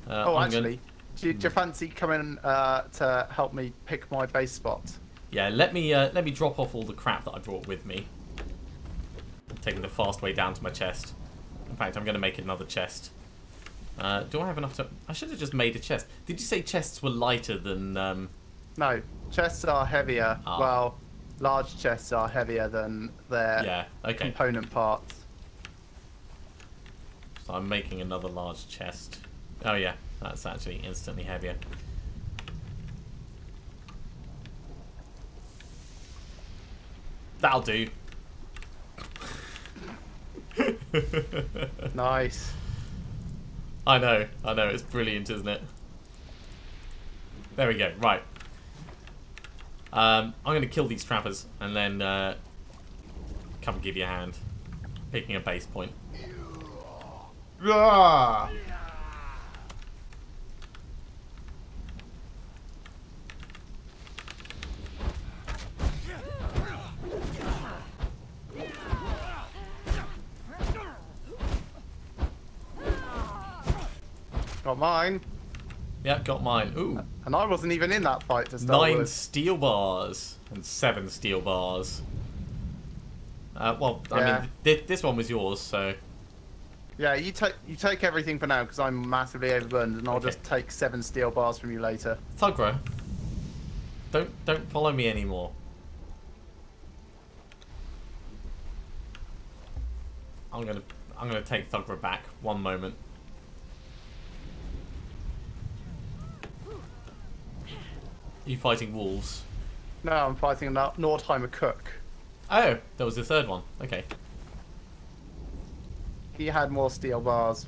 Oh, actually, do you fancy coming to help me pick my base spot? Yeah, let me drop off all the crap that I brought with me. I'm taking the fast way down to my chest. In fact, I'm going to make another chest. Do I have enough to... I should have just made a chest. Did you say chests were lighter than... No, chests are heavier. Ah. Well, large chests are heavier than their Yeah, okay. component parts. So I'm making another large chest. Oh yeah, that's actually instantly heavier. That'll do. Nice. I know, it's brilliant, isn't it? There we go, right. I'm going to kill these trappers and then come and give you a hand. Picking a base point. Ah! Got mine. Yeah, got mine. Ooh. And I wasn't even in that fight to start 9 with. steel bars and 7 steel bars. Well, I Yeah. mean, this one was yours, so... Yeah, you take everything for now because I'm massively overburdened, and I'll Okay. just take 7 steel bars from you later. Thugra, don't follow me anymore. I'm gonna take Thugra back. One moment. You fighting wolves? No, I'm fighting a Nordheimer cook. Oh, there was the third one. Okay. He had more steel bars.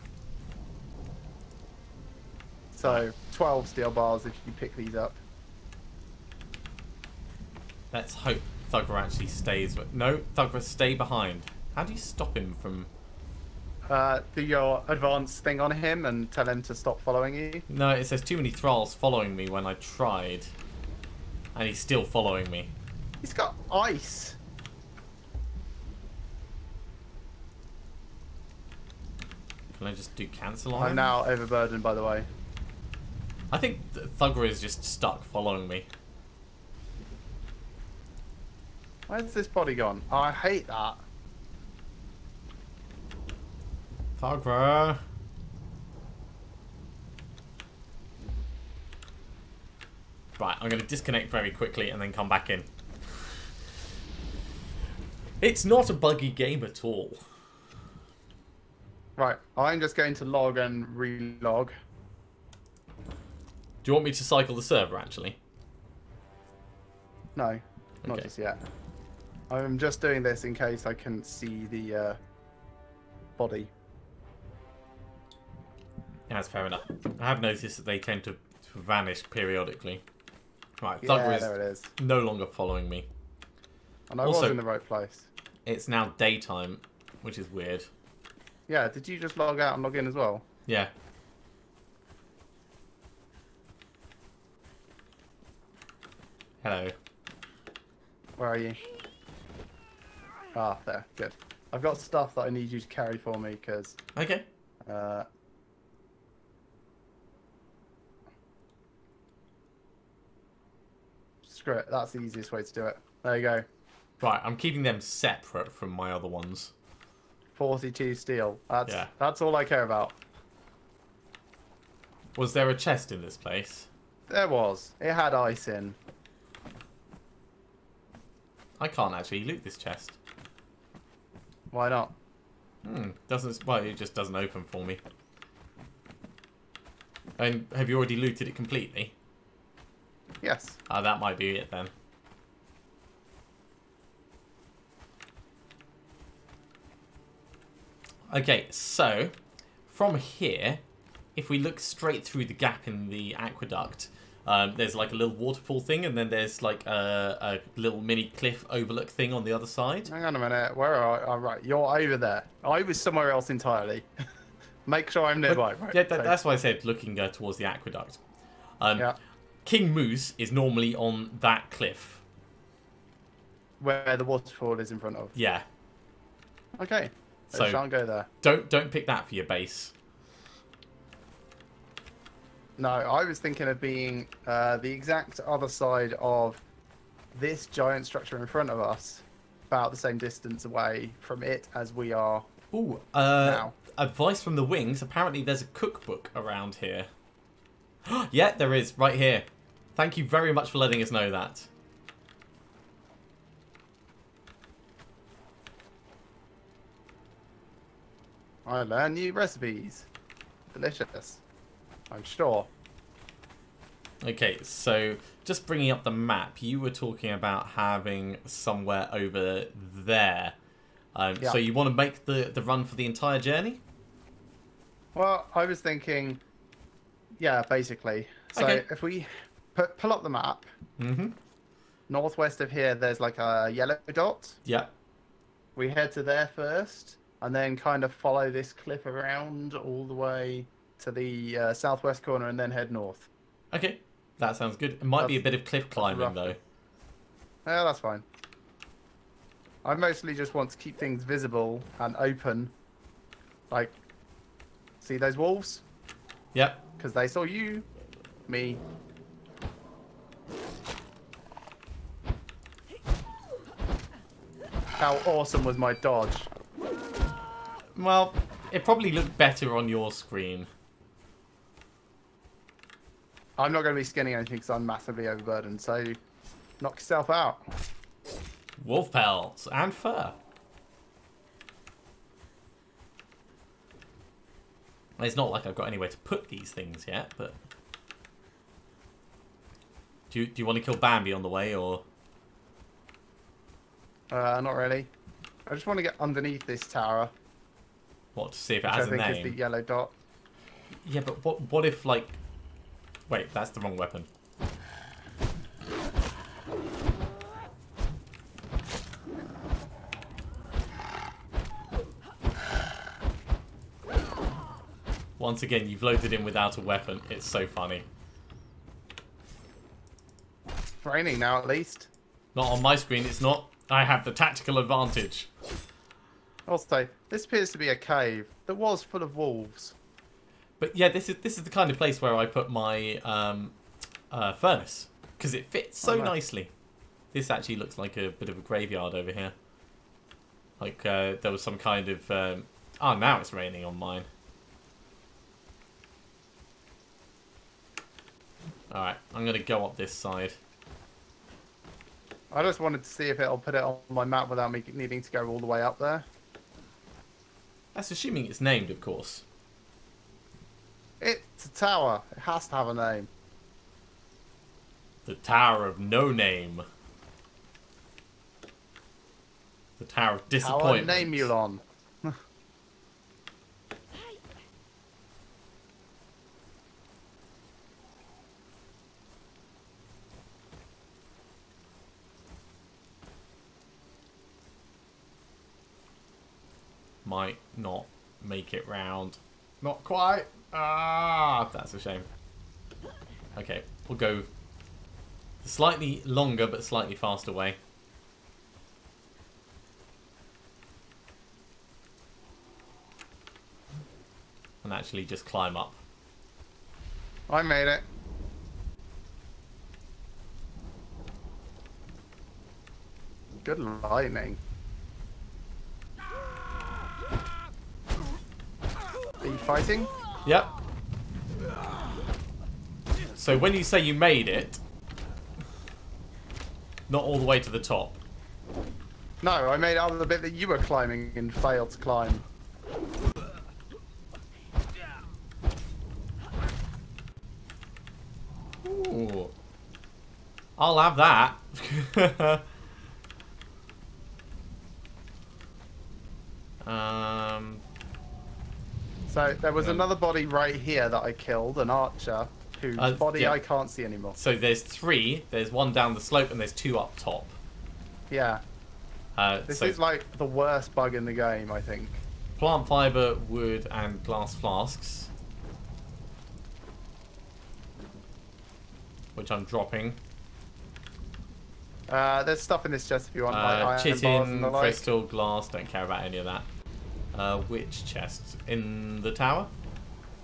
So, 12 steel bars if you pick these up. Let's hope Thugra actually stays. No, Thugra, stay behind. How do you stop him from... Do your advanced thing on him and tell him to stop following you. No, it says too many thralls following me when I tried. And he's still following me. He's got ice. Can I just do cancel on I'm him? now overburdened, by the way. I think Thugger is just stuck following me. Where's this body gone? Oh, I hate that. Thugger. Right, I'm going to disconnect very quickly and then come back in. It's not a buggy game at all. Right, I'm just going to log and relog. Do you want me to cycle the server, actually? No, not Okay. just yet. I'm just doing this in case I can see the body. Yeah, that's fair enough. I have noticed that they tend to vanish periodically. Right, Yeah, Thugger there it is. no longer following me. And I Also- was in the right place. It's now daytime, which is weird. Yeah, did you just log out and log in as well? Yeah. Hello. Where are you? Ah, there. Good. I've got stuff that I need you to carry for me because... Okay. Screw it. That's the easiest way to do it. There you go. Right, I'm keeping them separate from my other ones. 42 steel. Yeah. That's all I care about. Was there a chest in this place? There was. It had ice in. I can't actually loot this chest. Why not? Doesn't, well, it just doesn't open for me. And have you already looted it completely? Yes. Ah, that might be it then. Okay, so from here, if we look straight through the gap in the aqueduct, there's like a little waterfall thing, and then there's like a little mini cliff overlook thing on the other side. Hang on a minute. Where are I? Oh, right. You're over there. I was somewhere else entirely. Make sure I'm nearby. Right. Yeah, So- that's why I said looking towards the aqueduct. yeah. King Moose is normally on that cliff. Where the waterfall is in front of. Yeah. Okay. So- I shan't go there. Don't pick that for your base. No, I was thinking of being the exact other side of this giant structure in front of us, about the same distance away from it as we are Ooh, now. advice from the wings. Apparently there's a cookbook around here. Yeah, there is, right here. Thank you very much for letting us know that. I learn new recipes. Delicious. I'm sure. Okay, so just bringing up the map, you were talking about having somewhere over there. Yeah. So you want to make the run for the entire journey? Well, I was thinking, yeah, basically. So Okay. if we pull up the map, Mm-hmm. northwest of here, there's like a yellow dot. Yeah. We head to there first, and then kind of follow this cliff around all the way to the southwest corner, and then head north. Okay, that sounds good. It might be a That's- bit of cliff climbing, though. roughly. Yeah, that's fine. I mostly just want to keep things visible and open. Like, see those wolves? Yep. Because they saw you, me. How awesome was my dodge? Well, it probably looked better on your screen. I'm not going to be skinning anything because I'm massively overburdened, so knock yourself out. Wolf pelts and fur. It's not like I've got anywhere to put these things yet, but... Do you want to kill Bambi on the way, or... Not really. I just want to get underneath this tower, What, to see if it which has I a think name? is the yellow dot. Yeah, but what if, like... Wait, that's the wrong weapon. Once again, you've loaded in without a weapon. It's so funny. It's raining now, at least. Not on my screen, it's not. I have the tactical advantage. Also, this appears to be a cave that was full of wolves. But yeah, this is the kind of place where I put my furnace because it fits so nicely. This actually looks like a bit of a graveyard over here. Like there was some kind of oh, now it's raining on mine. Alright, I'm gonna go up this side. I just wanted to see if it'll put it on my map without me needing to go all the way up there. That's assuming it's named, of course. It's a tower. It has to have a name. The Tower of No Name. The Tower of Disappointment. Tower Namulon. Might not make it round. Not quite. Ah, that's a shame. Okay, we'll go the slightly longer but slightly faster way. And actually just climb up. I made it. Good lightning. Are you fighting? Yep. So when you say you made it, not all the way to the top. No, I made out of the bit that you were climbing and failed to climb. Ooh. I'll have that. So there was another body right here that I killed, an archer, whose body yeah. I can't see anymore. So there's 3. There's 1 down the slope and there's 2 up top. Yeah. This so is like the worst bug in the game, I think. Plant fiber, wood, and glass flasks. Which I'm dropping. There's stuff in this chest if you want. Like iron bars and Chitin, the like. crystal, glass. Don't care about any of that. Which chest? In the tower?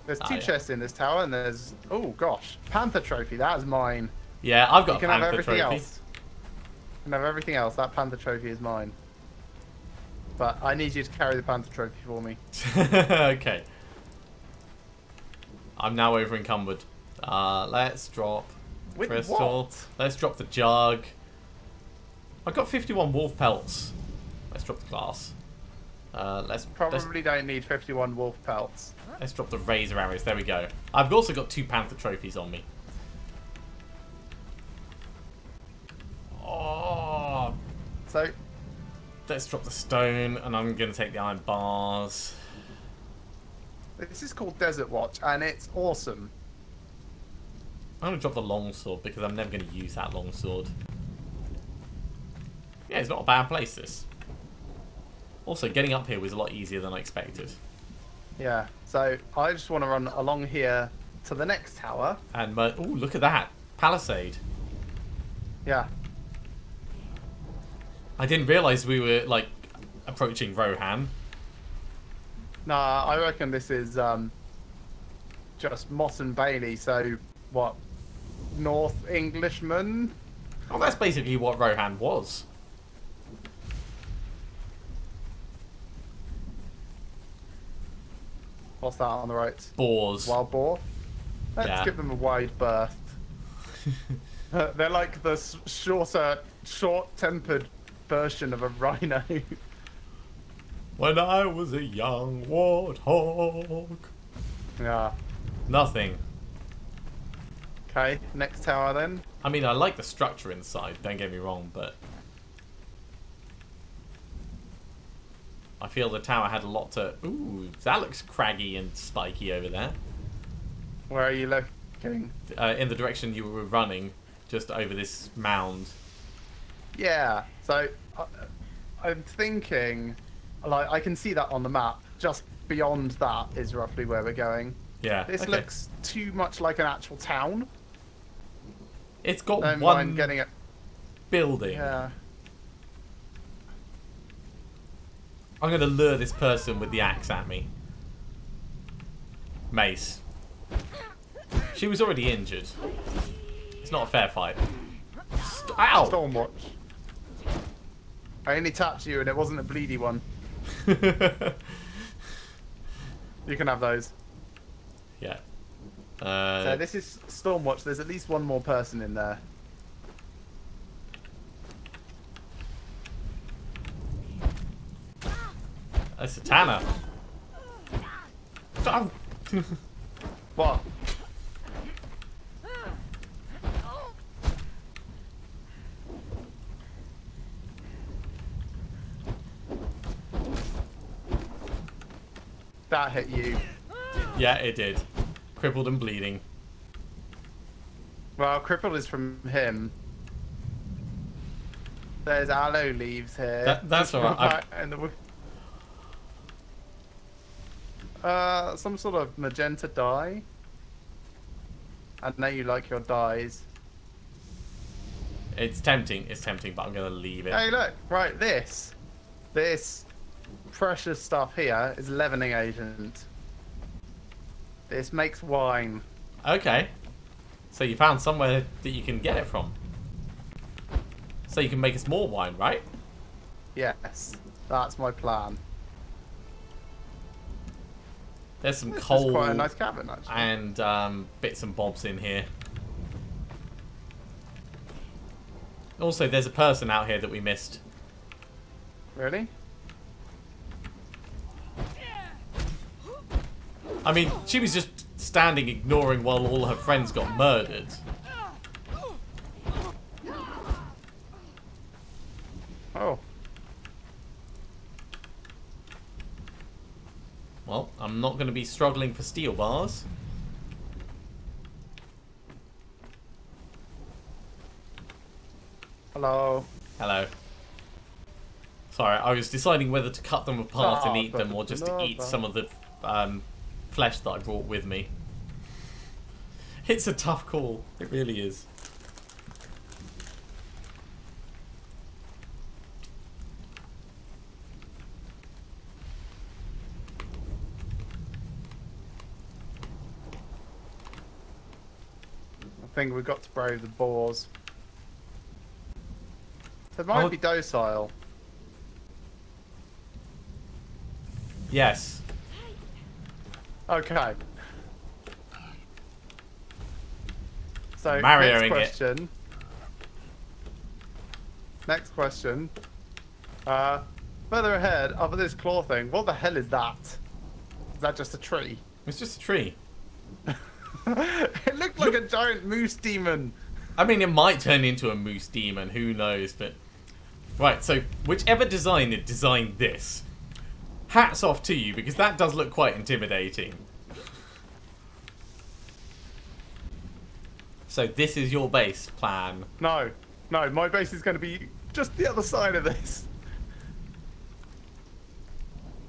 There's 2 chests in this tower, and there's... Oh, gosh. Panther trophy. That is mine. Yeah, I've got You can a have panther everything trophy. else. You can have everything else. That panther trophy is mine. But I need you to carry the panther trophy for me. Okay. I'm now over encumbered. Let's drop With crystal. what? Let's drop the jug. I've got 51 wolf pelts. Let's drop the glass. Let's Don't need 51 wolf pelts. let's drop the razor arrows. There we go. I've also got 2 panther trophies on me. Oh, So, let's drop the stone, and I'm gonna take the iron bars. this is called Desert Watch, and it's awesome. I'm gonna drop the longsword because I'm never gonna use that longsword. Yeah, it's not a bad place, this. Also, getting up here was a lot easier than I expected. Yeah, so I just want to run along here to the next tower. And, oh, look at that. Palisade. Yeah. I didn't realise we were, like, approaching Rohan. Nah, I reckon this is just Moss and Bailey, so what? North Englishman? Oh, that's basically what Rohan was. What's that on the right? Boars. Wild boar? Let's give them a wide berth. They're like the short-tempered version of a rhino. When I was a young warthog. Yeah. Nothing. Okay, next tower then. I mean, I like the structure inside, don't get me wrong, but I feel the tower had a lot to... Ooh, that looks craggy and spiky over there. Where are you looking? In the direction you were running, just over this mound. Yeah, so I'm thinking, like, I can see that on the map. Just beyond that is roughly where we're going. Yeah. This okay. looks too much like an actual town. It's got Don't one mind getting it. building. Yeah. I'm going to lure this person with the axe at me. Mace. She was already injured. It's not a fair fight. Ow! Stormwatch. I only tapped you and it wasn't a bleedy one. You can have those. Yeah. So this is Stormwatch. There's at least one more person in there. That's a Tanner. Oh. What? That hit you. Yeah, it did. Crippled and bleeding. Well, crippled is from him. There's aloe leaves here. That's alright. Some sort of magenta dye. I know you like your dyes. It's tempting, but I'm going to leave it. Hey, look, right, this precious stuff here is leavening agent. This makes wine. Okay. So you found somewhere that you can get it from. So you can make us more wine, right? Yes, that's my plan. There's some This coal is quite a nice cabin, actually. and bits and bobs in here. Also, there's a person out here that we missed. Really? I mean, she was just standing ignoring while all her friends got murdered. Oh. Well, I'm not going to be struggling for steel bars. Hello. Hello. Sorry, I was deciding whether to cut them apart and eat them or just to eat some of the flesh that I brought with me. It's a tough call. It really is. I think we've got to brave the boars. They might be docile. Yes. Okay. So, Marioing next question. Next question. Further ahead, up at this claw thing, what the hell is that? Is that just a tree? It's just a tree. It looked like a giant moose demon. I mean, it might turn into a moose demon. Who knows? But right. So whichever designer designed this, hats off to you because that does look quite intimidating. So this is your base plan. No, my base is going to be just the other side of this.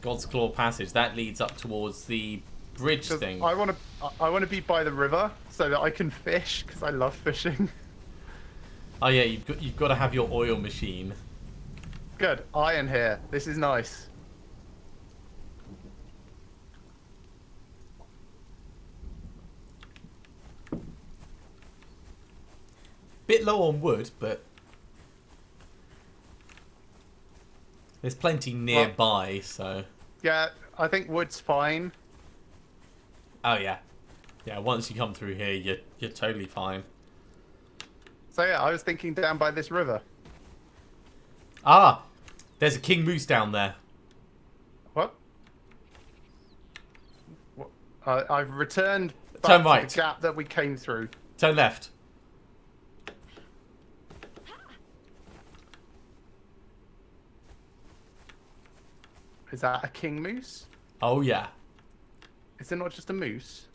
God's Claw Passage. That leads up towards the bridge thing. I want to be by the river so that I can fish because I love fishing. Oh yeah, you've got to have your oil machine. Good, iron here. This is nice. Bit low on wood, but there's plenty nearby. So yeah, I think wood's fine. oh yeah, yeah. Once you come through here, you're totally fine. So yeah, I was thinking down by this river. Ah, there's a king moose down there. What? I've returned back Turn to right. the gap that we came through. Turn left. Is that a king moose? Oh yeah. Is it not just a moose?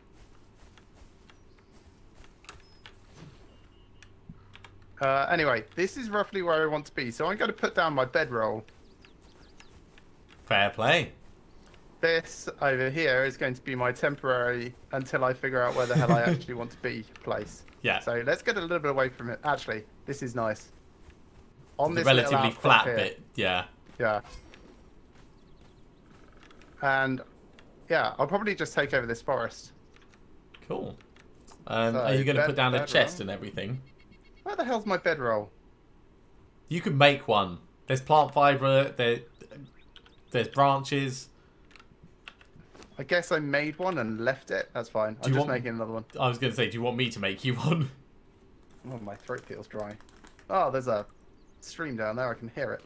Anyway, this is roughly where I want to be, so I'm going to put down my bedroll. Fair play. This over here is going to be my temporary, until I figure out where the hell I actually want to be, place. Yeah. So let's get a little bit away from it. Actually, this is nice. On The this little relatively outcrop flat here. bit. Yeah. Yeah. And yeah, I'll probably just take over this forest. Cool. So, Are you going to put down a chest bedroll. and everything? Where the hell's my bedroll? You can make one. There's plant fibre, there's branches. I guess I made one and left it. That's fine. I'm just making another one. I was going to say, do you want me to make you one? Oh, my throat feels dry. Oh, there's a stream down there. I can hear it.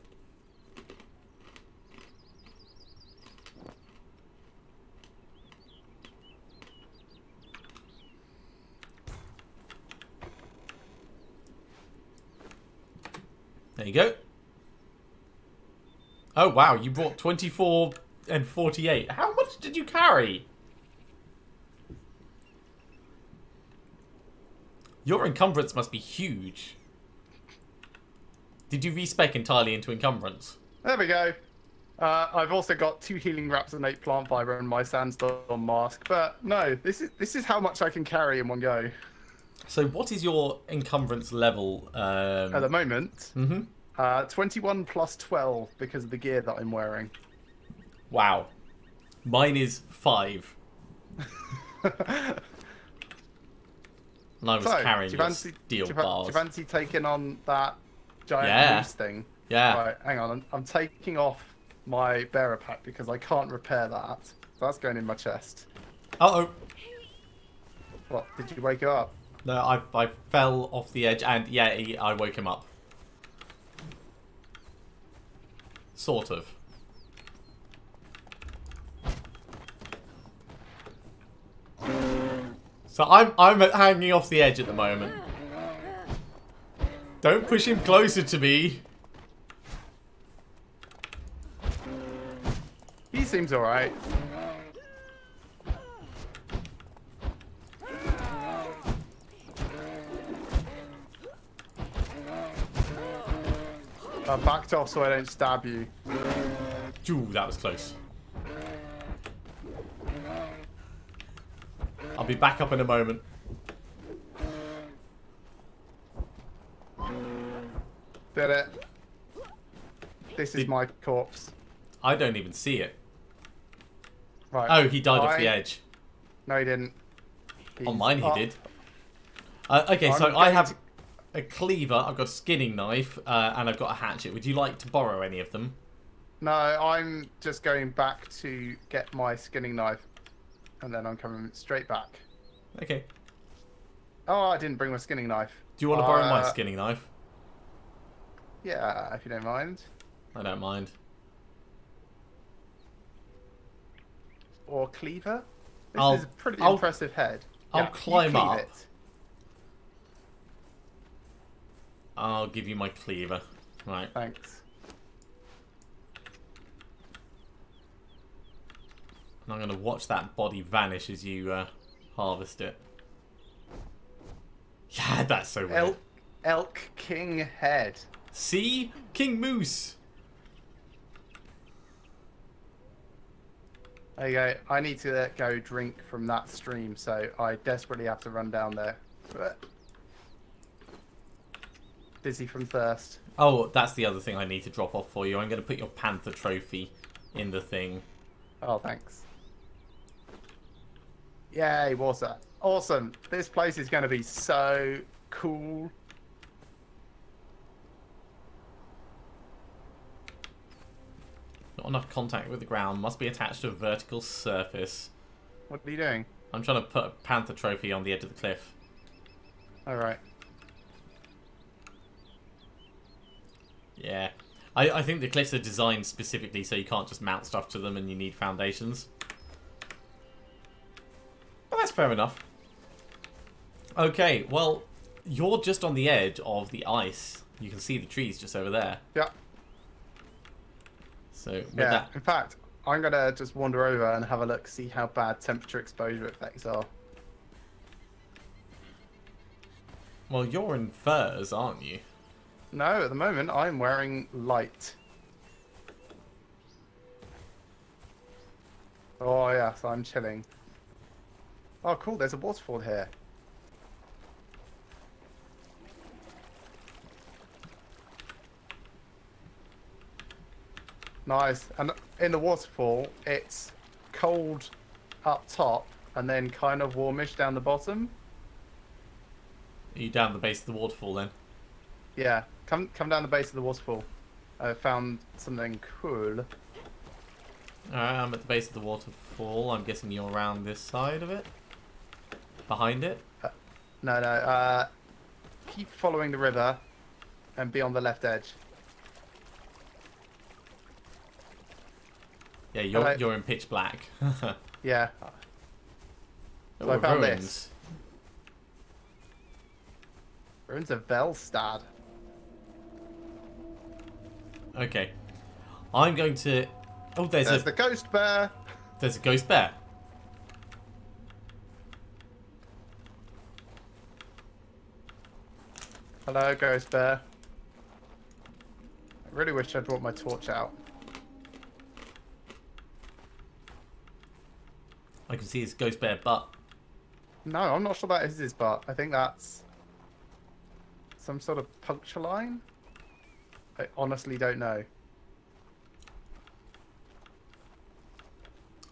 There you go. Oh, wow. You brought 24 and 48. How much did you carry? Your encumbrance must be huge. Did you respec entirely into encumbrance? There we go. I've also got 2 healing wraps and 8 plant fiber and my sandstorm mask. But no, this is how much I can carry in one go. So what is your encumbrance level? At the moment, 21 plus 12 because of the gear that I'm wearing. Wow. Mine is 5. And I was carrying your steel bars. Do you fancy taking on that giant moose thing? Yeah. Right, hang on. I'm taking off my bearer pack because I can't repair that. So that's going in my chest. Uh-oh. What, did you wake you up? No, I fell off the edge and, yeah, I woke him up. Sort of. So I'm hanging off the edge at the moment. Don't push him closer to me. He seems alright. I backed off so I don't stab you. Ooh, that was close. I'll be back up in a moment. Did it. This is my corpse. I don't even see it. Right. Oh, he died off the edge. No, he didn't. On mine, he did. Okay, so I have a cleaver, I've got a skinning knife, and I've got a hatchet. Would you like to borrow any of them? No, I'm just going back to get my skinning knife, and then I'm coming straight back. Okay. Oh, I didn't bring my skinning knife. Do you want to borrow my skinning knife? Yeah, if you don't mind. I don't mind. Or cleaver? This is a pretty impressive head. I'll climb up. It. I'll give you my cleaver. Right. Thanks. And I'm going to watch that body vanish as you harvest it. Yeah, that's so weird. Elk King head. See? King Moose. There you go. I need to go drink from that stream, so I desperately have to run down there. Dizzy from thirst. Oh, that's the other thing I need to drop off for you. I'm going to put your panther trophy in the thing. Oh, thanks. Yay, water. Awesome. This place is going to be so cool. Not enough contact with the ground. Must be attached to a vertical surface. What are you doing? I'm trying to put a panther trophy on the edge of the cliff. Alright. Yeah. I think the cliffs are designed specifically so you can't just mount stuff to them and you need foundations. But that's fair enough. Okay, well, you're just on the edge of the ice. You can see the trees just over there. Yeah. So, with that... in fact, I'm going to just wander over and have a look, see how bad temperature exposure effects are. Well, you're in furs, aren't you? No, at the moment, I'm wearing light. Oh, yeah, so I'm chilling. Oh, cool, there's a waterfall here. Nice. And in the waterfall, it's cold up top and then kind of warmish down the bottom. Are you down the base of the waterfall then? Yeah, come down the base of the waterfall. I found something cool. Alright, I'm at the base of the waterfall. I'm guessing you're around this side of it? Behind it? No. Keep following the river and be on the left edge. Yeah, Hello. you're in pitch black. Yeah. Oh, I found ruins. this. Ruins of Velstad. Okay. I'm going to... Oh, There's the ghost bear. There's a ghost bear. Hello, ghost bear. I really wish I'd brought my torch out. I can see his ghost bear butt. No, I'm not sure that is his butt. I think that's some sort of puncture line. I honestly don't know.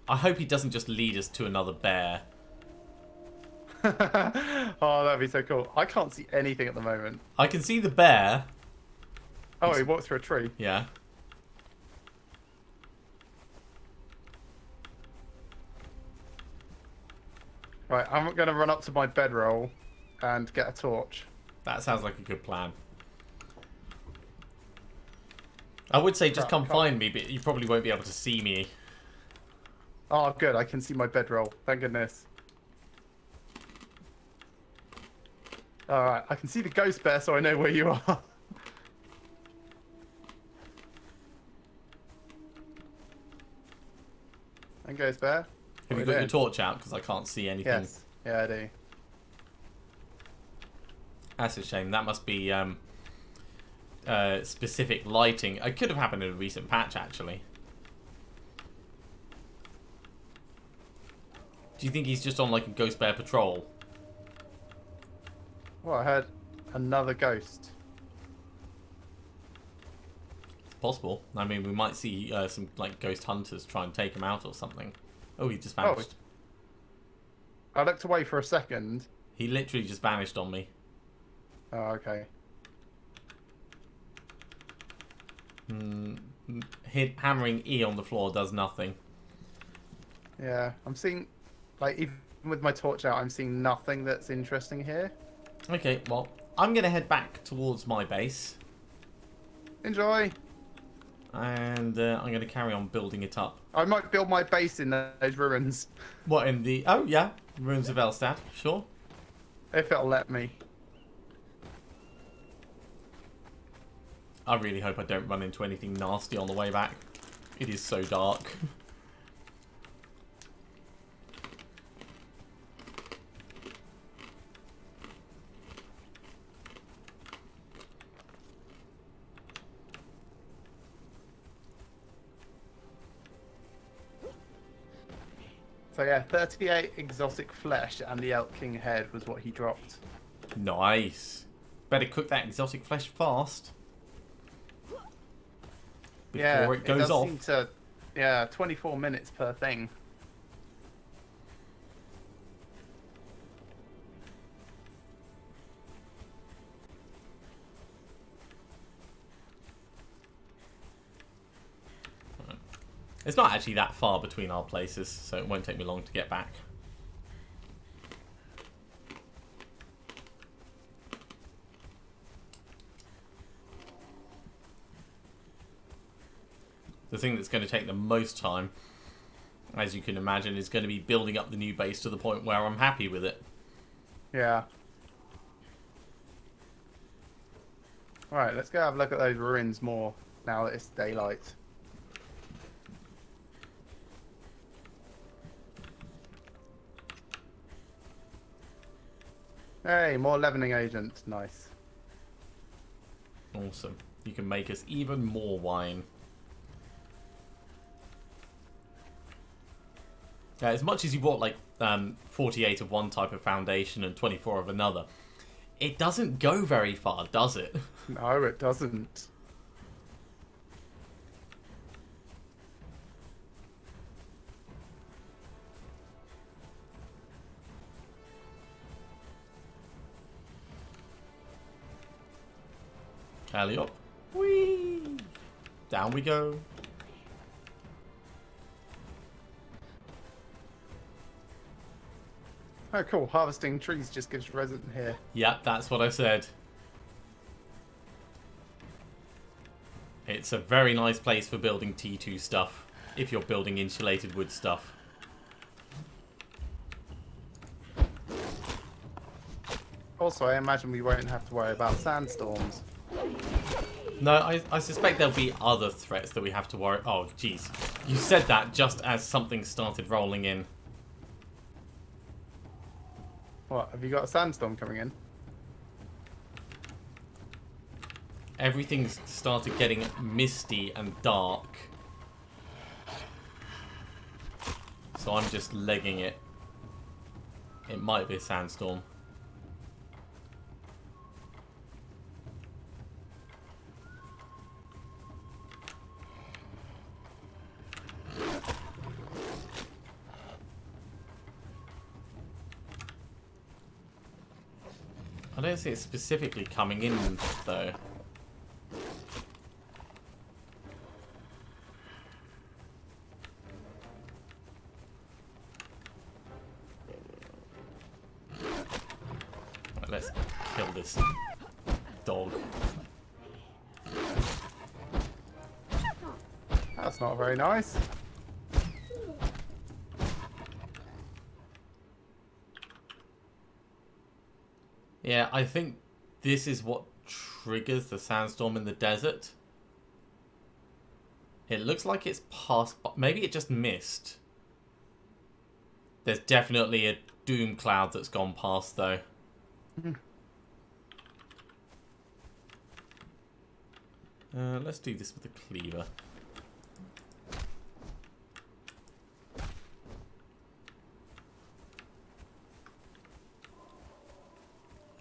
I hope he doesn't just lead us to another bear. Oh, that'd be so cool. I can't see anything at the moment. I can see the bear. Oh, he walked through a tree. Yeah. Right, I'm going to run up to my bedroll and get a torch. That sounds like a good plan. I would say just Right, come find me, but you probably won't be able to see me. Oh, good. I can see my bedroll. Thank goodness. Alright, I can see the ghost bear, so I know where you are. And ghost bear. Have you got your torch out? Because I can't see anything. Yes. Yeah, I do. That's a shame. That must be specific lighting. It could have happened in a recent patch, actually. Do you think he's just on like a ghost bear patrol? Well, I heard another ghost. It's possible. I mean, we might see some like ghost hunters try and take him out or something. Oh, he just vanished. I looked away for a second. He literally just vanished on me. Oh, okay. Hammering E on the floor does nothing. Yeah, I'm seeing, like, even with my torch out, I'm seeing nothing that's interesting here. Okay, well, I'm going to head back towards my base. Enjoy! And I'm going to carry on building it up. I might build my base in those ruins. What, in the... Oh, yeah. Ruins of Elstad. Sure. If it'll let me. I really hope I don't run into anything nasty on the way back. It is so dark. So yeah, 38 exotic flesh and the Elk King head was what he dropped. Nice. Better cook that exotic flesh fast. Before it goes does off. Seem to, yeah, 24 minutes per thing. It's not actually that far between our places, so it won't take me long to get back. The thing that's going to take the most time, as you can imagine, is going to be building up the new base to the point where I'm happy with it. Yeah. Alright, let's go have a look at those ruins more now that it's daylight. Hey, more leavening agent. Nice. Awesome. You can make us even more wine. As much as you bought like 48 of one type of foundation and 24 of another, it doesn't go very far, does it? No, it doesn't. Alley up. Whee! Down we go. Oh, cool. Harvesting trees just gives resin here. Yep, that's what I said. It's a very nice place for building T2 stuff, if you're building insulated wood stuff. Also, I imagine we won't have to worry about sandstorms. No, I suspect there'll be other threats that we have to worry... Oh, jeez. You said that just as something started rolling in. What, have you got a sandstorm coming in? Everything's started getting misty and dark. So I'm just legging it. It might be a sandstorm. I don't see it specifically coming in, though. Right, let's kill this dog. That's not very nice. Yeah, I think this is what triggers the sandstorm in the desert. It looks like it's past... Maybe it just missed. There's definitely a doom cloud that's gone past, though. Let's do this with a cleaver.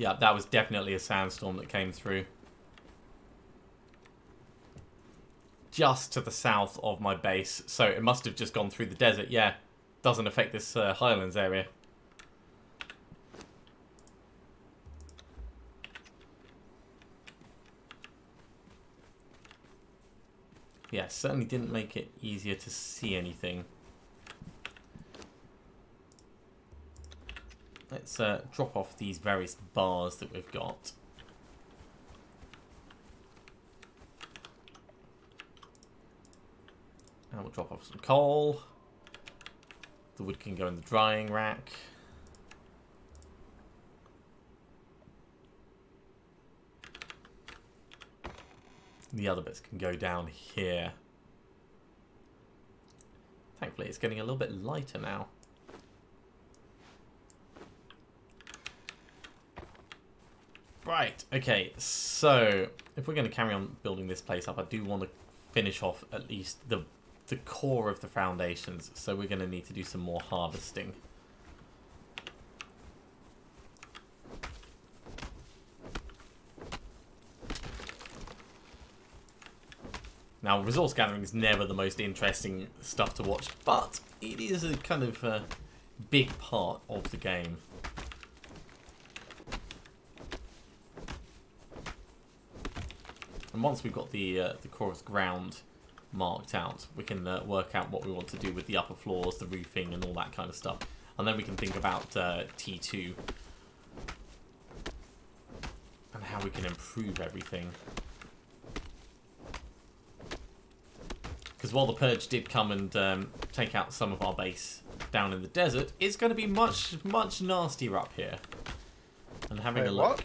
Yeah, that was definitely a sandstorm that came through. Just to the south of my base. So it must have just gone through the desert. Yeah, doesn't affect this highlands area. Yeah, certainly didn't make it easier to see anything. Let's drop off these various bars that we've got. And we'll drop off some coal. The wood can go in the drying rack. The other bits can go down here. Thankfully, it's getting a little bit lighter now. Right, okay, so if we're going to carry on building this place up, I do want to finish off at least the core of the foundations, so we're going to need to do some more harvesting. Now, resource gathering is never the most interesting stuff to watch, but it is a kind of big part of the game. And once we've got the core of the ground marked out, we can work out what we want to do with the upper floors, the roofing, and all that kind of stuff. And then we can think about T2 and how we can improve everything. Because while the Purge did come and take out some of our base down in the desert, it's going to be much, much nastier up here. And having a look...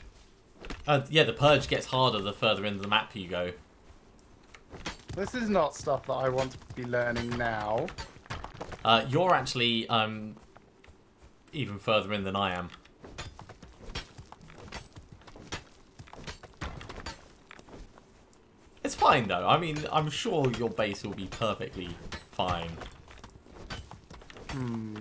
yeah, the Purge gets harder the further into the map you go. This is not stuff that I want to be learning now. You're actually even further in than I am. It's fine, though. I mean, I'm sure your base will be perfectly fine. Hmm.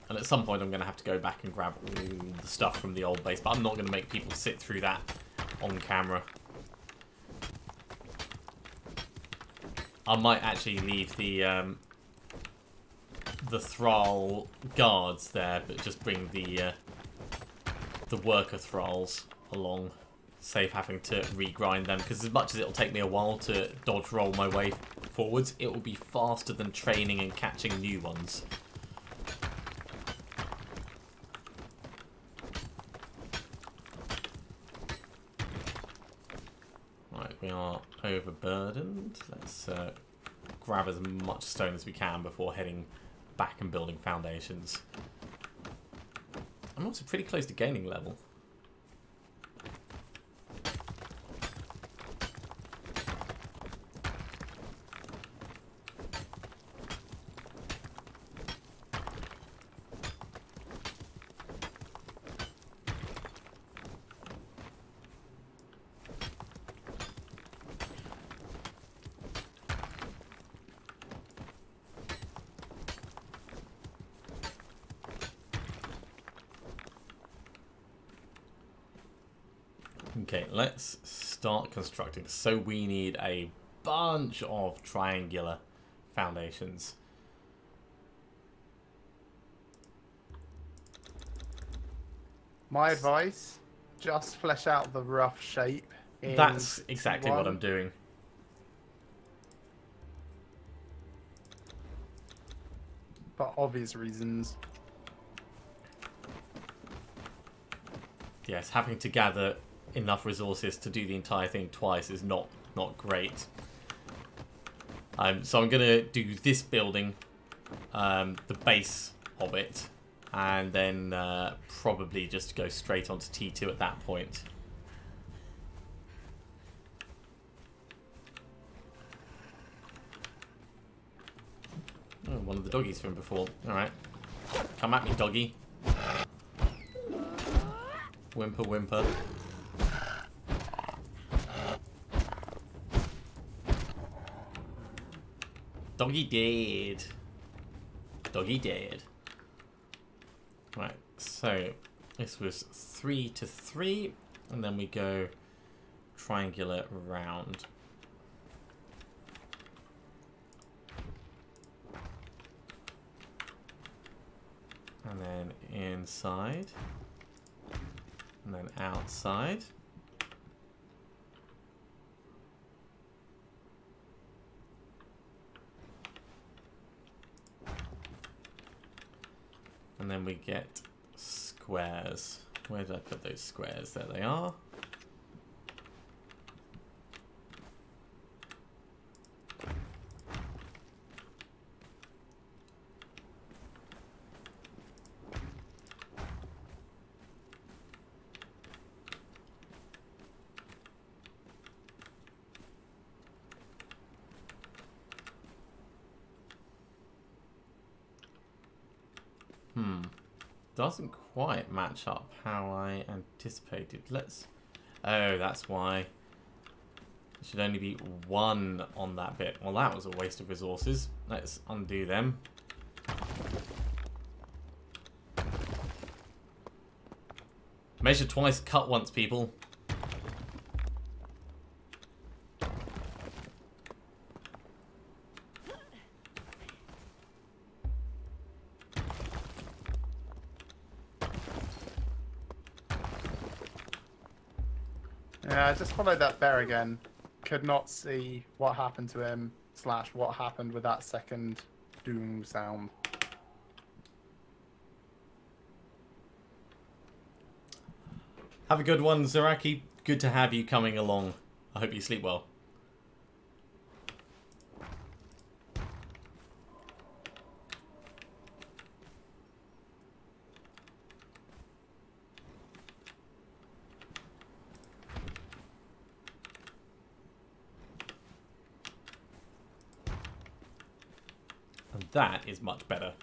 And at some point I'm going to have to go back and grab all the stuff from the old base, but I'm not going to make people sit through that on camera. I might actually leave the thrall guards there, but just bring the worker thralls along. Save having to regrind them, because as much as it'll take me a while to dodge roll my way forwards, it will be faster than training and catching new ones. Right, we are overburdened. Let's grab as much stone as we can before heading back and building foundations. I'm also pretty close to gaining level. Okay, let's start constructing. So we need a bunch of triangular foundations. My advice, just flesh out the rough shape. That's exactly what I'm doing. For obvious reasons. Yes, having to gather enough resources to do the entire thing twice is not great. So I'm going to do this building, the base of it, and then probably just go straight onto T2 at that point. Oh, one of the doggies from before. Alright. Come at me, doggy. Whimper, whimper. Doggy dead. Doggy dead. Right, so this was 3 to 3, and then we go triangular round. And then inside. And then outside. And then we get squares. Where did I put those squares? There they are. Doesn't quite match up how I anticipated. Let's... Oh, that's why. There should only be one on that bit. Well, that was a waste of resources. Let's undo them. Measure twice, cut once, people. Yeah, I just followed that bear again. Could not see what happened to him, / what happened with that second doom sound. Have a good one, Zaraki. Good to have you coming along. I hope you sleep well. And that is much better.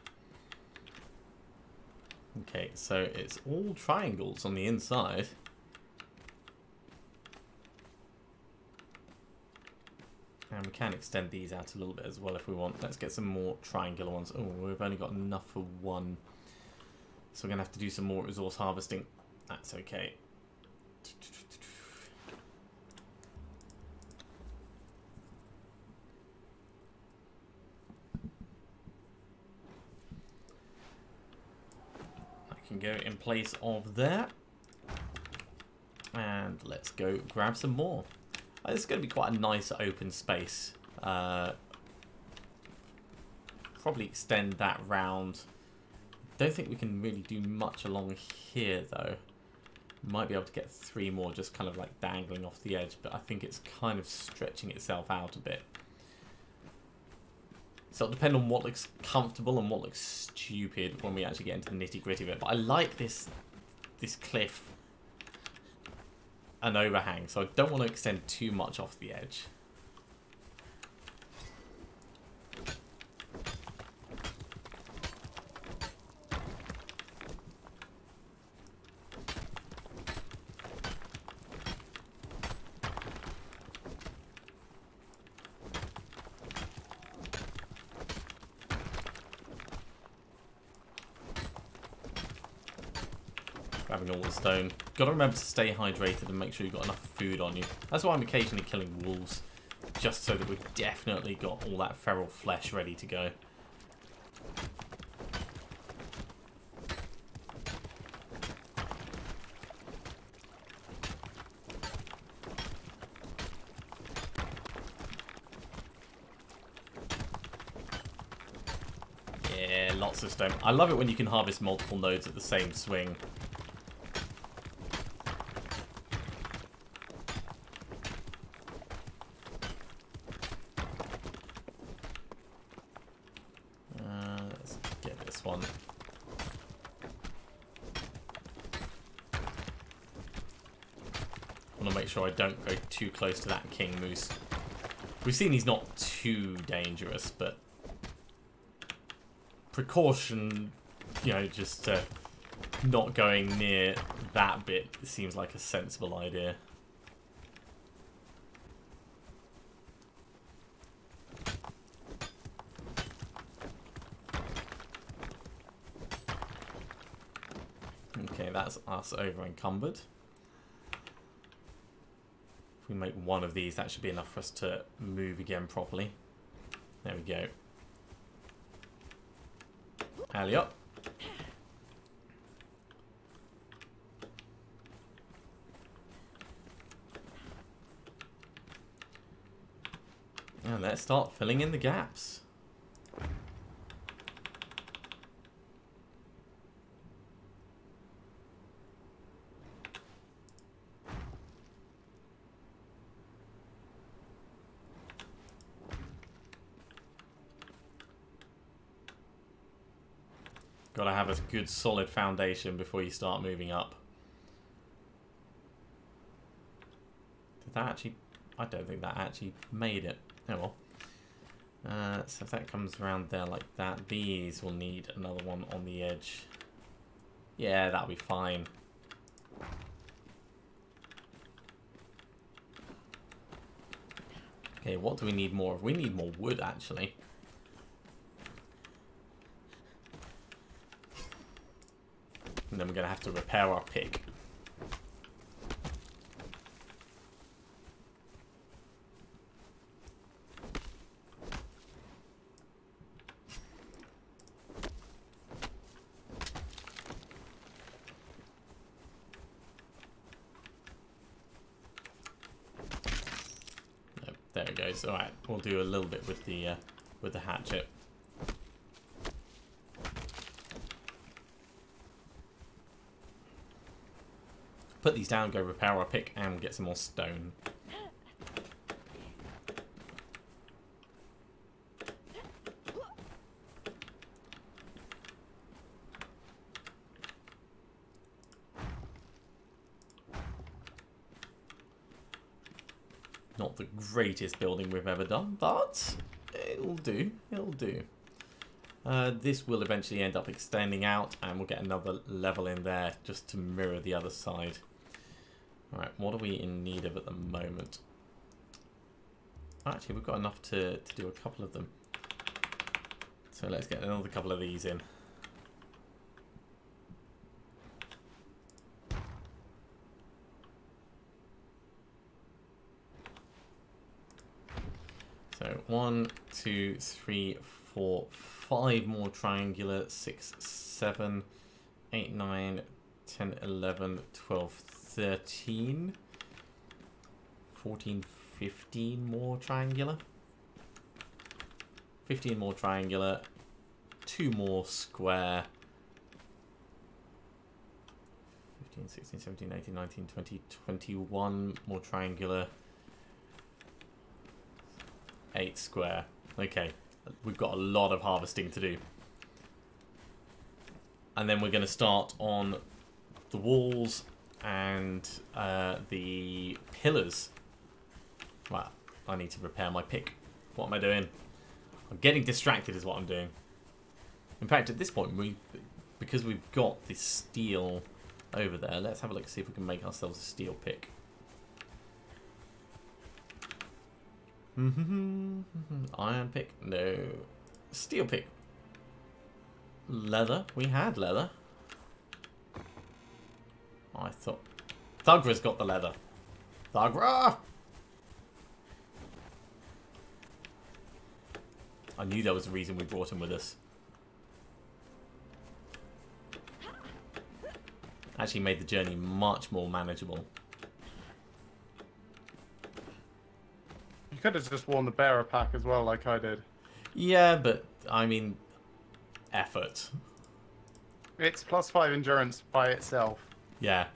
Okay, so it's all triangles on the inside. And we can extend these out a little bit as well if we want. Let's get some more triangular ones. Oh, we've only got enough for one. So we're going to have to do some more resource harvesting. That's okay. can go in place of there. And let's go grab some more. This is going to be quite a nice open space. Probably extend that round. Don't think we can really do much along here though. Might be able to get 3 more just kind of like dangling off the edge, but I think it's kind of stretching itself out a bit. So it'll depend on what looks comfortable and what looks stupid when we actually get into the nitty-gritty of it. But I like this cliff and overhang, so I don't want to extend too much off the edge. Grabbing all the stone. Gotta remember to stay hydrated and make sure you've got enough food on you. That's why I'm occasionally killing wolves. Just so that we've definitely got all that feral flesh ready to go. Yeah, lots of stone. I love it when you can harvest multiple nodes at the same swing. Let's get this one. I want to make sure I don't go too close to that king moose. We've seen he's not too dangerous, but precaution, you know, just not going near that bit seems like a sensible idea. Okay, that's us over encumbered. If we make one of these, that should be enough for us to move again properly. There we go. Alley up. And let's start filling in the gaps. Gotta have a good solid foundation before you start moving up. Did that actually... I don't think that actually made it. Oh well. So if that comes around there like that, these will need another one on the edge. Yeah, that'll be fine. Okay, what do we need more of? We need more wood, actually. And then we're going to have to repair our pick. Nope, there it goes. All right, we'll do a little bit with the hatchet. Put these down, go repair our pick, and get some more stone. Not the greatest building we've ever done, but it'll do. It'll do. This will eventually end up extending out, and we'll get another level in there just to mirror the other side. Alright, what are we in need of at the moment? Actually, we've got enough to do a couple of them. So let's get another couple of these in. So 1, 2, 3, 4, 5 more triangular, 6, 7, 8, 9, 10, 11, 12, 13, 14, 15 more triangular. 15 more triangular, 2 more square. 15, 16, 17, 18, 19, 20, 21 more triangular. 8 square. Okay, we've got a lot of harvesting to do. And then we're going to start on the walls and the pillars. Well, I need to repair my pick. What am I doing? I'm getting distracted is what I'm doing. In fact, at this point, because we've got this steel over there, let's have a look and see if we can make ourselves a steel pick. Iron pick? No. Steel pick. Leather? We had leather. I thought... Thugra's got the leather. Thugra! I knew there was a reason we brought him with us. Actually made the journey much more manageable. You could have just worn the bearer pack as well, like I did. Yeah, but, I mean... effort. It's +5 endurance by itself. Yeah.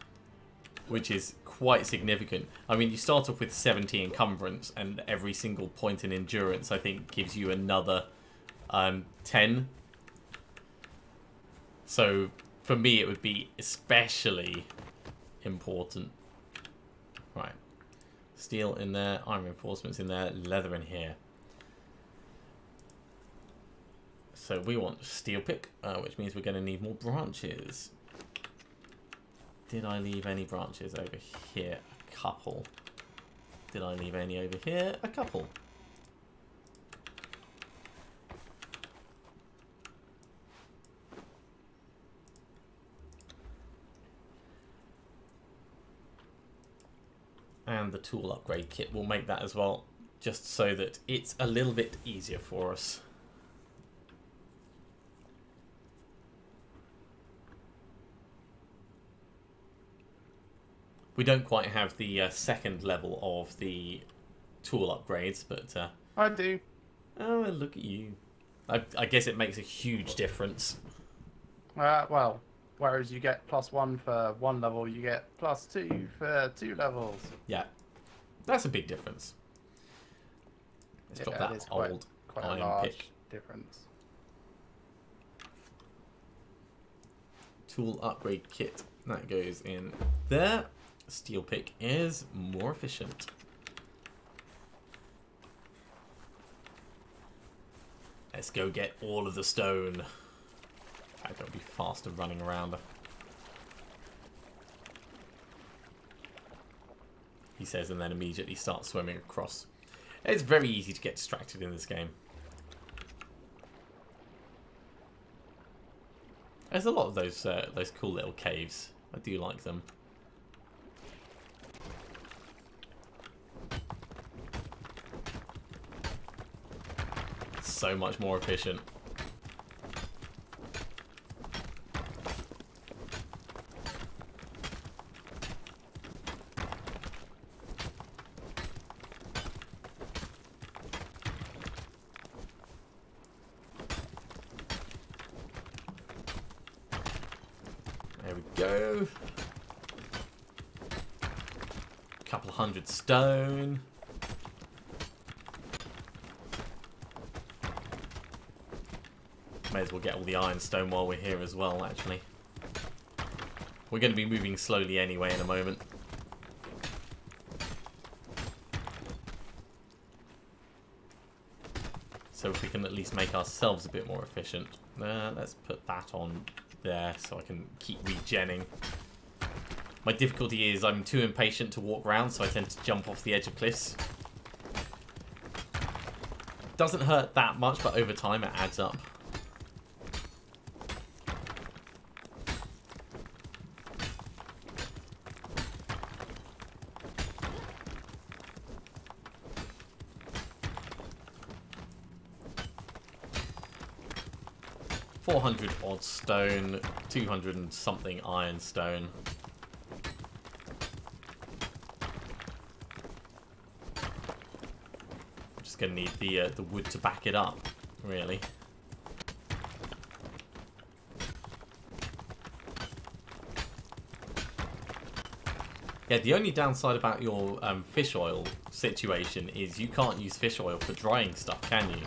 Which is quite significant. I mean, you start off with 70 encumbrance, and every single point in endurance, I think, gives you another 10. So, for me, it would be especially important. Right. Steel in there, iron reinforcements in there, leather in here. So we want steel pick, which means we're going to need more branches. Did I leave any branches over here? A couple. Did I leave any over here? A couple. And the tool upgrade kit will make that as well, just so that it's a little bit easier for us. We don't quite have the second level of the tool upgrades, but... I do. Oh, look at you. I guess it makes a huge difference. Well, whereas you get +1 for 1 level, you get +2 for 2 levels. Yeah. That's a big difference. Let's drop that old quite a iron large pick. difference. Tool upgrade kit. That goes in there. Steel pick is more efficient. Let's go get all of the stone. In fact, it'll be faster running around. He says, and then immediately starts swimming across. It's very easy to get distracted in this game. There's a lot of those cool little caves. I do like them. So much more efficient. There we go. Couple 100 stone. May as well get all the ironstone while we're here as well, actually. We're going to be moving slowly anyway in a moment. So if we can at least make ourselves a bit more efficient. Let's put that on there so I can keep regenning. My difficulty is I'm too impatient to walk around, so I tend to jump off the edge of cliffs. Doesn't hurt that much, but over time it adds up. 400 odd stone, 200 and something ironstone. I'm just going to need the wood to back it up, really. Yeah, the only downside about your fish oil situation is you can't use fish oil for drying stuff, can you?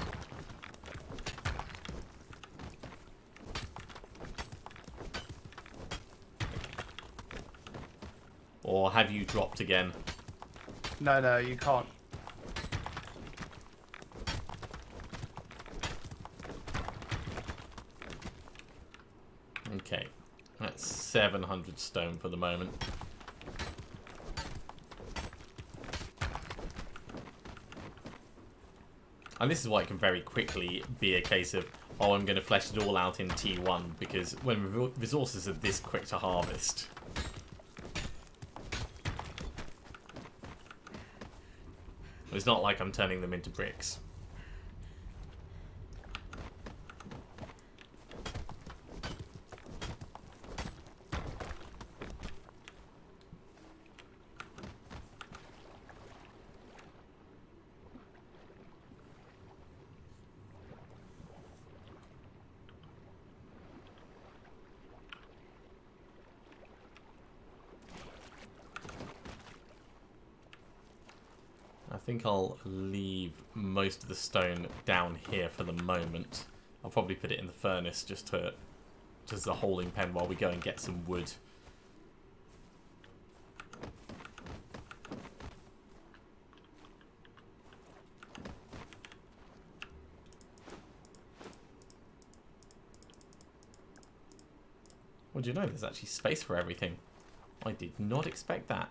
Or have you dropped again? No, you can't. Okay, that's 700 stone for the moment. And this is why it can very quickly be a case of, oh, I'm going to flesh it all out in T1, because when resources are this quick to harvest, it's not like I'm turning them into bricks. I think I'll leave most of the stone down here for the moment. I'll probably put it in the furnace just as a holding pen while we go and get some wood. Well, do you know there's actually space for everything? I did not expect that.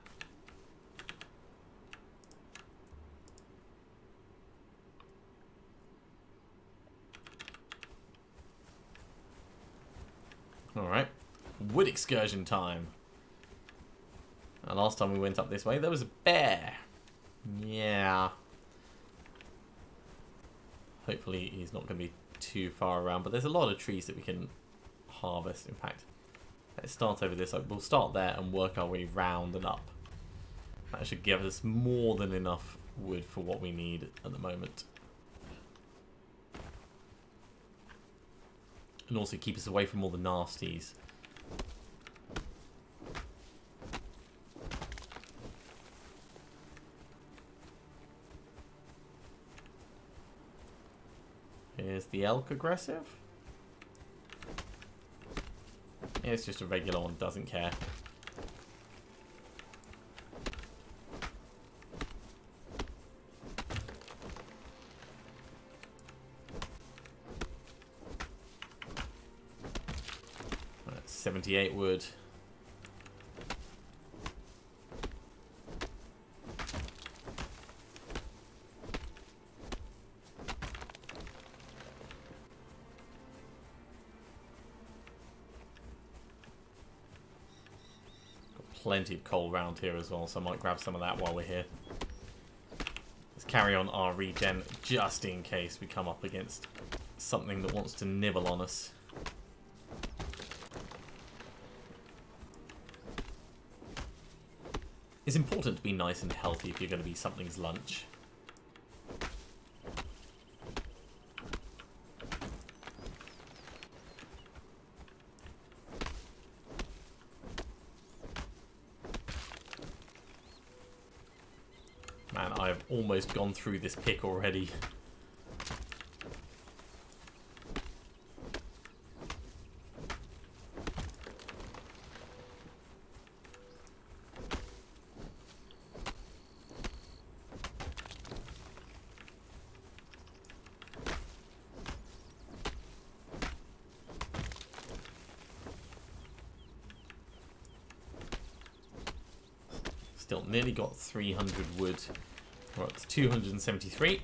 Alright, wood excursion time. And last time we went up this way, there was a bear. Yeah. Hopefully he's not going to be too far around, but there's a lot of trees that we can harvest. In fact, let's start over this. We'll start there and work our way round and up. That should give us more than enough wood for what we need at the moment. And also keep us away from all the nasties. Is the elk aggressive? Yeah, it's just a regular one, doesn't care. That's 78 wood. Plenty of coal around here as well, so I might grab some of that while we're here. Let's carry on our regen just in case we come up against something that wants to nibble on us. It's important to be nice and healthy if you're going to be something's lunch. Man, I've almost gone through this pick already. Still nearly got 300 wood. We're up to 273.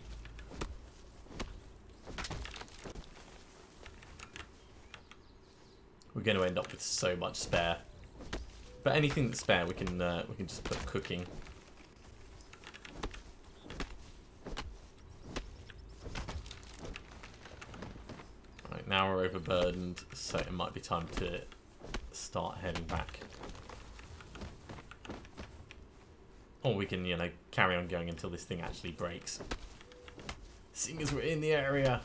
We're going to end up with so much spare. But anything that's spare, we can just put cooking. Right, now we're overburdened, so it might be time to start heading back. Or we can, you know, carry on going until this thing actually breaks. Seeing as we're in the area.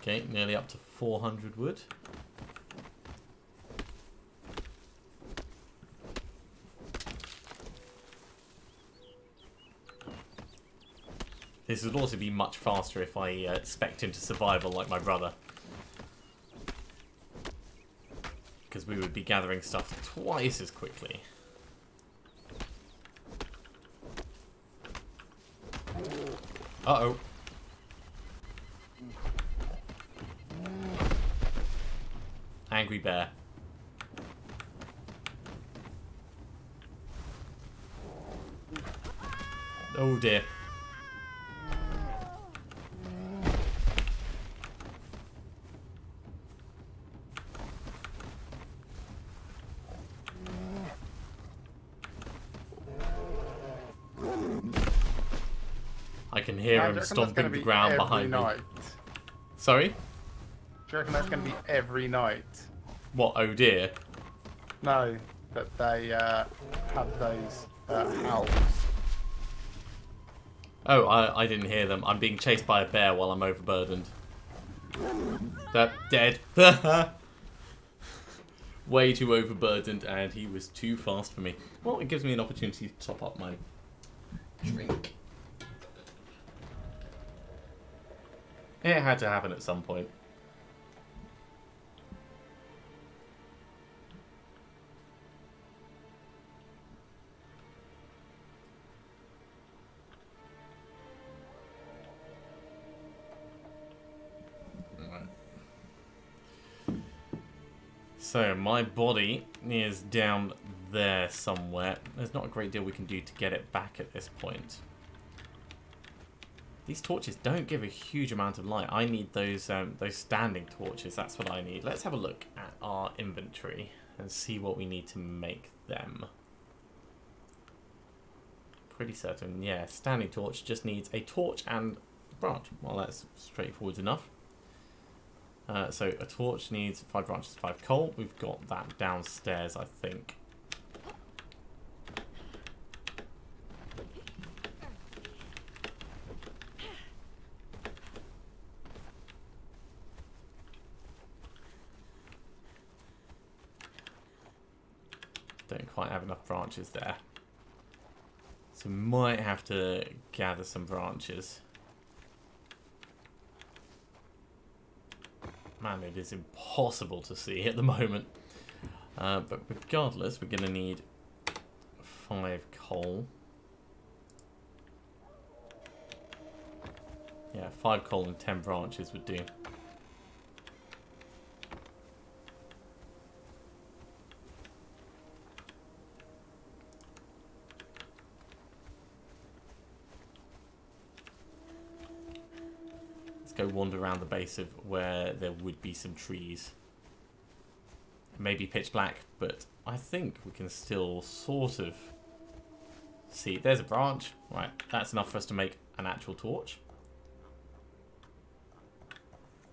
Okay, nearly up to 400 wood. This would also be much faster if I spec'd into survival like my brother. Because we would be gathering stuff twice as quickly. Uh-oh. Angry bear. Oh dear. I can hear him stomping the ground behind me. Sorry? Do you reckon that's going to be every night? What, oh dear? No, that they have those howls. Oh, I didn't hear them. I'm being chased by a bear while I'm overburdened. That dead. Way too overburdened, and he was too fast for me. Well, it gives me an opportunity to top up my drink. It had to happen at some point. So, my body is down there somewhere. There's not a great deal we can do to get it back at this point. These torches don't give a huge amount of light. I need those standing torches. That's what I need. Let's have a look at our inventory and see what we need to make them. Pretty certain, yeah, standing torch just needs a torch and branch. Well, that's straightforward enough. So a torch needs 5 branches, 5 coal. We've got that downstairs, I think. Don't quite have enough branches there. So we might have to gather some branches. Man, it is impossible to see at the moment. But regardless, we're going to need 5 coal. Yeah, 5 coal and 10 branches would do. Go wander around the base of where there would be some trees. Maybe pitch black, but I think we can still sort of see. There's a branch. Right, that's enough for us to make an actual torch.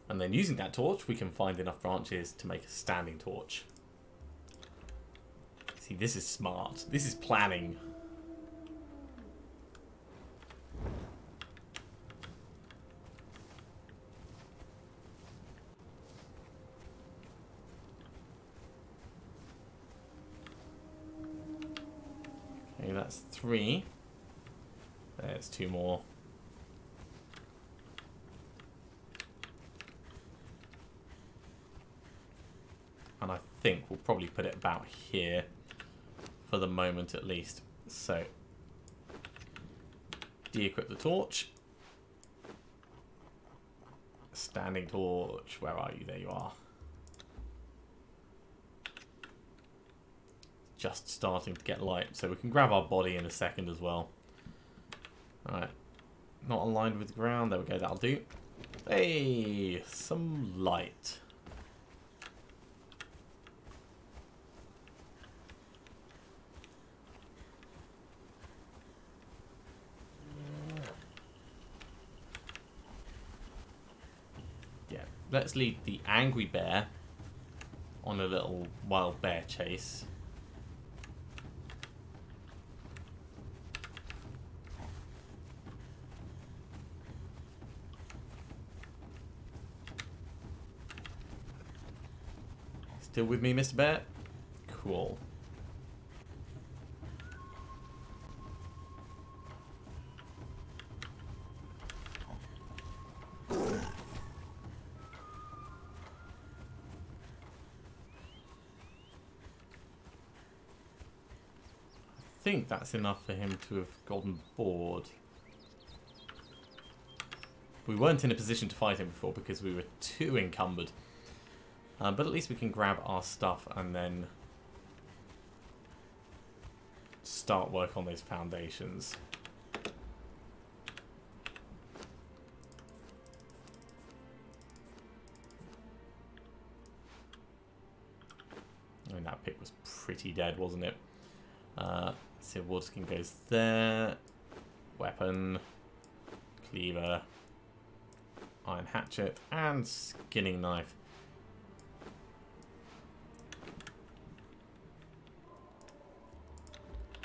And then using that torch, we can find enough branches to make a standing torch. See, this is smart. This is planning. That's 3. There's 2 more. And I think we'll probably put it about here for the moment at least. So, de-equip the torch. Standing torch. Where are you? There you are. Just starting to get light, so we can grab our body in a second as well. Alright, not aligned with the ground. There we go, that'll do. Hey, some light. Yeah, let's lead the angry bear on a little wild bear chase. Still with me, Mr. Bear? Cool. I think that's enough for him to have gotten bored. We weren't in a position to fight him before because we were too encumbered. But at least we can grab our stuff and then start work on those foundations. I mean, that pick was pretty dead, wasn't it? So water skin goes there. Weapon, cleaver, iron hatchet, and skinning knife.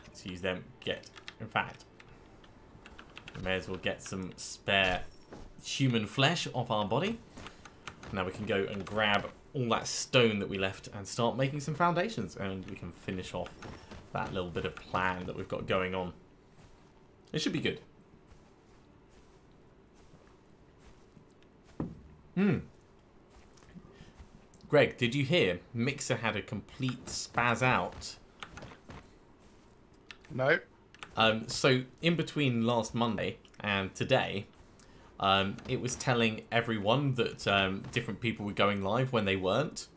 Let's use them. In fact, we may as well get some spare human flesh off our body. Now we can go and grab all that stone that we left and start making some foundations, and we can finish off that little bit of plan that we've got going on. It should be good. Greg, did you hear Mixer had a complete spaz out? No. So in between last Monday and today, it was telling everyone that different people were going live when they weren't.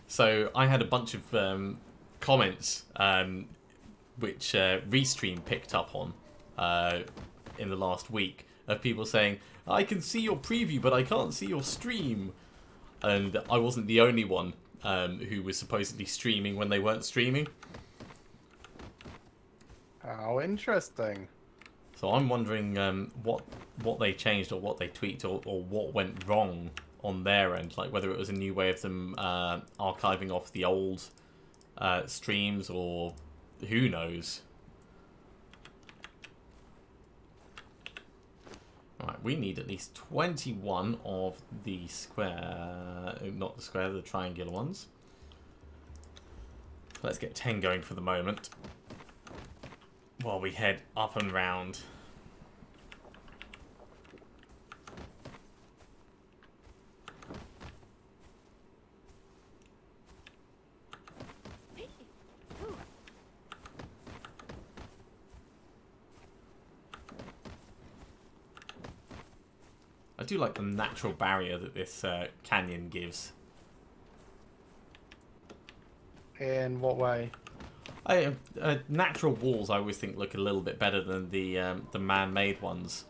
So I had a bunch of comments which Restream picked up on in the last week of people saying, I can see your preview but I can't see your stream. And I wasn't the only one who was supposedly streaming when they weren't streaming. How interesting. So I'm wondering what they changed or what they tweaked or what went wrong on their end. Like whether it was a new way of them archiving off the old streams or who knows. Right, we need at least 21 of the square, not the square, the triangular ones. Let's get 10 going for the moment while we head up and round. I do like the natural barrier that this canyon gives. In what way? Natural walls I always think look a little bit better than the man-made ones.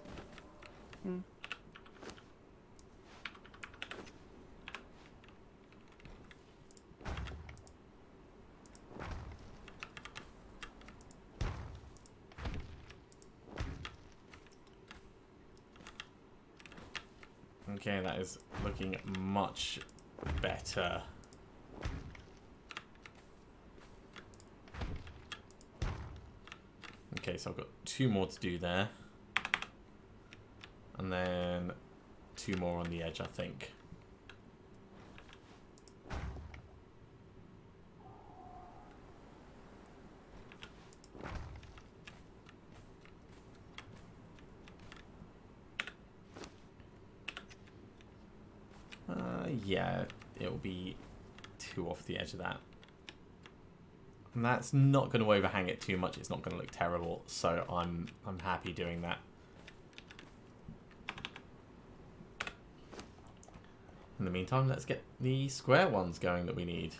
Okay, that is looking much better. Okay, so I've got 2 more to do there. And then 2 more on the edge, I think. Yeah, it'll be 2 off the edge of that. And that's not going to overhang it too much. It's not going to look terrible, so I'm happy doing that. In the meantime, let's get the square ones going that we need.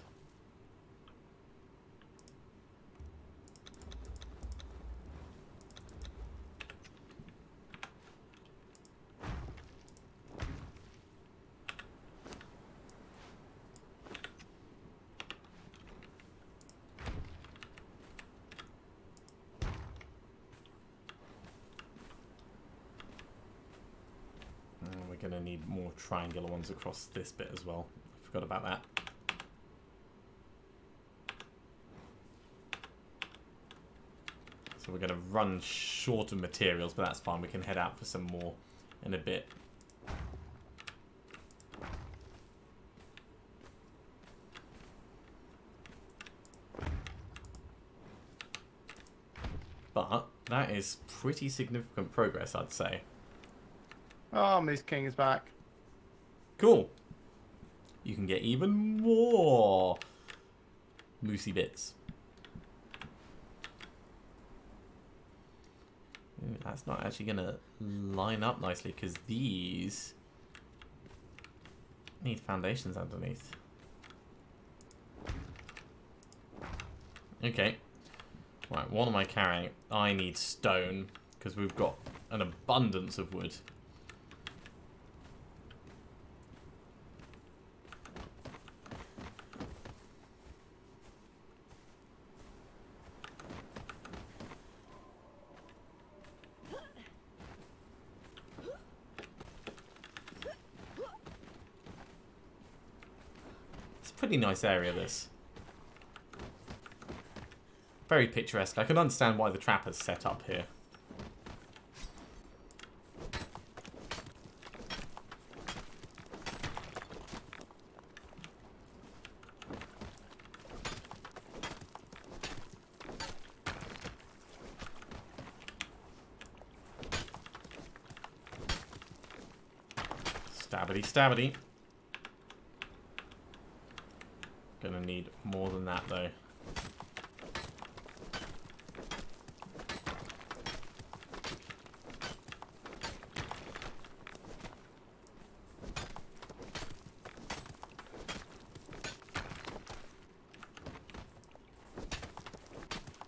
going to need more triangular ones across this bit as well. I forgot about that. So we're going to run short of materials, but that's fine. We can head out for some more in a bit. But that is pretty significant progress, I'd say. Oh, Moose King is back. Cool. You can get even more moosey bits. Ooh, that's not actually going to line up nicely because these need foundations underneath. Okay. Right, what am I carrying? I need stone because we've got an abundance of wood. It's a pretty nice area, this. Very picturesque. I can understand why the trappers set up here. Stabbity, stabbity. Gonna need more than that, though.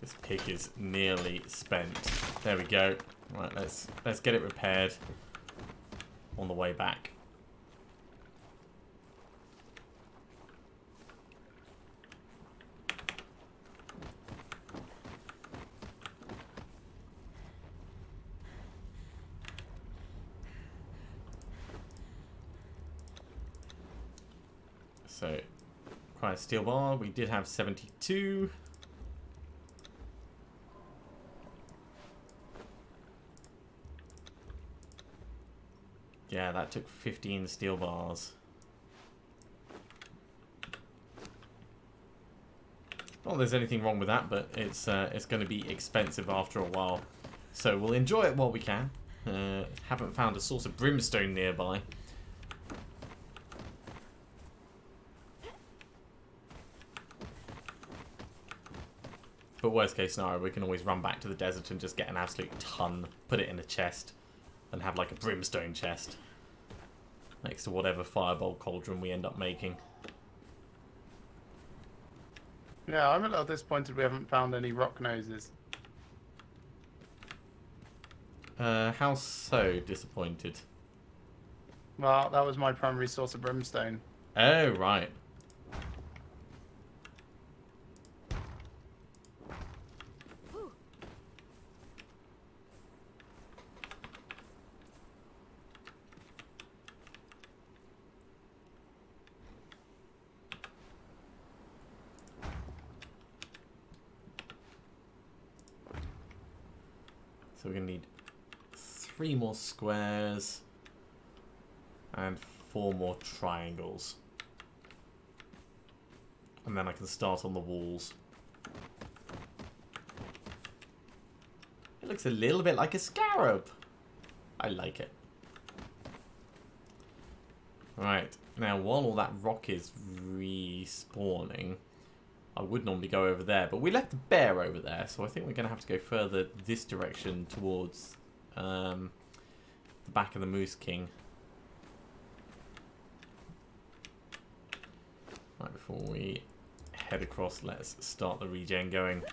This pig is nearly spent. There we go. Right, let's get it repaired on the way back. So, quite a steel bar. We did have 72. Yeah, that took 15 steel bars. Not that there's anything wrong with that, but it's going to be expensive after a while. So we'll enjoy it while we can. Haven't found a source of brimstone nearby. But worst case scenario, we can always run back to the desert and just get an absolute ton, put it in a chest, and have like a brimstone chest next to whatever fireball cauldron we end up making. Yeah, I'm a little disappointed we haven't found any rock noses. How so disappointed? Well, that was my primary source of brimstone. Oh, right. So we're going to need 3 more squares and 4 more triangles. And then I can start on the walls. It looks a little bit like a scarab. I like it. Right, now while all that rock is respawning, I would normally go over there, but we left the bear over there, so I think we're going to have to go further this direction towards the back of the Moose King. Right, before we head across, let's start the regen going.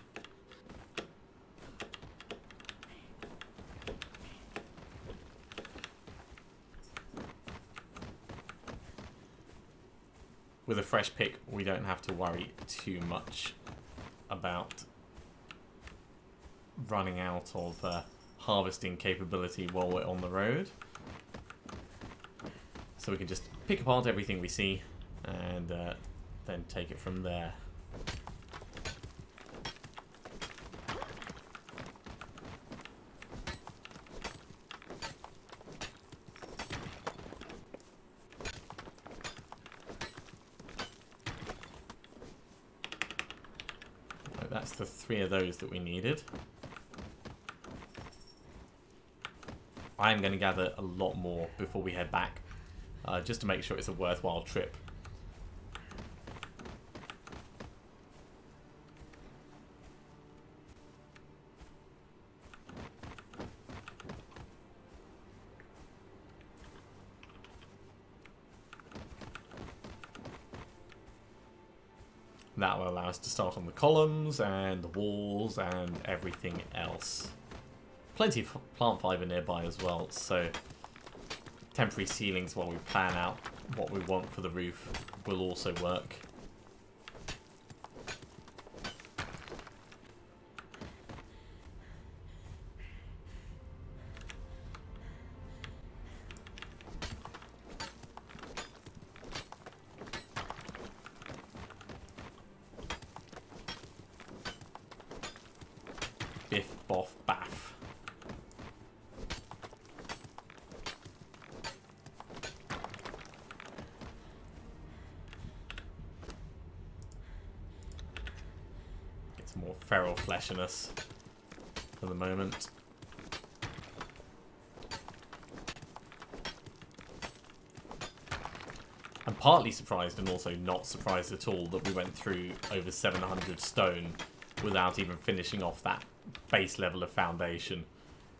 With a fresh pick, we don't have to worry too much about running out of harvesting capability while we're on the road. So we can just pick apart everything we see and then take it from there. Right, that's the 3 of those that we needed. I'm going to gather a lot more before we head back, just to make sure it's a worthwhile trip. That will allow us to start on the columns and the walls and everything else. Plenty of plant fibre nearby as well, so temporary ceilings while we plan out what we want for the roof will also work. Biff, boff, baff. Get some more feral flesh in us for the moment. I'm partly surprised and also not surprised at all that we went through over 700 stone without even finishing off that base level of foundation.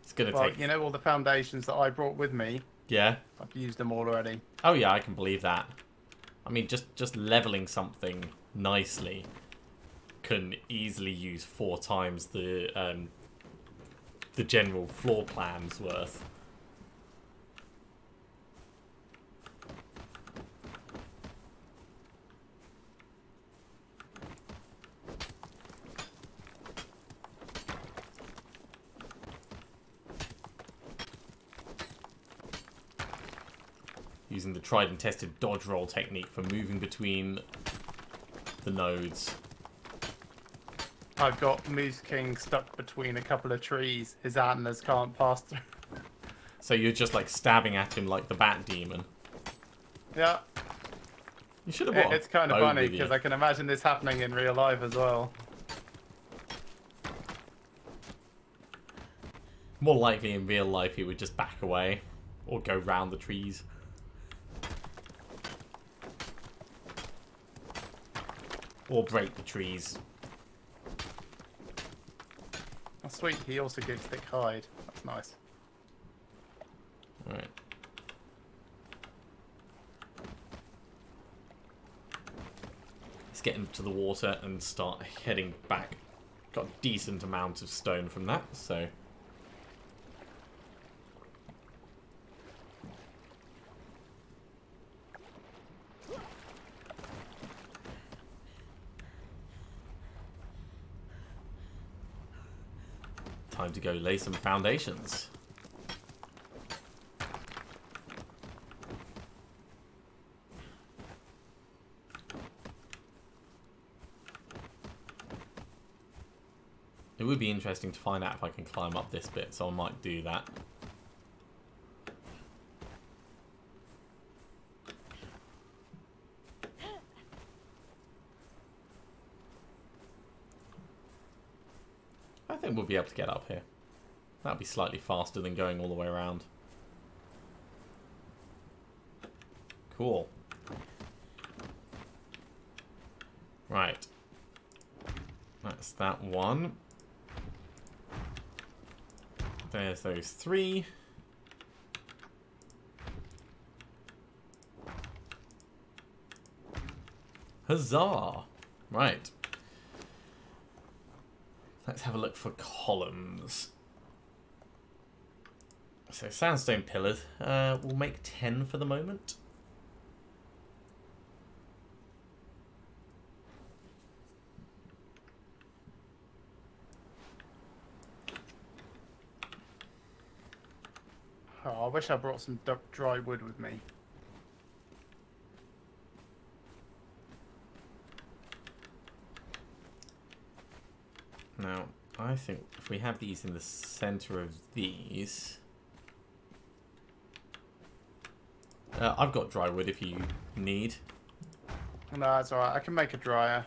It's gonna take... You know all the foundations that I brought with me? Yeah? I've used them all already. Oh yeah, I can believe that. I mean, just leveling something nicely can easily use 4 times the general floor plan's worth. Using the tried and tested dodge roll technique for moving between the nodes. I've got Moose King stuck between a couple of trees. His antlers can't pass through. So you're just like stabbing at him like the bat demon. Yeah. You should have brought It's kind of a bow funny with you. because I can imagine this happening in real life as well. More likely in real life he would just back away or go round the trees. Or break the trees. Oh, sweet, he also gives thick hide. That's nice. Alright. Let's get into the water and start heading back. Got a decent amount of stone from that, so... Time to go lay some foundations. It would be interesting to find out if I can climb up this bit, so I might do that. I think we'll be able to get up here. That'll be slightly faster than going all the way around. Cool. Right. That's that one. There's those 3. Huzzah! Right. Let's have a look for columns. So sandstone pillars. We'll make 10 for the moment. Oh, I wish I brought some dry wood with me. I think if we have these in the center of these... I've got dry wood if you need. No, that's alright. I can make a dryer.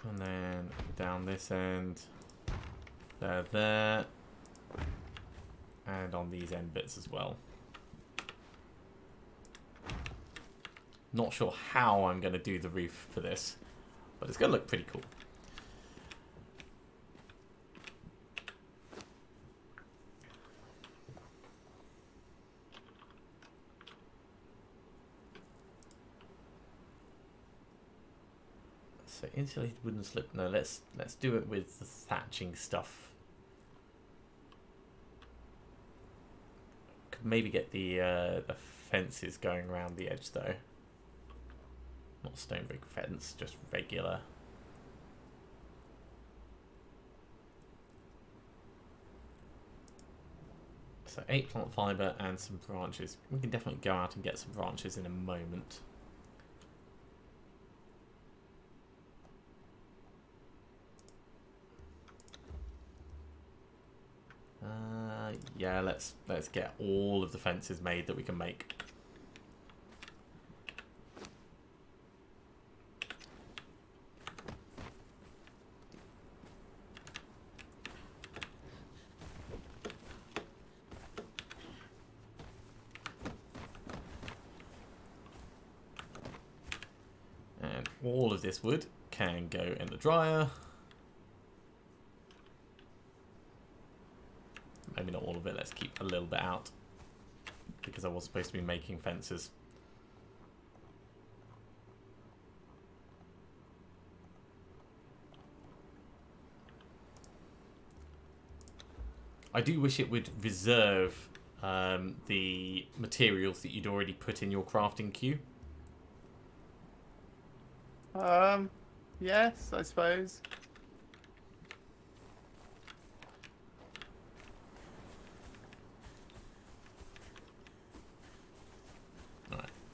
And then down this end. There. And on these end bits as well. Not sure how I'm going to do the roof for this, but it's going to look pretty cool. So insulated wooden slip. No, let's do it with the thatching stuff. Could maybe get the fences going around the edge though. Not stone brick fence, just regular. So 8 plant fibre and some branches. We can definitely go out and get some branches in a moment. Yeah, let's get all of the fences made that we can make. And all of this wood can go in the dryer. Maybe not all of it, let's keep a little bit out because I was supposed to be making fences. I do wish it would reserve the materials that you'd already put in your crafting queue. Yes, I suppose.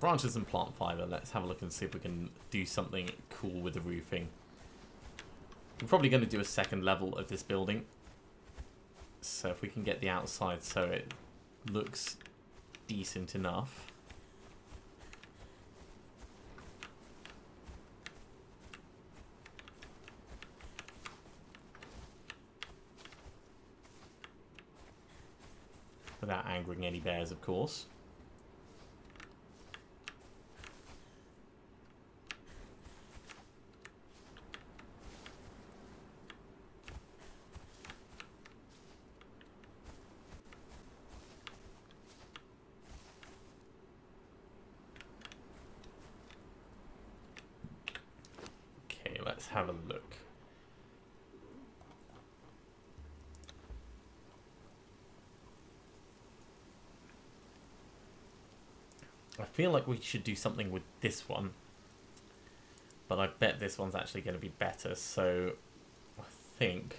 Branches and plant fibre. Let's have a look and see if we can do something cool with the roofing. We're probably going to do a second level of this building. So if we can get the outside so it looks decent enough. Without angering any bears, of course. Let's have a look. I feel like we should do something with this one, but I bet this one's actually going to be better, so I think...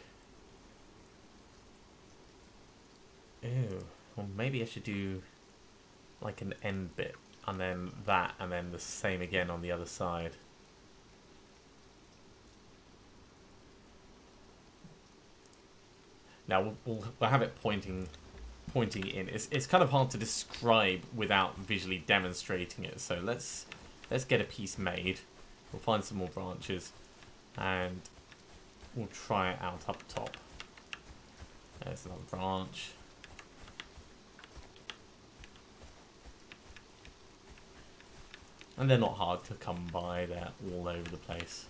Ew, well maybe I should do like an end bit, and then that, and then the same again on the other side. Now we'll have it pointing in. It's kind of hard to describe without visually demonstrating it. So let's get a piece made. We'll find some more branches, and we'll try it out up top. There's another branch. And they're not hard to come by. They're all over the place.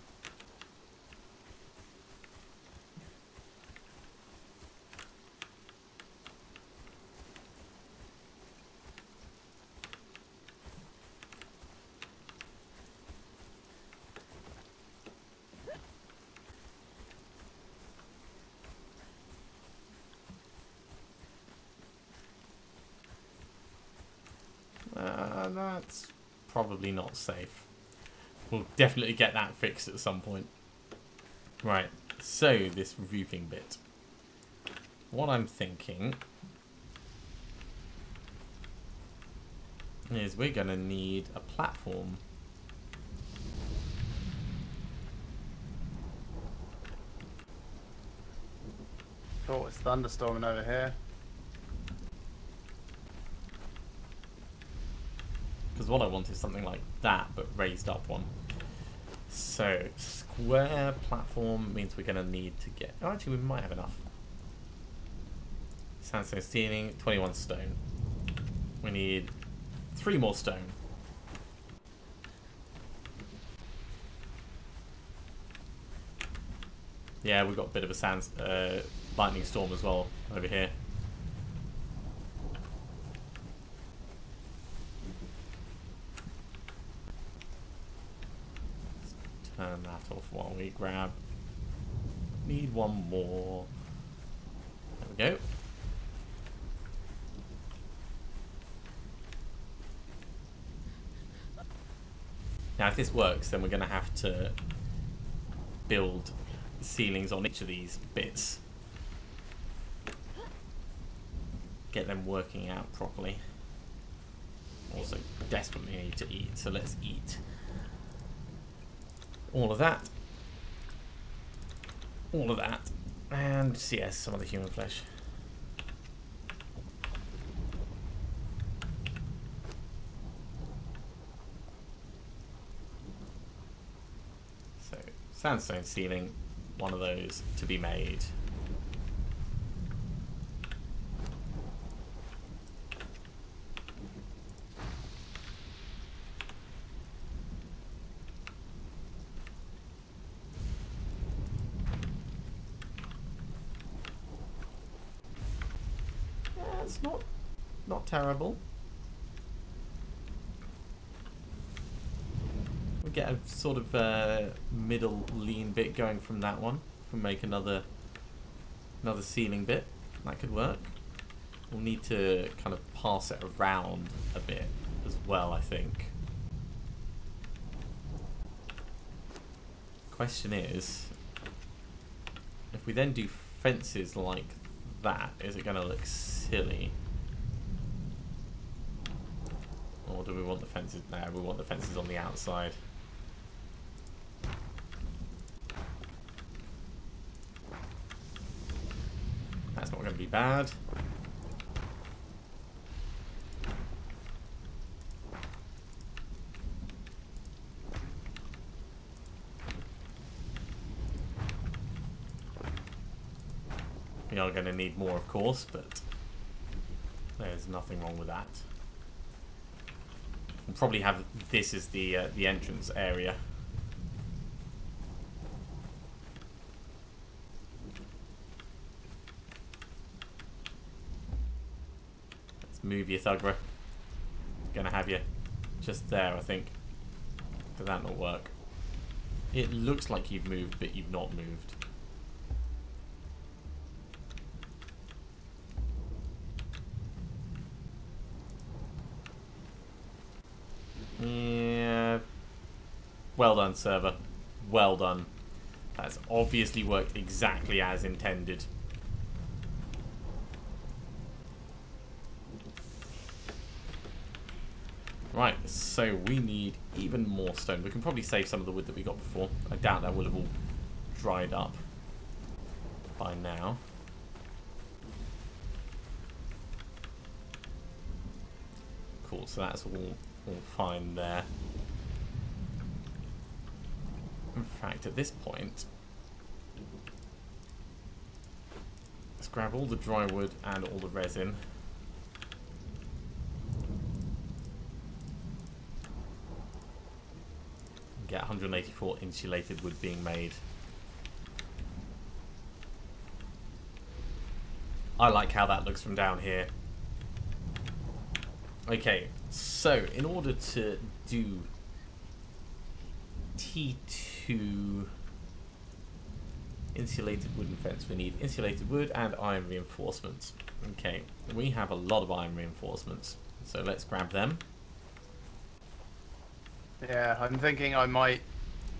That's probably not safe. We'll definitely get that fixed at some point. Right, so this roofing bit. What I'm thinking is we're going to need a platform. Oh, it's thunderstorming over here. Because what I want is something like that, but raised up one. So, square platform means we're going to need to get... Oh, actually, we might have enough. Sandstone ceiling, 21 stone. We need 3 more stone. Yeah, we've got a bit of a lightning storm as well over here. Turn that off while we grab. Need one more. There we go. Now, if this works, then we're going to have to build ceilings on each of these bits. Get them working out properly. Also, desperately need to eat, so let's eat. All of that. All of that. And yes, some of the human flesh. So, sandstone ceiling, one of those to be made. It's not terrible. We get a sort of middle lean bit going from that one. If we make another ceiling bit, that could work. We'll need to kind of pass it around a bit as well, I think. Question is, if we then do fences like that, is it going to look silly? Or do we want the fences? No, we want the fences on the outside. That's not going to be bad. We are going to need more, of course, but there's nothing wrong with that. We'll probably have this as the entrance area. Let's move you, Thugra. Gonna have you just there, I think. Did that not work? It looks like you've moved, but you've not moved. Yeah. Well done, server. Well done. That's obviously worked exactly as intended. Right, so we need even more stone. We can probably save some of the wood that we got before. I doubt that will have all dried up by now. Cool, so that's all fine there. In fact, at this point, let's grab all the dry wood and all the resin. Get 184 insulated wood being made. I like how that looks from down here. Okay, so in order to do T2 insulated wooden fence, we need insulated wood and iron reinforcements. Okay, we have a lot of iron reinforcements, so let's grab them. Yeah, I'm thinking I might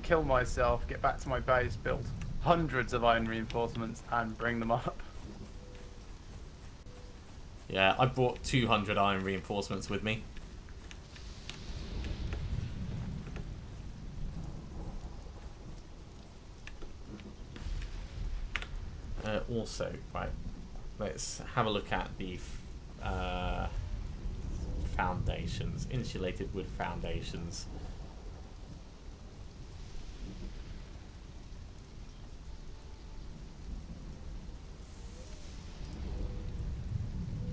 kill myself, get back to my base, build hundreds of iron reinforcements and bring them up. Yeah, I brought 200 iron reinforcements with me. also, right, let's have a look at the foundations, insulated wood foundations.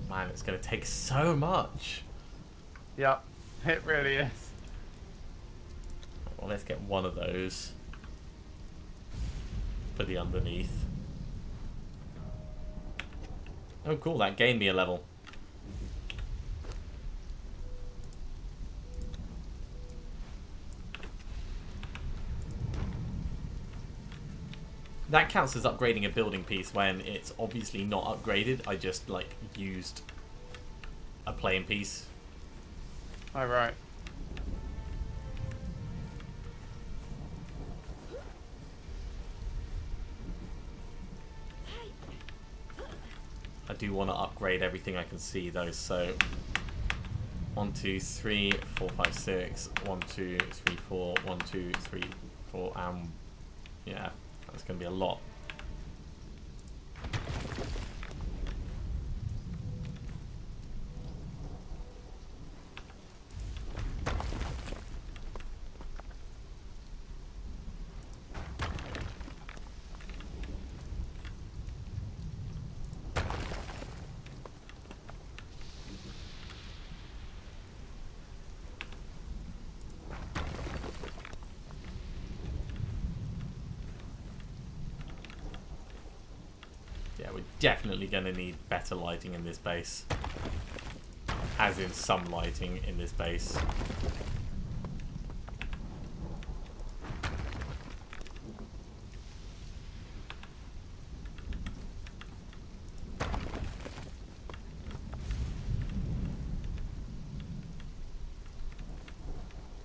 Man, it's going to take so much. Yep, it really is. Well, let's get one of those for the underneath. Oh, cool, that gained me a level. That counts as upgrading a building piece when it's obviously not upgraded. I just, like, used a plain piece. All right. I do want to upgrade everything I can see, though, so 1, 2, 3, 4, 5, 6, 1, 2, 3, 4, 1, 2, 3, 4, yeah, that's going to be a lot. Yeah, we're definitely going to need better lighting in this base. As in some lighting in this base.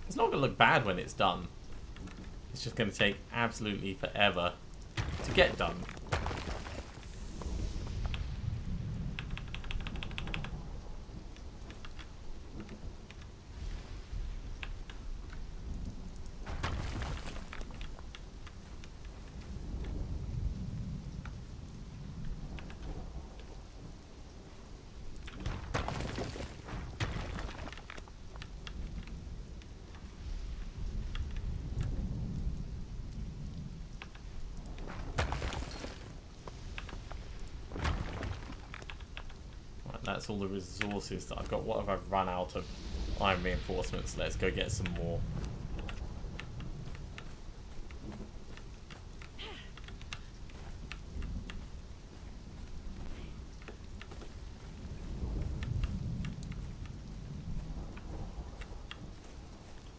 It's not going to look bad when it's done. It's just going to take absolutely forever to get done. That's all the resources that I've got. What have I run out of? Iron reinforcements. Let's go get some more.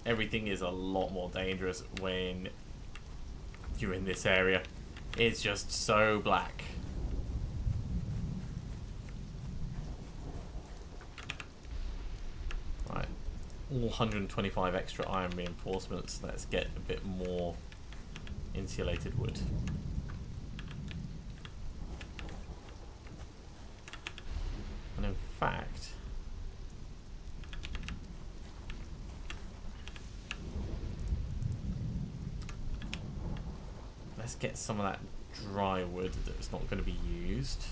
Everything is a lot more dangerous when you're in this area. It's just so black. All 125 extra iron reinforcements. Let's get a bit more insulated wood. And in fact, let's get some of that dry wood that's not going to be used.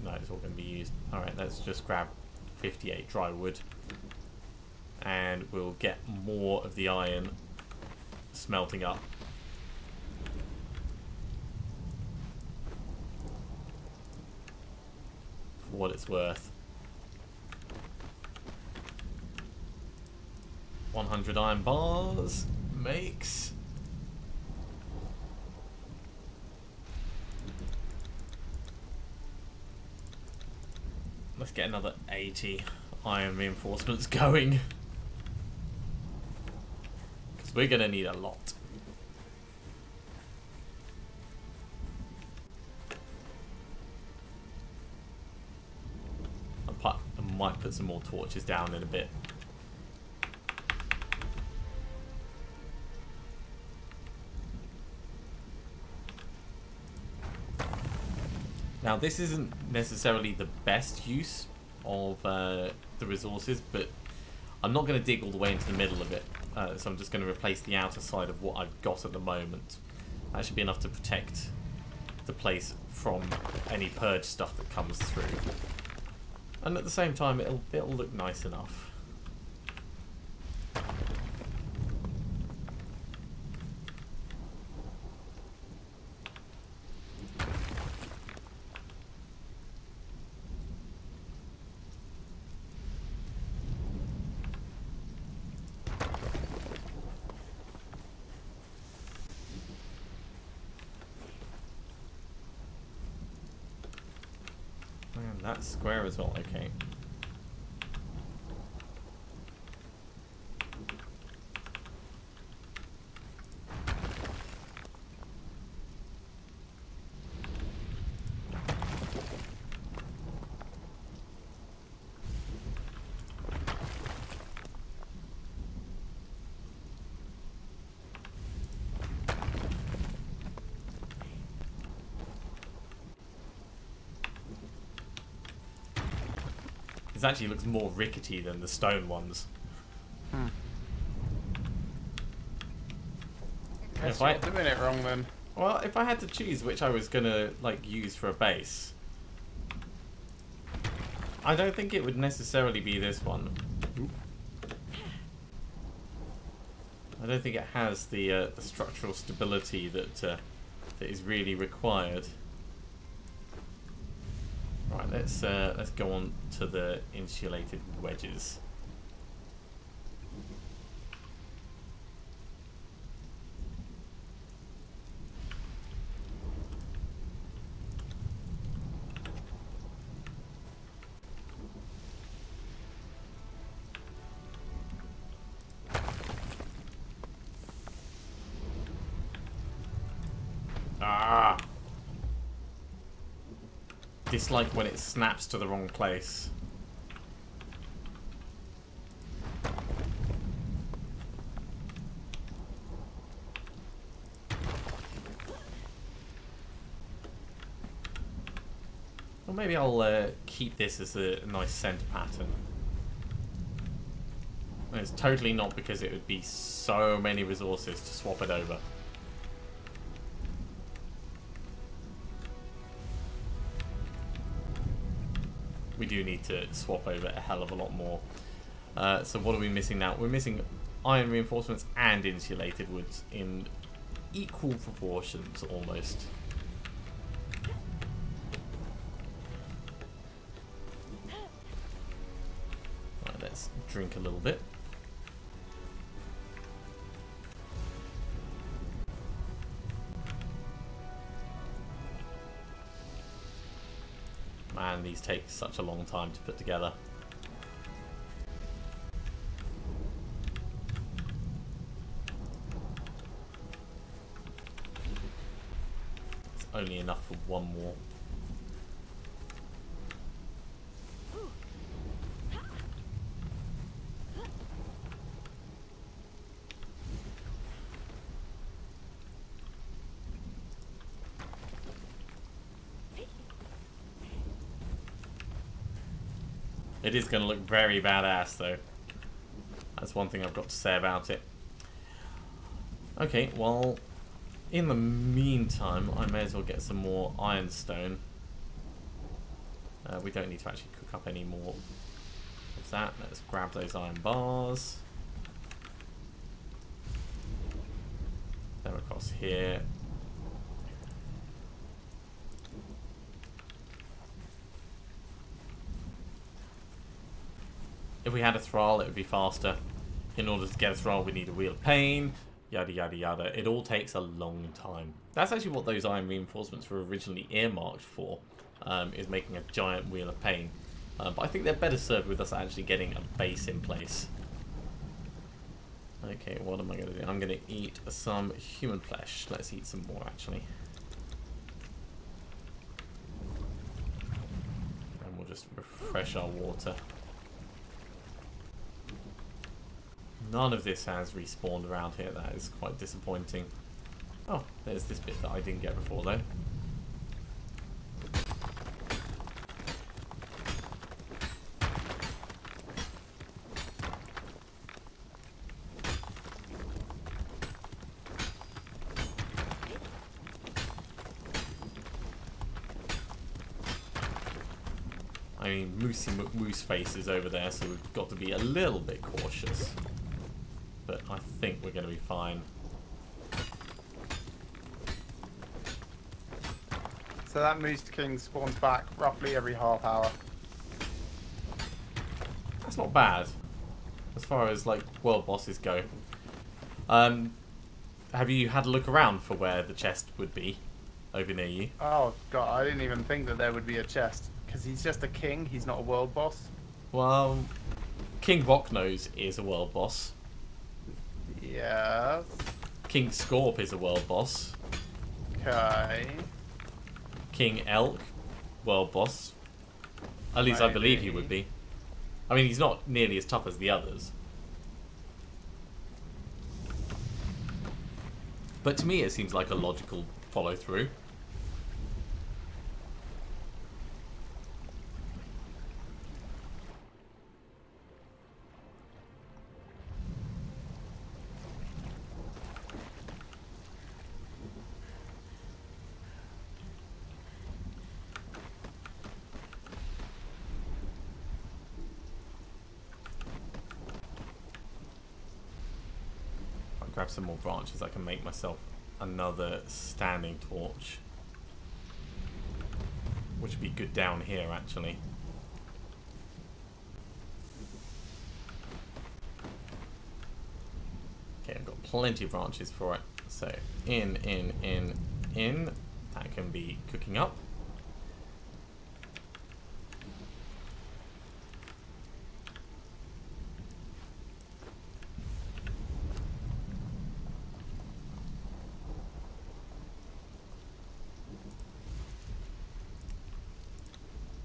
No, it's all going to be used. Alright, let's just grab 58 dry wood. And we'll get more of the iron smelting up. For what it's worth. 100 iron bars makes... Let's get another 80 iron reinforcements going. Because we're going to need a lot. I might put some more torches down in a bit. Now, this isn't necessarily the best use of the resources, but I'm not going to dig all the way into the middle of it. So I'm just going to replace the outer side of what I've got at the moment. That should be enough to protect the place from any purge stuff that comes through. And at the same time, it'll look nice enough. And that's square as well, okay. This actually looks more rickety than the stone ones. Guess you're doing it wrong then. Well, if I had to choose which I was gonna like use for a base, I don't think it would necessarily be this one. I don't think it has the structural stability that is really required. Right, let's go on to the insulated wedges. Ah! Dislike when it snaps to the wrong place. Well, maybe I'll keep this as a nice center pattern. And it's totally not because it would be so many resources to swap it over. We do need to swap over a hell of a lot more. So what are we missing now? We're missing iron reinforcements and insulated woods in equal proportions almost. Right, let's drink a little bit. Man, these take such a long time to put together. It's only enough for one more. It is going to look very badass, though. That's one thing I've got to say about it. Okay, well, in the meantime, I may as well get some more ironstone. We don't need to actually cook up any more of that. Let's grab those iron bars. Then across here. If we had a thrall, it would be faster. In order to get a thrall, we need a wheel of pain, yada yada yada. It all takes a long time. That's actually what those iron reinforcements were originally earmarked for, is making a giant wheel of pain. But I think they're better served with us actually getting a base in place. Okay, what am I going to do? I'm going to eat some human flesh. Let's eat some more, actually. And we'll just refresh our water. None of this has respawned around here. That is quite disappointing. Oh, there's this bit that I didn't get before, though. I mean, Moosey McMoose face is over there, so we've got to be a little bit cautious. But I think we're going to be fine. So that Moose King spawns back roughly every half hour. That's not bad, as far as like world bosses go. Have you had a look around for where the chest would be over near you? Oh god, I didn't even think that there would be a chest. Because he's just a king, he's not a world boss. Well, King Rocknose is a world boss. Yes. King Scorp is a world boss. Okay. King Elk, world boss. At least I believe he would be. I mean, he's not nearly as tough as the others. But to me, it seems like a logical follow-through. Grab some more branches, I can make myself another standing torch, which would be good down here actually. Okay, I've got plenty of branches for it, so in, that can be cooking up.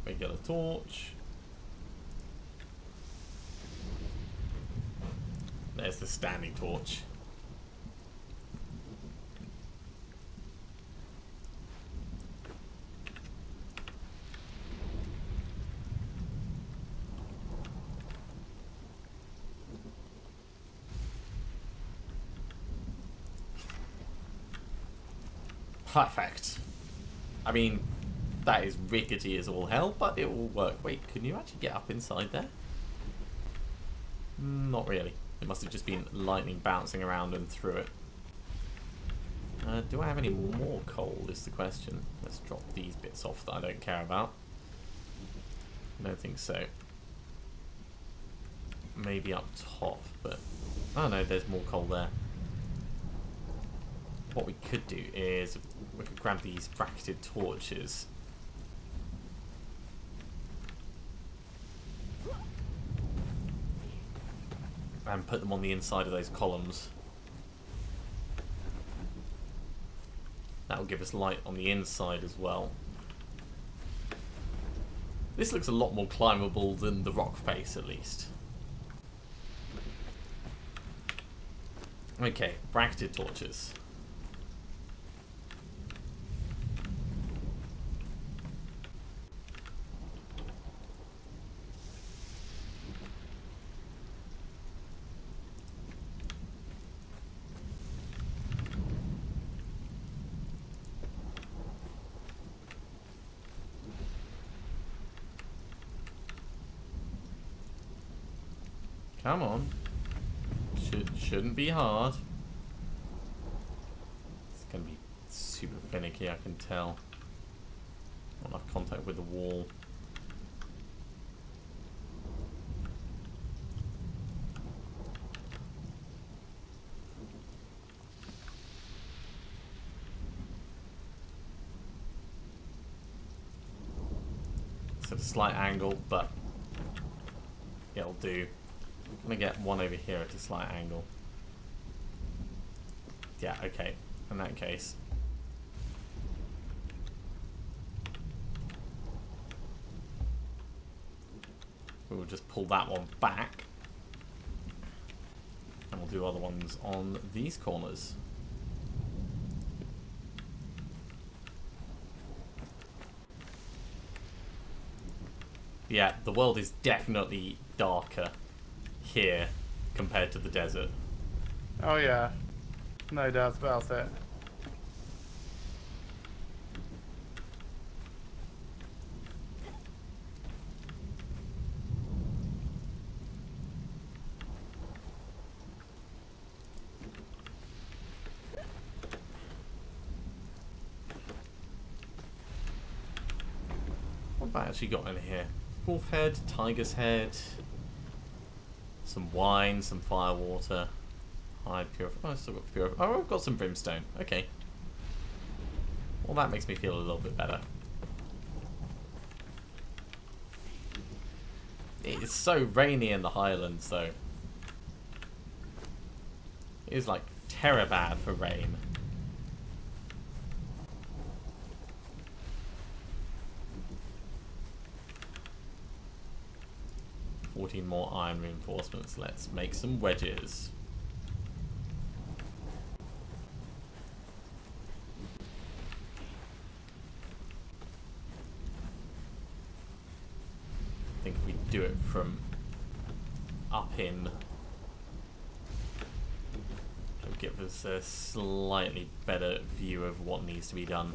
Regular torch. There's the standing torch. Perfect. I mean, that is rickety as all hell, but it will work. Wait, can you actually get up inside there? Not really. It must have just been lightning bouncing around and through it. Do I have any more coal is the question. Let's drop these bits off that I don't care about. I don't think so. Maybe up top, but... oh no, there's more coal there. What we could do is we could grab these bracketed torches. And put them on the inside of those columns. That will give us light on the inside as well. This looks a lot more climbable than the rock face, at least. Okay, bracketed torches. Come on. Shouldn't be hard. It's going to be super finicky, I can tell. Not enough contact with the wall. It's at a slight angle, but it'll do. I'm going to get one over here at a slight angle. Yeah, okay. In that case. We'll just pull that one back. And we'll do other ones on these corners. Yeah, the world is definitely darker here compared to the desert. Oh yeah, no doubts about it. have I actually got in here? Wolf head, tiger's head, some wine, some firewater, hide purify. Oh, I've still got purify. Oh, I've got some brimstone. Okay. Well, that makes me feel a little bit better. It's so rainy in the Highlands, though. It is like terror bad for rain. $14 more iron reinforcements. Let's make some wedges. I think if we do it from up in, it'll give us a slightly better view of what needs to be done.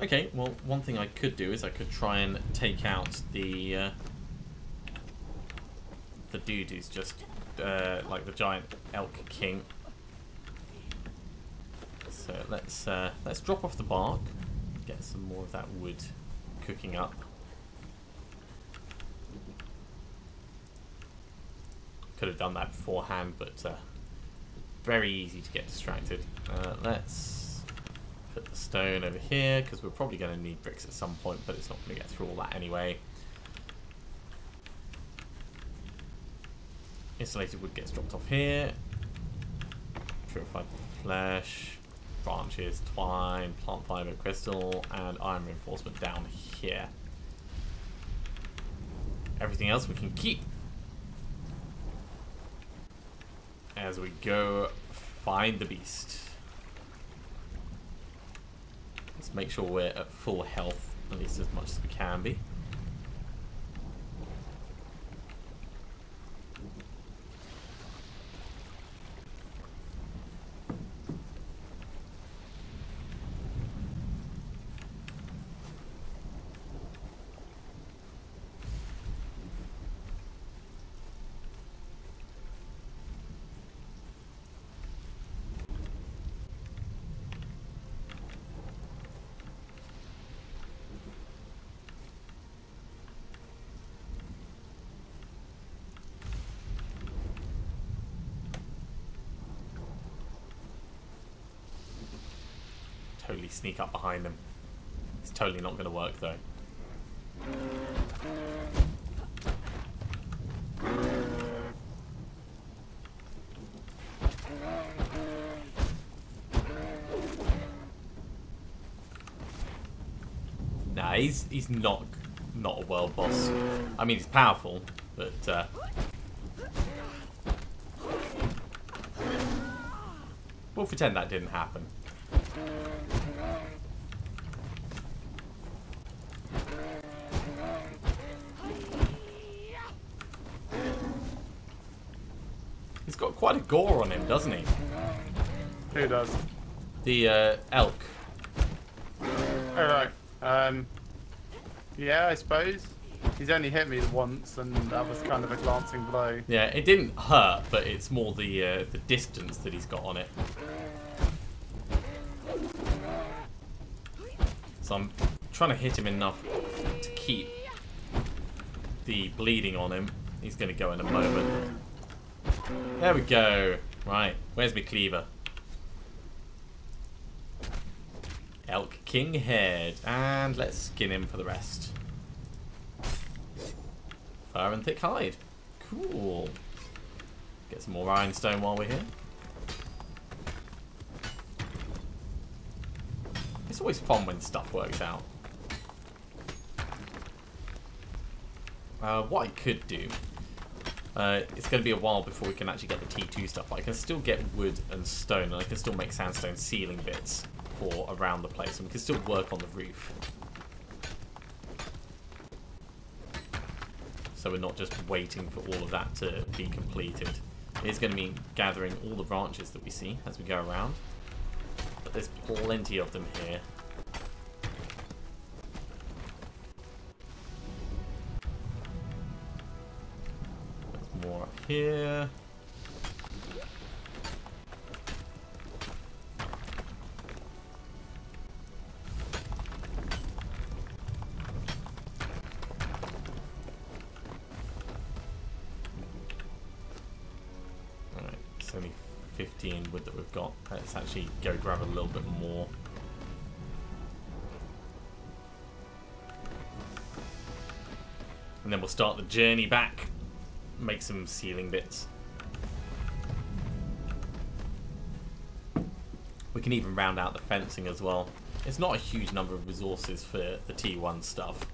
Okay, well, one thing I could do is I could try and take out the dude who's just like the giant elk king. So let's drop off the bark, get some more of that wood cooking up. Could have done that beforehand, but very easy to get distracted. Let's put the stone over here, because we're probably going to need bricks at some point, but it's not going to get through all that anyway. Insulated wood gets dropped off here. Purified flesh, branches, twine, plant fiber, crystal, and iron reinforcement down here. Everything else we can keep as we go find the beast. Let's make sure we're at full health, at least as much as we can be. Totally sneak up behind them. It's totally not going to work though. Nah, he's not a world boss. I mean, he's powerful, but we'll pretend that didn't happen. He's got quite a gore on him, doesn't he? Who does? The elk. Oh, right. Yeah, I suppose. He's only hit me once, and that was kind of a glancing blow. Yeah, it didn't hurt, but it's more the distance that he's got on it. So I'm trying to hit him enough to keep the bleeding on him. He's going to go in a moment. There we go. Right, where's my cleaver? Elk King head. And let's skin him for the rest. Fur and thick hide. Cool. Get some more ironstone while we're here. It's always fun when stuff works out. What I could do It's going to be a while before we can actually get the T2 stuff, but I can still get wood and stone, and I can still make sandstone ceiling bits for around the place, and we can still work on the roof. So we're not just waiting for all of that to be completed. It's going to mean gathering all the branches that we see as we go around, but there's plenty of them here. More up here. Alright, it's only 15 wood that we've got. Let's actually go grab a little bit more. And then we'll start the journey back. Make some ceiling bits. We can even round out the fencing as well. It's not a huge number of resources for the T1 stuff.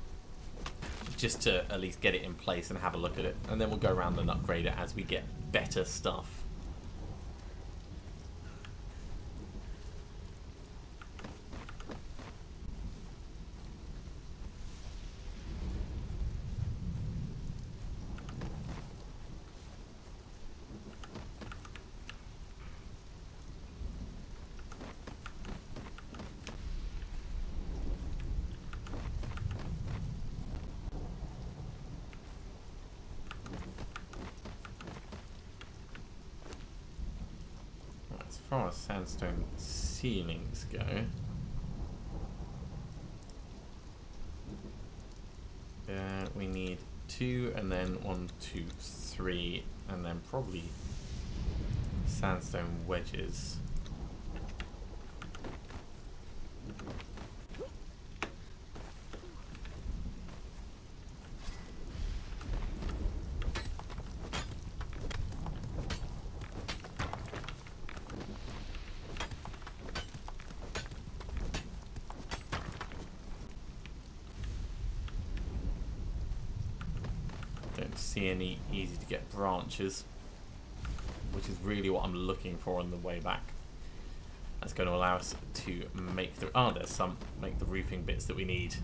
Just to at least get it in place and have a look at it. And then we'll go around and upgrade it as we get better stuff. As far as sandstone ceilings go, we need 2 and then 1, 2, 3 and then probably sandstone wedges. Don't see any easy to get branches, which is really what I'm looking for on the way back. That's going to allow us to make the make the roofing bits that we need,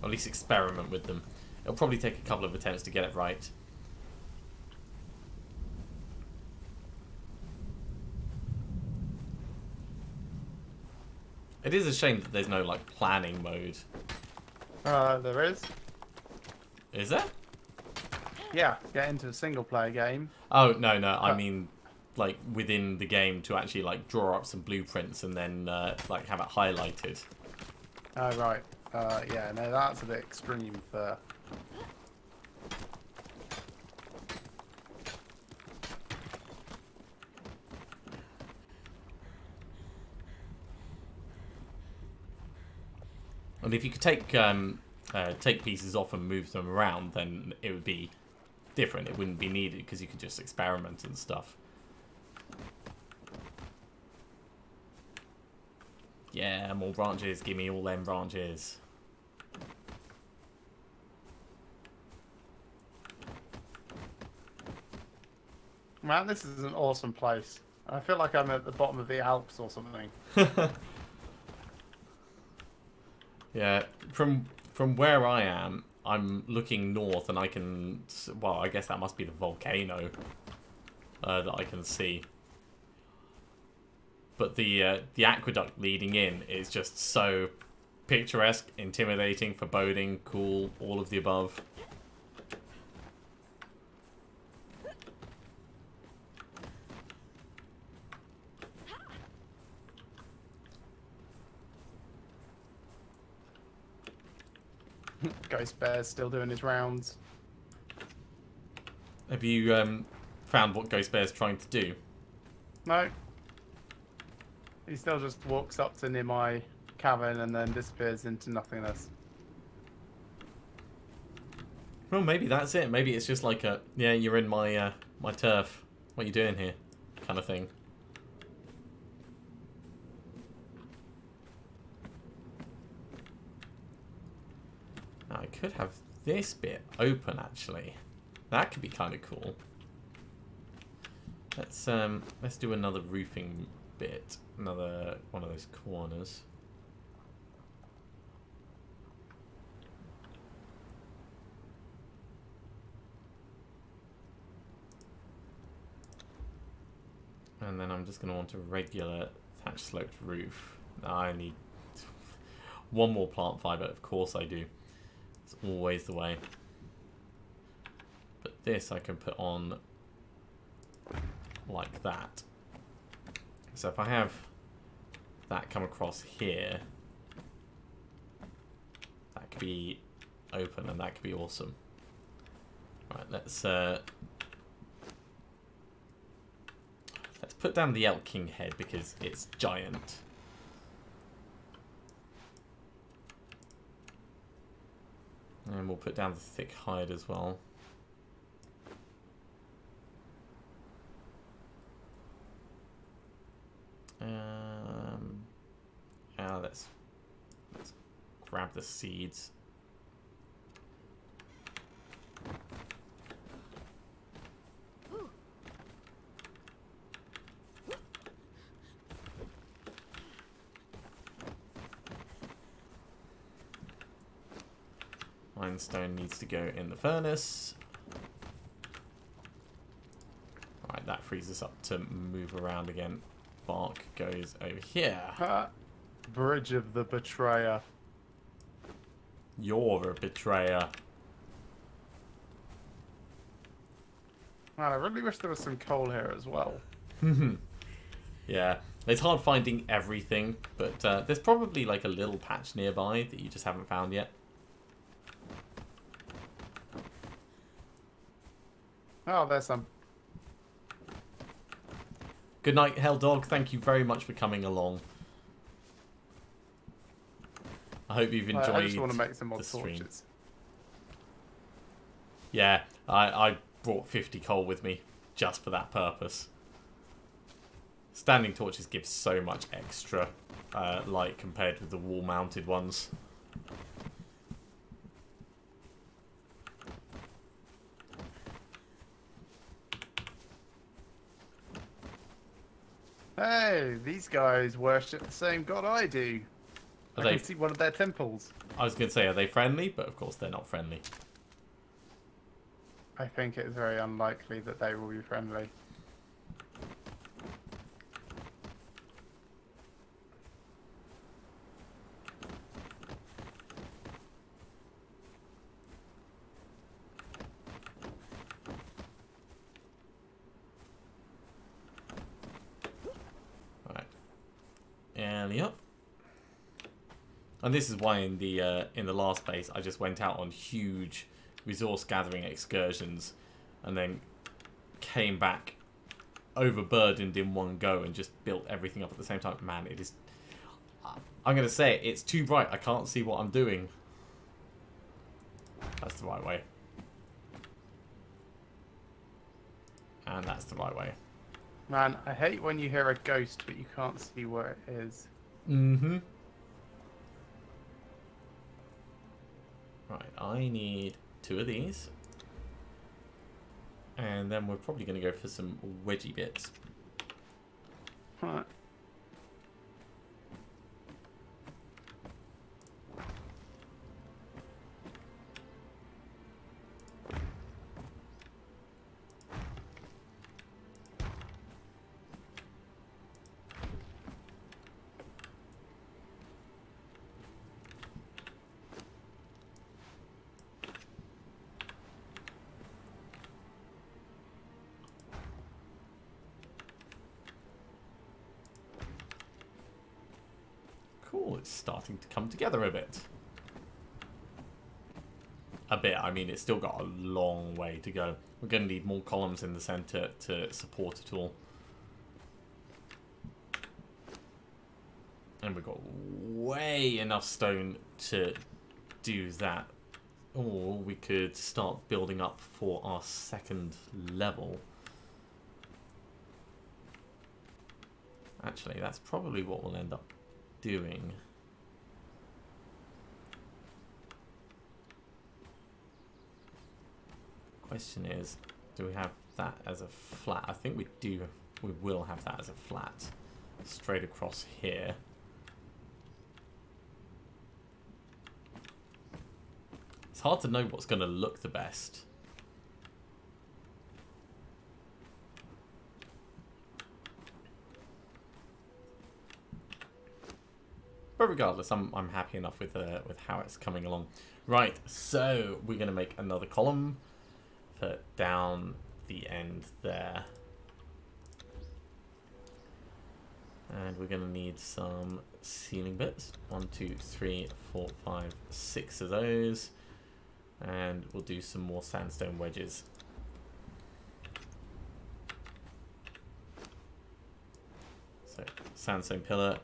or at least experiment with them. It'll probably take a couple of attempts to get it right. It is a shame that there's no like planning mode. There is. Is there? Yeah, get into a single player game. Oh, no, I mean, like, within the game to actually, like, draw up some blueprints and then, like, have it highlighted. Oh, right. Yeah, no, that's a bit extreme for... And if you could take pieces off and move them around, then it would be different. It wouldn't be needed because you could just experiment and stuff. Yeah, more branches. Give me all them branches. Man, this is an awesome place. I feel like I'm at the bottom of the Alps or something. Yeah, from where I am, I'm looking north and I can... Well, I guess that must be the volcano that I can see. But the aqueduct leading in is just so picturesque, intimidating, foreboding, cool, all of the above. Ghost Bear's still doing his rounds. Have you found what Ghost Bear's trying to do? No. He still just walks up to near my cavern and then disappears into nothingness. Well, maybe that's it. Maybe it's just like a, yeah, you're in my my turf. What are you doing here? Kind of thing. Now, I could have this bit open, actually. That could be kind of cool. Let's do another roofing bit. Another one of those corners. And then I'm just going to want a regular thatch sloped roof. I need one more plant fiber, of course I do. It's always the way. But this I can put on like that. So if I have that come across here, that could be open and that could be awesome. Right, let's put down the Elk King head because it's giant. And we'll put down the thick hide as well. Let's grab the seeds. Limestone needs to go in the furnace. Right, that frees us up to move around again. Bark goes over here. Bridge of the Betrayer. You're a betrayer. Man, I really wish there was some coal here as well. Yeah, it's hard finding everything, but there's probably like a little patch nearby that you just haven't found yet. Oh, there's some. Good night, Hell Dog. Thank you very much for coming along. I hope you've enjoyed I just want to make some more the stream. torches. Yeah, I brought 50 coal with me just for that purpose. Standing torches give so much extra light compared with the wall-mounted ones. Hey, these guys worship the same god I do. I can see one of their temples. I was going to say, are they friendly? But of course they're not friendly. I think it's very unlikely that they will be friendly. Yep. And this is why in the last base I just went out on huge resource gathering excursions and then came back overburdened in one go and just built everything up at the same time. Man, it is... I'm going to say it, it's too bright. I can't see what I'm doing. That's the right way. And that's the right way. Man, I hate when you hear a ghost but you can't see where it is. Mm-hmm. Right, I need 2 of these. And then we're probably going to go for some wedgie bits. Right. Cool, it's starting to come together a bit. A bit, I mean, it's still got a long way to go. We're going to need more columns in the centre to support it all. And we've got way enough stone to do that. Or we could start building up for our second level. Actually, that's probably what we'll end up doing. Question is, do we have that as a flat? I think we do. We will have that as a flat straight across here. It's hard to know what's going to look the best. But regardless, I'm happy enough with how it's coming along. Right, so we're going to make another column for down the end there. And we're going to need some ceiling bits. 1, 2, 3, 4, 5, 6 of those. And we'll do some more sandstone wedges. So, sandstone pillar.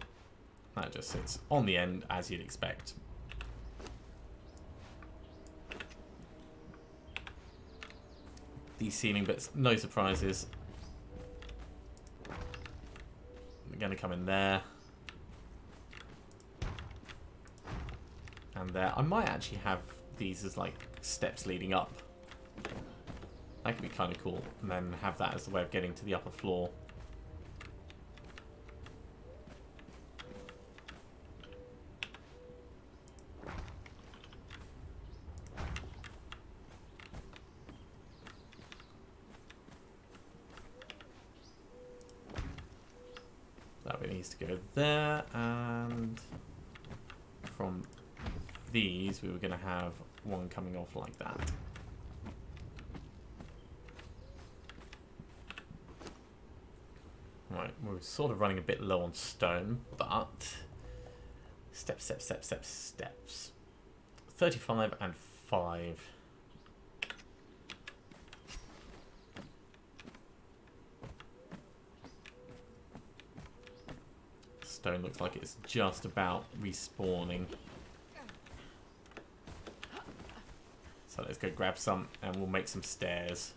That just sits on the end as you'd expect. These ceiling bits, no surprises. They're going to come in there. And there. I might actually have these as like steps leading up. That could be kind of cool. And then have that as the way of getting to the upper floor. Needs to go there, and from these we were going to have one coming off like that. Right, we're sort of running a bit low on stone, but steps. 35 and 5. Stone looks like it's just about respawning. So let's go grab some and we'll make some stairs.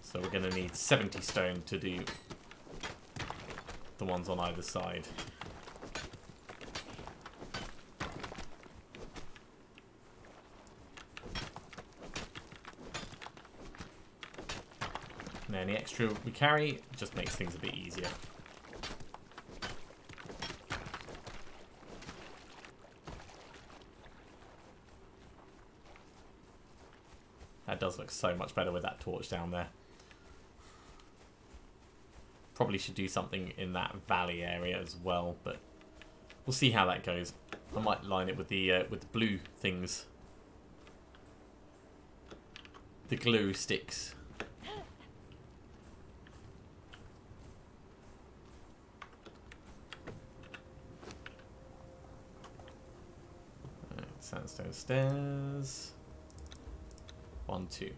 So we're going to need 70 stone to do the ones on either side. And any extra we carry just makes things a bit easier. That does look so much better with that torch down there. Probably should do something in that valley area as well, but we'll see how that goes. I might line it with the blue things, the glue sticks. Sandstone stairs. 1, 2.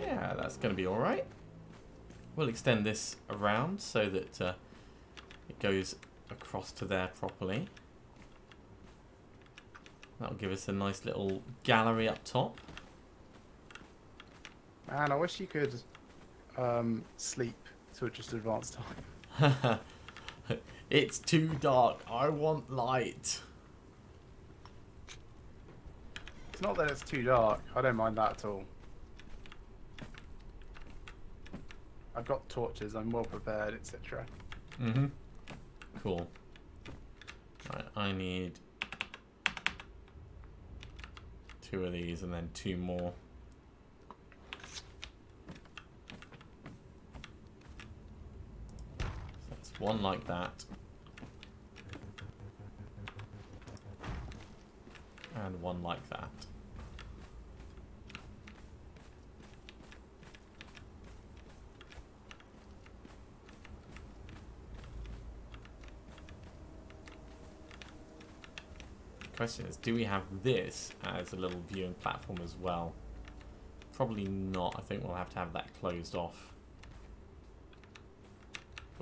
Yeah, that's going to be all right. We'll extend this around so that it goes across to there properly. That'll give us a nice little gallery up top. Man, I wish you could sleep to just advanced time. It's too dark. I want light. It's not that it's too dark. I don't mind that at all. I've got torches, I'm well prepared, etc. Mm-hmm. Cool. Right, I need 2 of these and then 2 more. So that's 1 like that. And 1 like that. Question is, do we have this as a little viewing platform as well? Probably not. I think we'll have to have that closed off.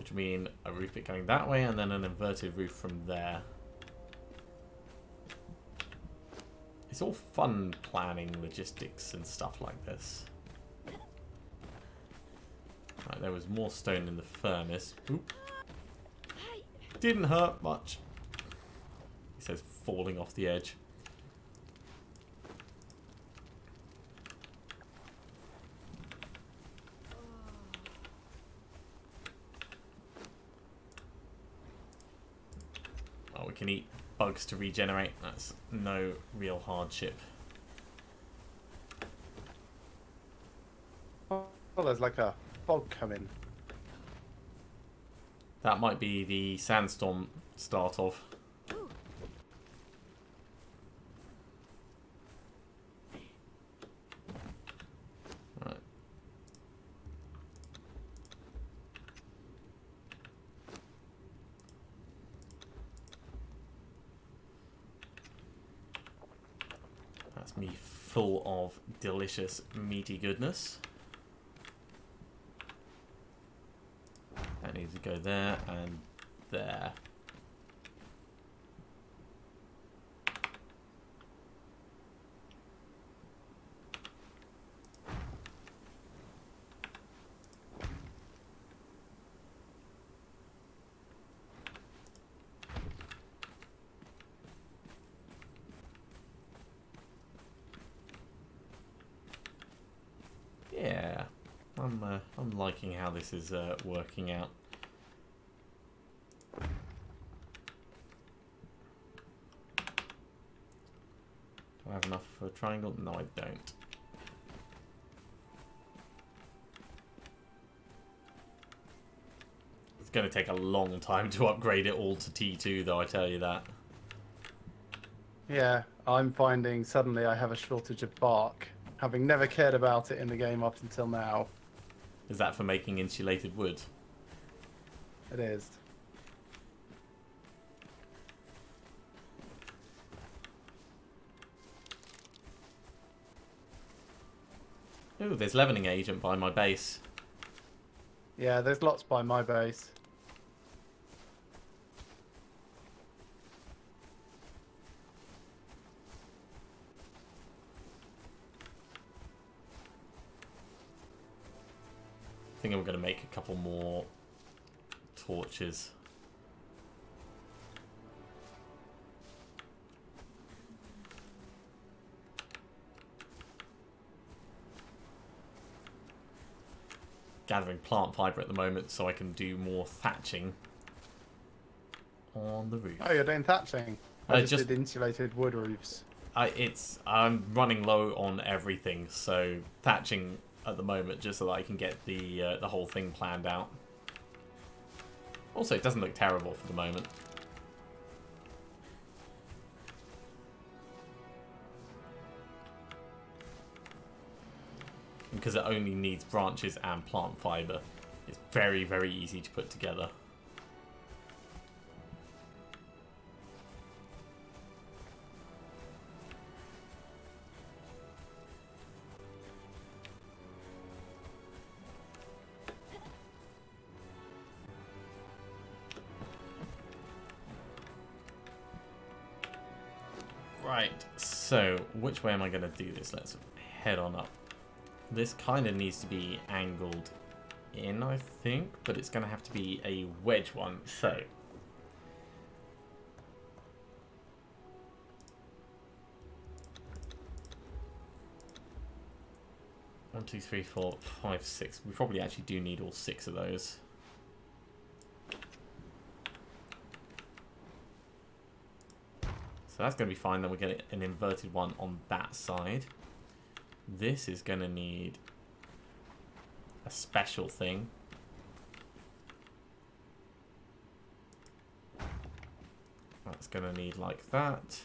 which would mean a roof bit going that way and then an inverted roof from there. It's all fun planning logistics and stuff like this. Right, there was more stone in the furnace. Oop. Didn't hurt much. He says falling off the edge. Oh, we can eat bugs to regenerate. That's no real hardship. Oh, there's like a fog coming. That might be the sandstorm start of. Right. That's me full of delicious meaty goodness. That needs to go there and there. Yeah, I'm liking how this is working out. Do I have enough for a triangle? No, I don't. It's going to take a long time to upgrade it all to T2, though, I tell you that. Yeah, I'm finding suddenly I have a shortage of bark, having never cared about it in the game up until now. Is that for making insulated wood? It is. Ooh, there's leavening agent by my base. Yeah, there's lots by my base. I think I'm going to make a couple more torches. Gathering plant fibre at the moment so I can do more thatching on the roof. Oh, you're doing thatching? I just did insulated wood roofs. I'm running low on everything, so thatching at the moment just so that I can get the whole thing planned out. Also, it doesn't look terrible for the moment. Because it only needs branches and plant fibre, it's very, very easy to put together. Right, so which way am I going to do this? Let's head on up. This kind of needs to be angled in, I think, but it's going to have to be a wedge one. So, 1, 2, 3, 4, 5, 6. We probably actually do need all 6 of those. So that's going to be fine. Then we're getting an inverted one on that side. This is going to need a special thing. That's going to need like that.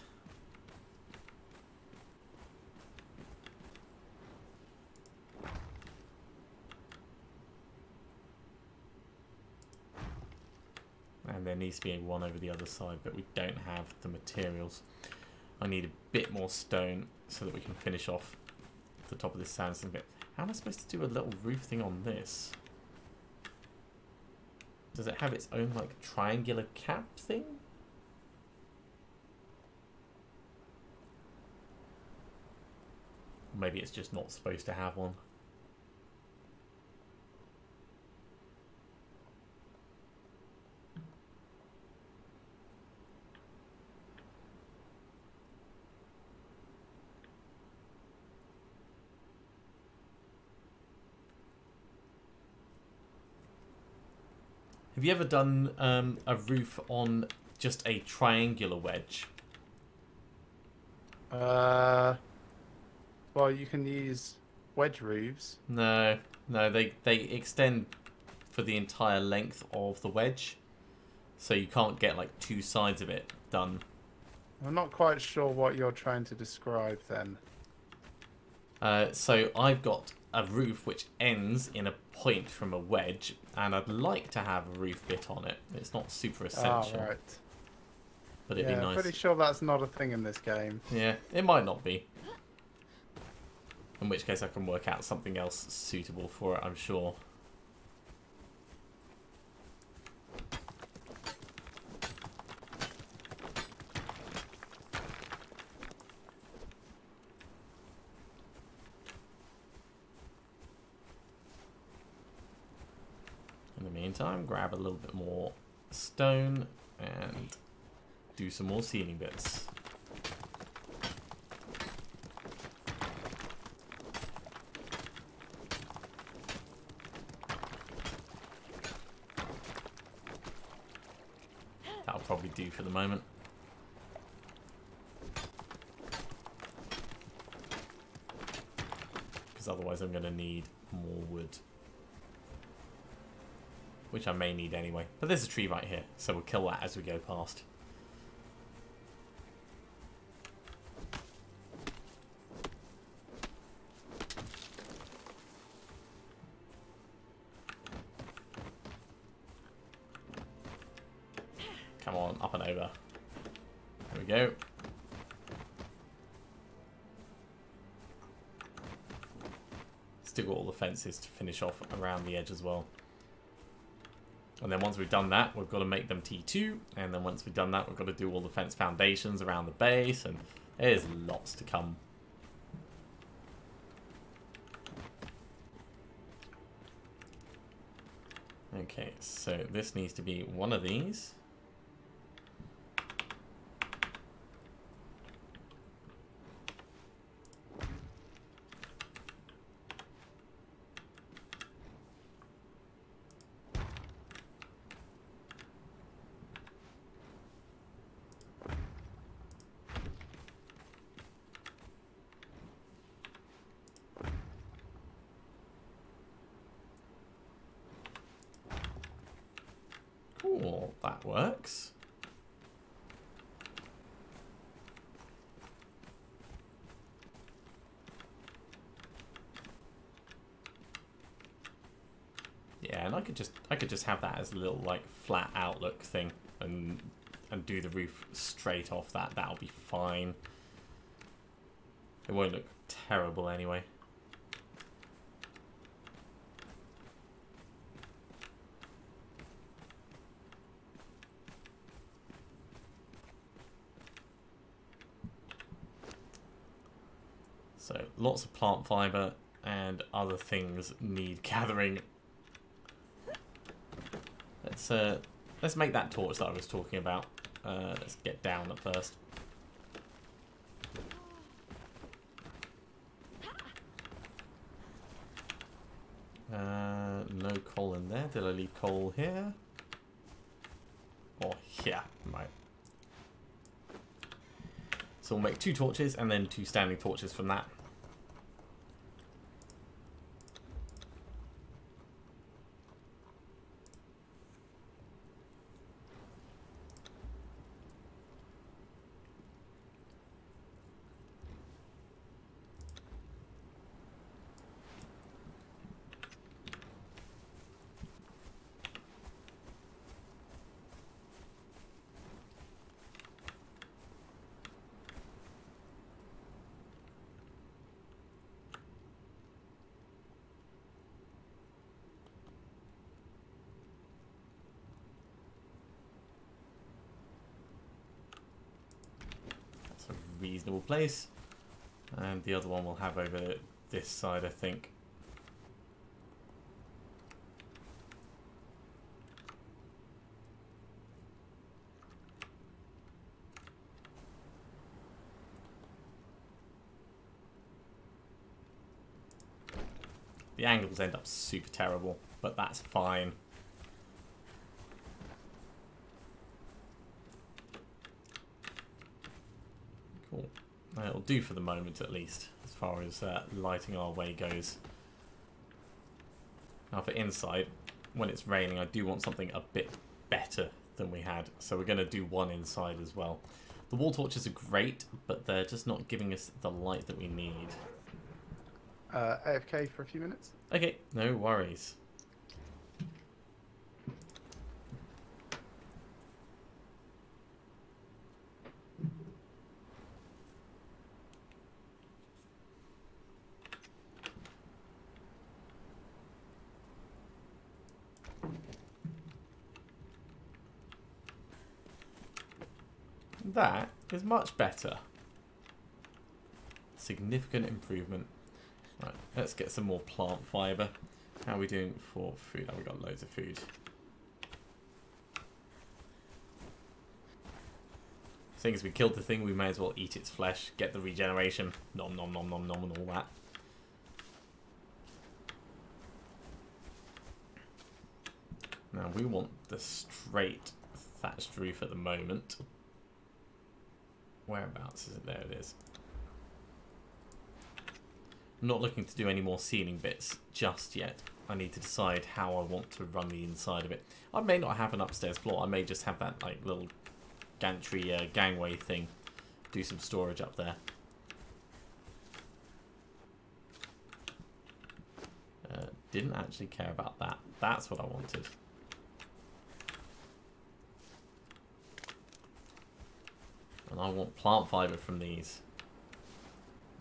And there needs to be one over the other side, but we don't have the materials. I need a bit more stone so that we can finish off the top of this sandstone bit. How am I supposed to do a little roof thing on this? Does it have its own like triangular cap thing? Maybe it's just not supposed to have one. Have you ever done a roof on just a triangular wedge? Well, you can use wedge roofs. No, no, they extend for the entire length of the wedge, so you can't get like two sides of it done. I'm not quite sure what you're trying to describe then. So I've got a roof which ends in a point from a wedge, and I'd like to have a roof bit on it. It's not super essential, Oh, right. but it'd be nice. Pretty sure that's not a thing in this game. Yeah, it might not be. In which case I can work out something else suitable for it, I'm sure. In the meantime, grab a little bit more stone and do some more ceiling bits. That'll probably do for the moment. Because otherwise I'm going to need more wood. Which I may need anyway. But there's a tree right here, so we'll kill that as we go past. Come on, up and over. There we go. Still got all the fences to finish off around the edge as well. And then once we've done that, we've got to make them T2. And then once we've done that, we've got to do all the fence foundations around the base. And there's lots to come. Okay, so this needs to be one of these. Cool, that works. Yeah, and I could just have that as a little like flat outlook thing and do the roof straight off that. That'll be fine. It won't look terrible anyway. So lots of plant fiber and other things need gathering. Let's make that torch that I was talking about. Let's get down at first. No coal in there. Did I leave coal here? Or here? Right. So we'll make 2 torches and then 2 standing torches from that. reasonable place. And the other one we'll have over this side, I think. The angles end up super terrible, but that's fine. Cool. It'll do for the moment, at least, as far as lighting our way goes. Now for inside, when it's raining, I do want something a bit better than we had, so we're going to do one inside as well. The wall torches are great, but they're just not giving us the light that we need. AFK for a few minutes. Okay, no worries. That is much better. Significant improvement. Right, let's get some more plant fibre. How are we doing for food? Oh, we got loads of food. Seeing as we killed the thing, we may as well eat its flesh, get the regeneration, nom nom nom nom nom and all that. Now we want the straight thatched roof at the moment. Whereabouts is it? There it is. I'm not looking to do any more ceiling bits just yet. I need to decide how I want to run the inside of it. I may not have an upstairs floor. I may just have that like little gantry gangway thing. Do some storage up there. Didn't actually care about that. That's what I wanted. And I want plant fibre from these.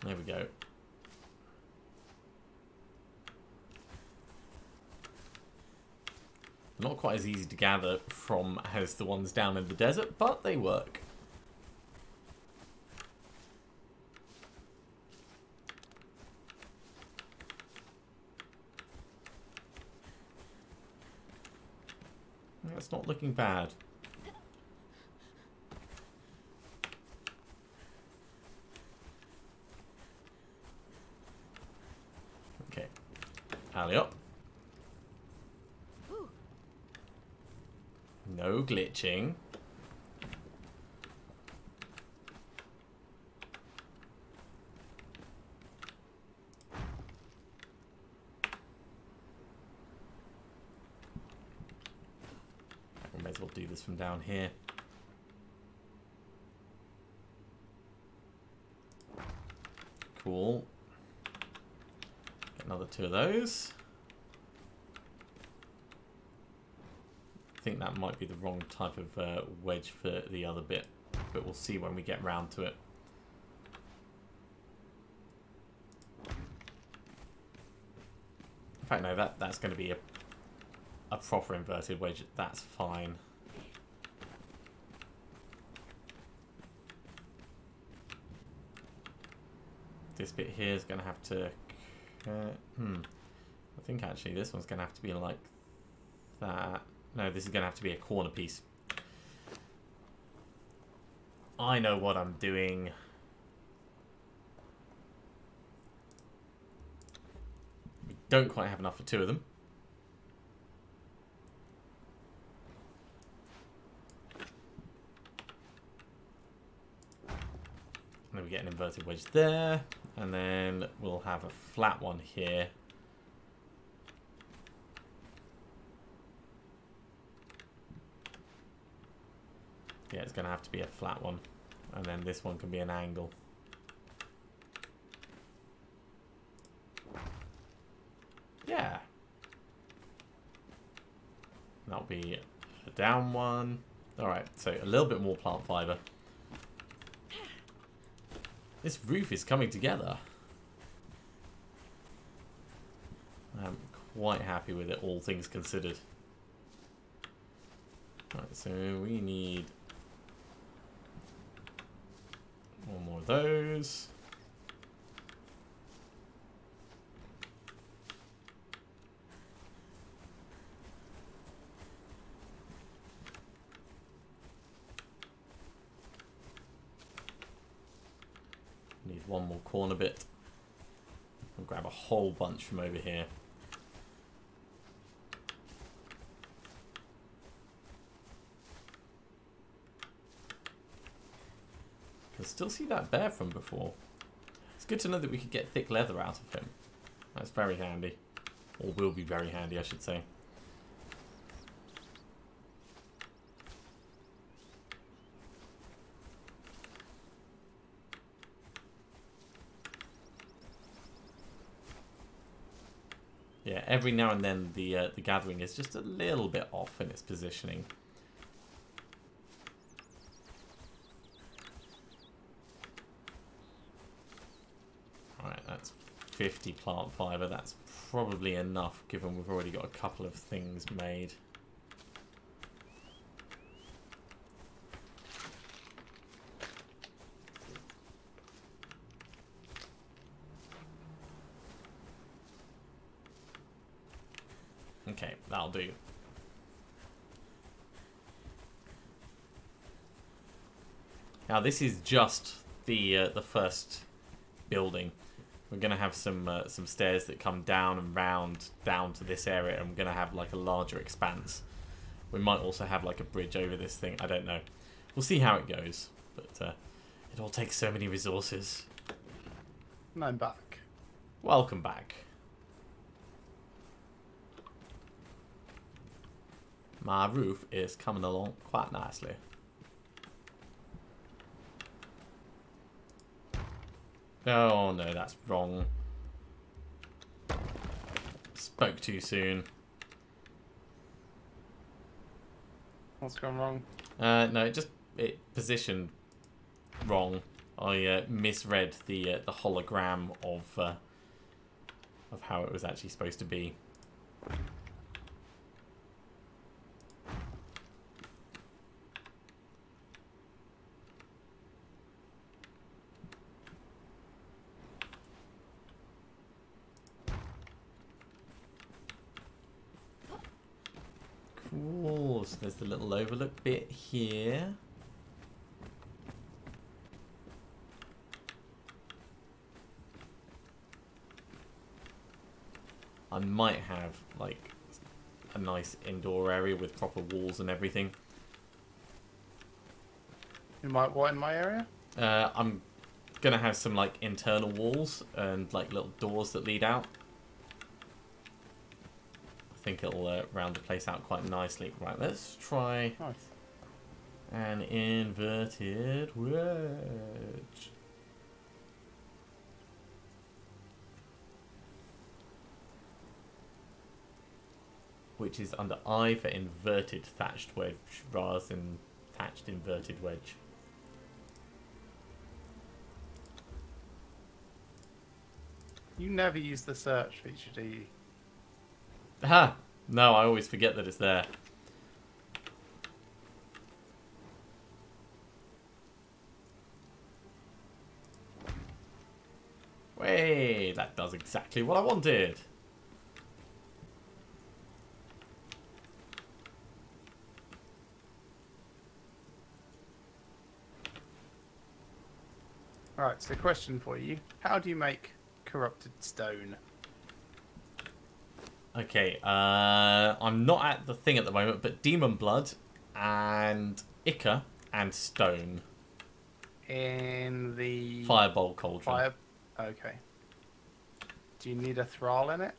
There we go. Not quite as easy to gather from as the ones down in the desert, but they work. That's not looking bad. Okay. Alley up. No glitching. We may as well do this from down here. Cool. Get another 2 of those. I think that might be the wrong type of wedge for the other bit, but we'll see when we get round to it. In fact, no, that's going to be a proper inverted wedge. That's fine. This bit here is going to have to... I think actually this one's going to have to be like that. No, this is going to have to be a corner piece. I know what I'm doing. We don't quite have enough for 2 of them. And then we get an inverted wedge there. And then we'll have a flat one here. Yeah, it's going to have to be a flat one. And then this one can be an angle. Yeah. That'll be a down one. Alright, so a little bit more plant fibre. This roof is coming together. I'm quite happy with it, all things considered. Right, so we need One more of those. Need one more corner bit. I'll grab a whole bunch from over here. Can still see that bear from before. It's good to know that we could get thick leather out of him. That's very handy. Or will be very handy, I should say. Yeah, every now and then the gathering is just a little bit off in its positioning. Alright, that's 50 plant fibre. That's probably enough, given we've already got a couple of things made. Okay, that'll do. Now this is just the first building. We're gonna have some stairs that come down and round down to this area, and we're gonna have like a larger expanse. We might also have like a bridge over this thing. I don't know. We'll see how it goes. But it all takes so many resources. And I'm back. Welcome back. My roof is coming along quite nicely. Oh no, that's wrong. Spoke too soon. What's gone wrong? No, it positioned wrong. I misread the hologram of how it was actually supposed to be. Cool, so there's the little overlook bit here. I might have like a nice indoor area with proper walls and everything. You might what in my area? I'm gonna have some like internal walls and like little doors that lead out. I think it'll round the place out quite nicely. Right, let's try an inverted wedge. Which is under I for inverted thatched wedge rather than thatched inverted wedge. You never use the search feature, do you? Aha! No, I always forget that it's there. Wait, that does exactly what I wanted. Alright, so question for you. How do you make corrupted stone? Okay, I'm not at the thing at the moment, but demon blood and ichor and stone. In the... Fireball cauldron. Okay. Do you need a thrall in it?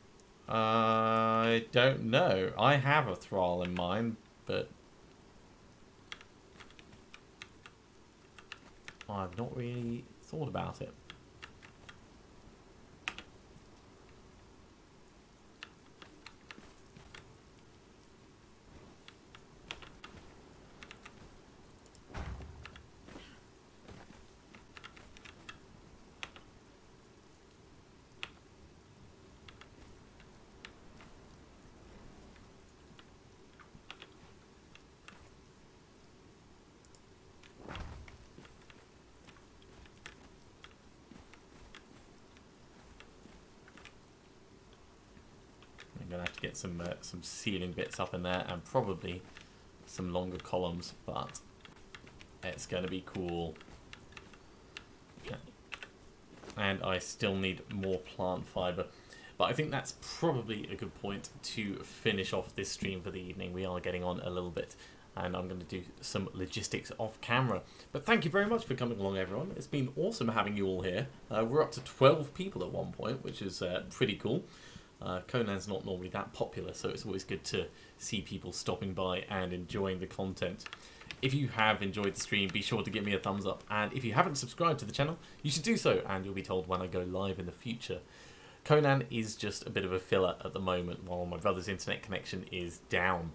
I don't know. I have a thrall in mind, but I've not really thought about it. I'm going to have to get some ceiling bits up in there and probably some longer columns, but it's going to be cool. Okay. And I still need more plant fiber. But I think that's probably a good point to finish off this stream for the evening. We are getting on a little bit, and I'm going to do some logistics off camera. But thank you very much for coming along, everyone. It's been awesome having you all here. We're up to 12 people at one point, which is pretty cool. Conan's not normally that popular, so it's always good to see people stopping by and enjoying the content. If you have enjoyed the stream, be sure to give me a thumbs up. And if you haven't subscribed to the channel, you should do so, and you'll be told when I go live in the future. Conan is just a bit of a filler at the moment while my brother's internet connection is down.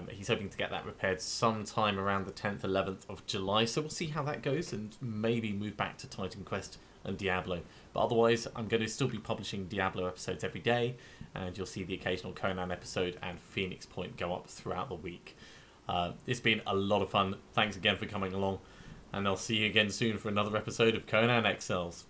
He's hoping to get that repaired sometime around the 10th, 11th of July, so we'll see how that goes and maybe move back to Titan Quest and Diablo. But otherwise, I'm going to still be publishing Diablo episodes every day, and you'll see the occasional Conan episode and Phoenix Point go up throughout the week. It's been a lot of fun. Thanks again for coming along, and I'll see you again soon for another episode of Conan Exiles.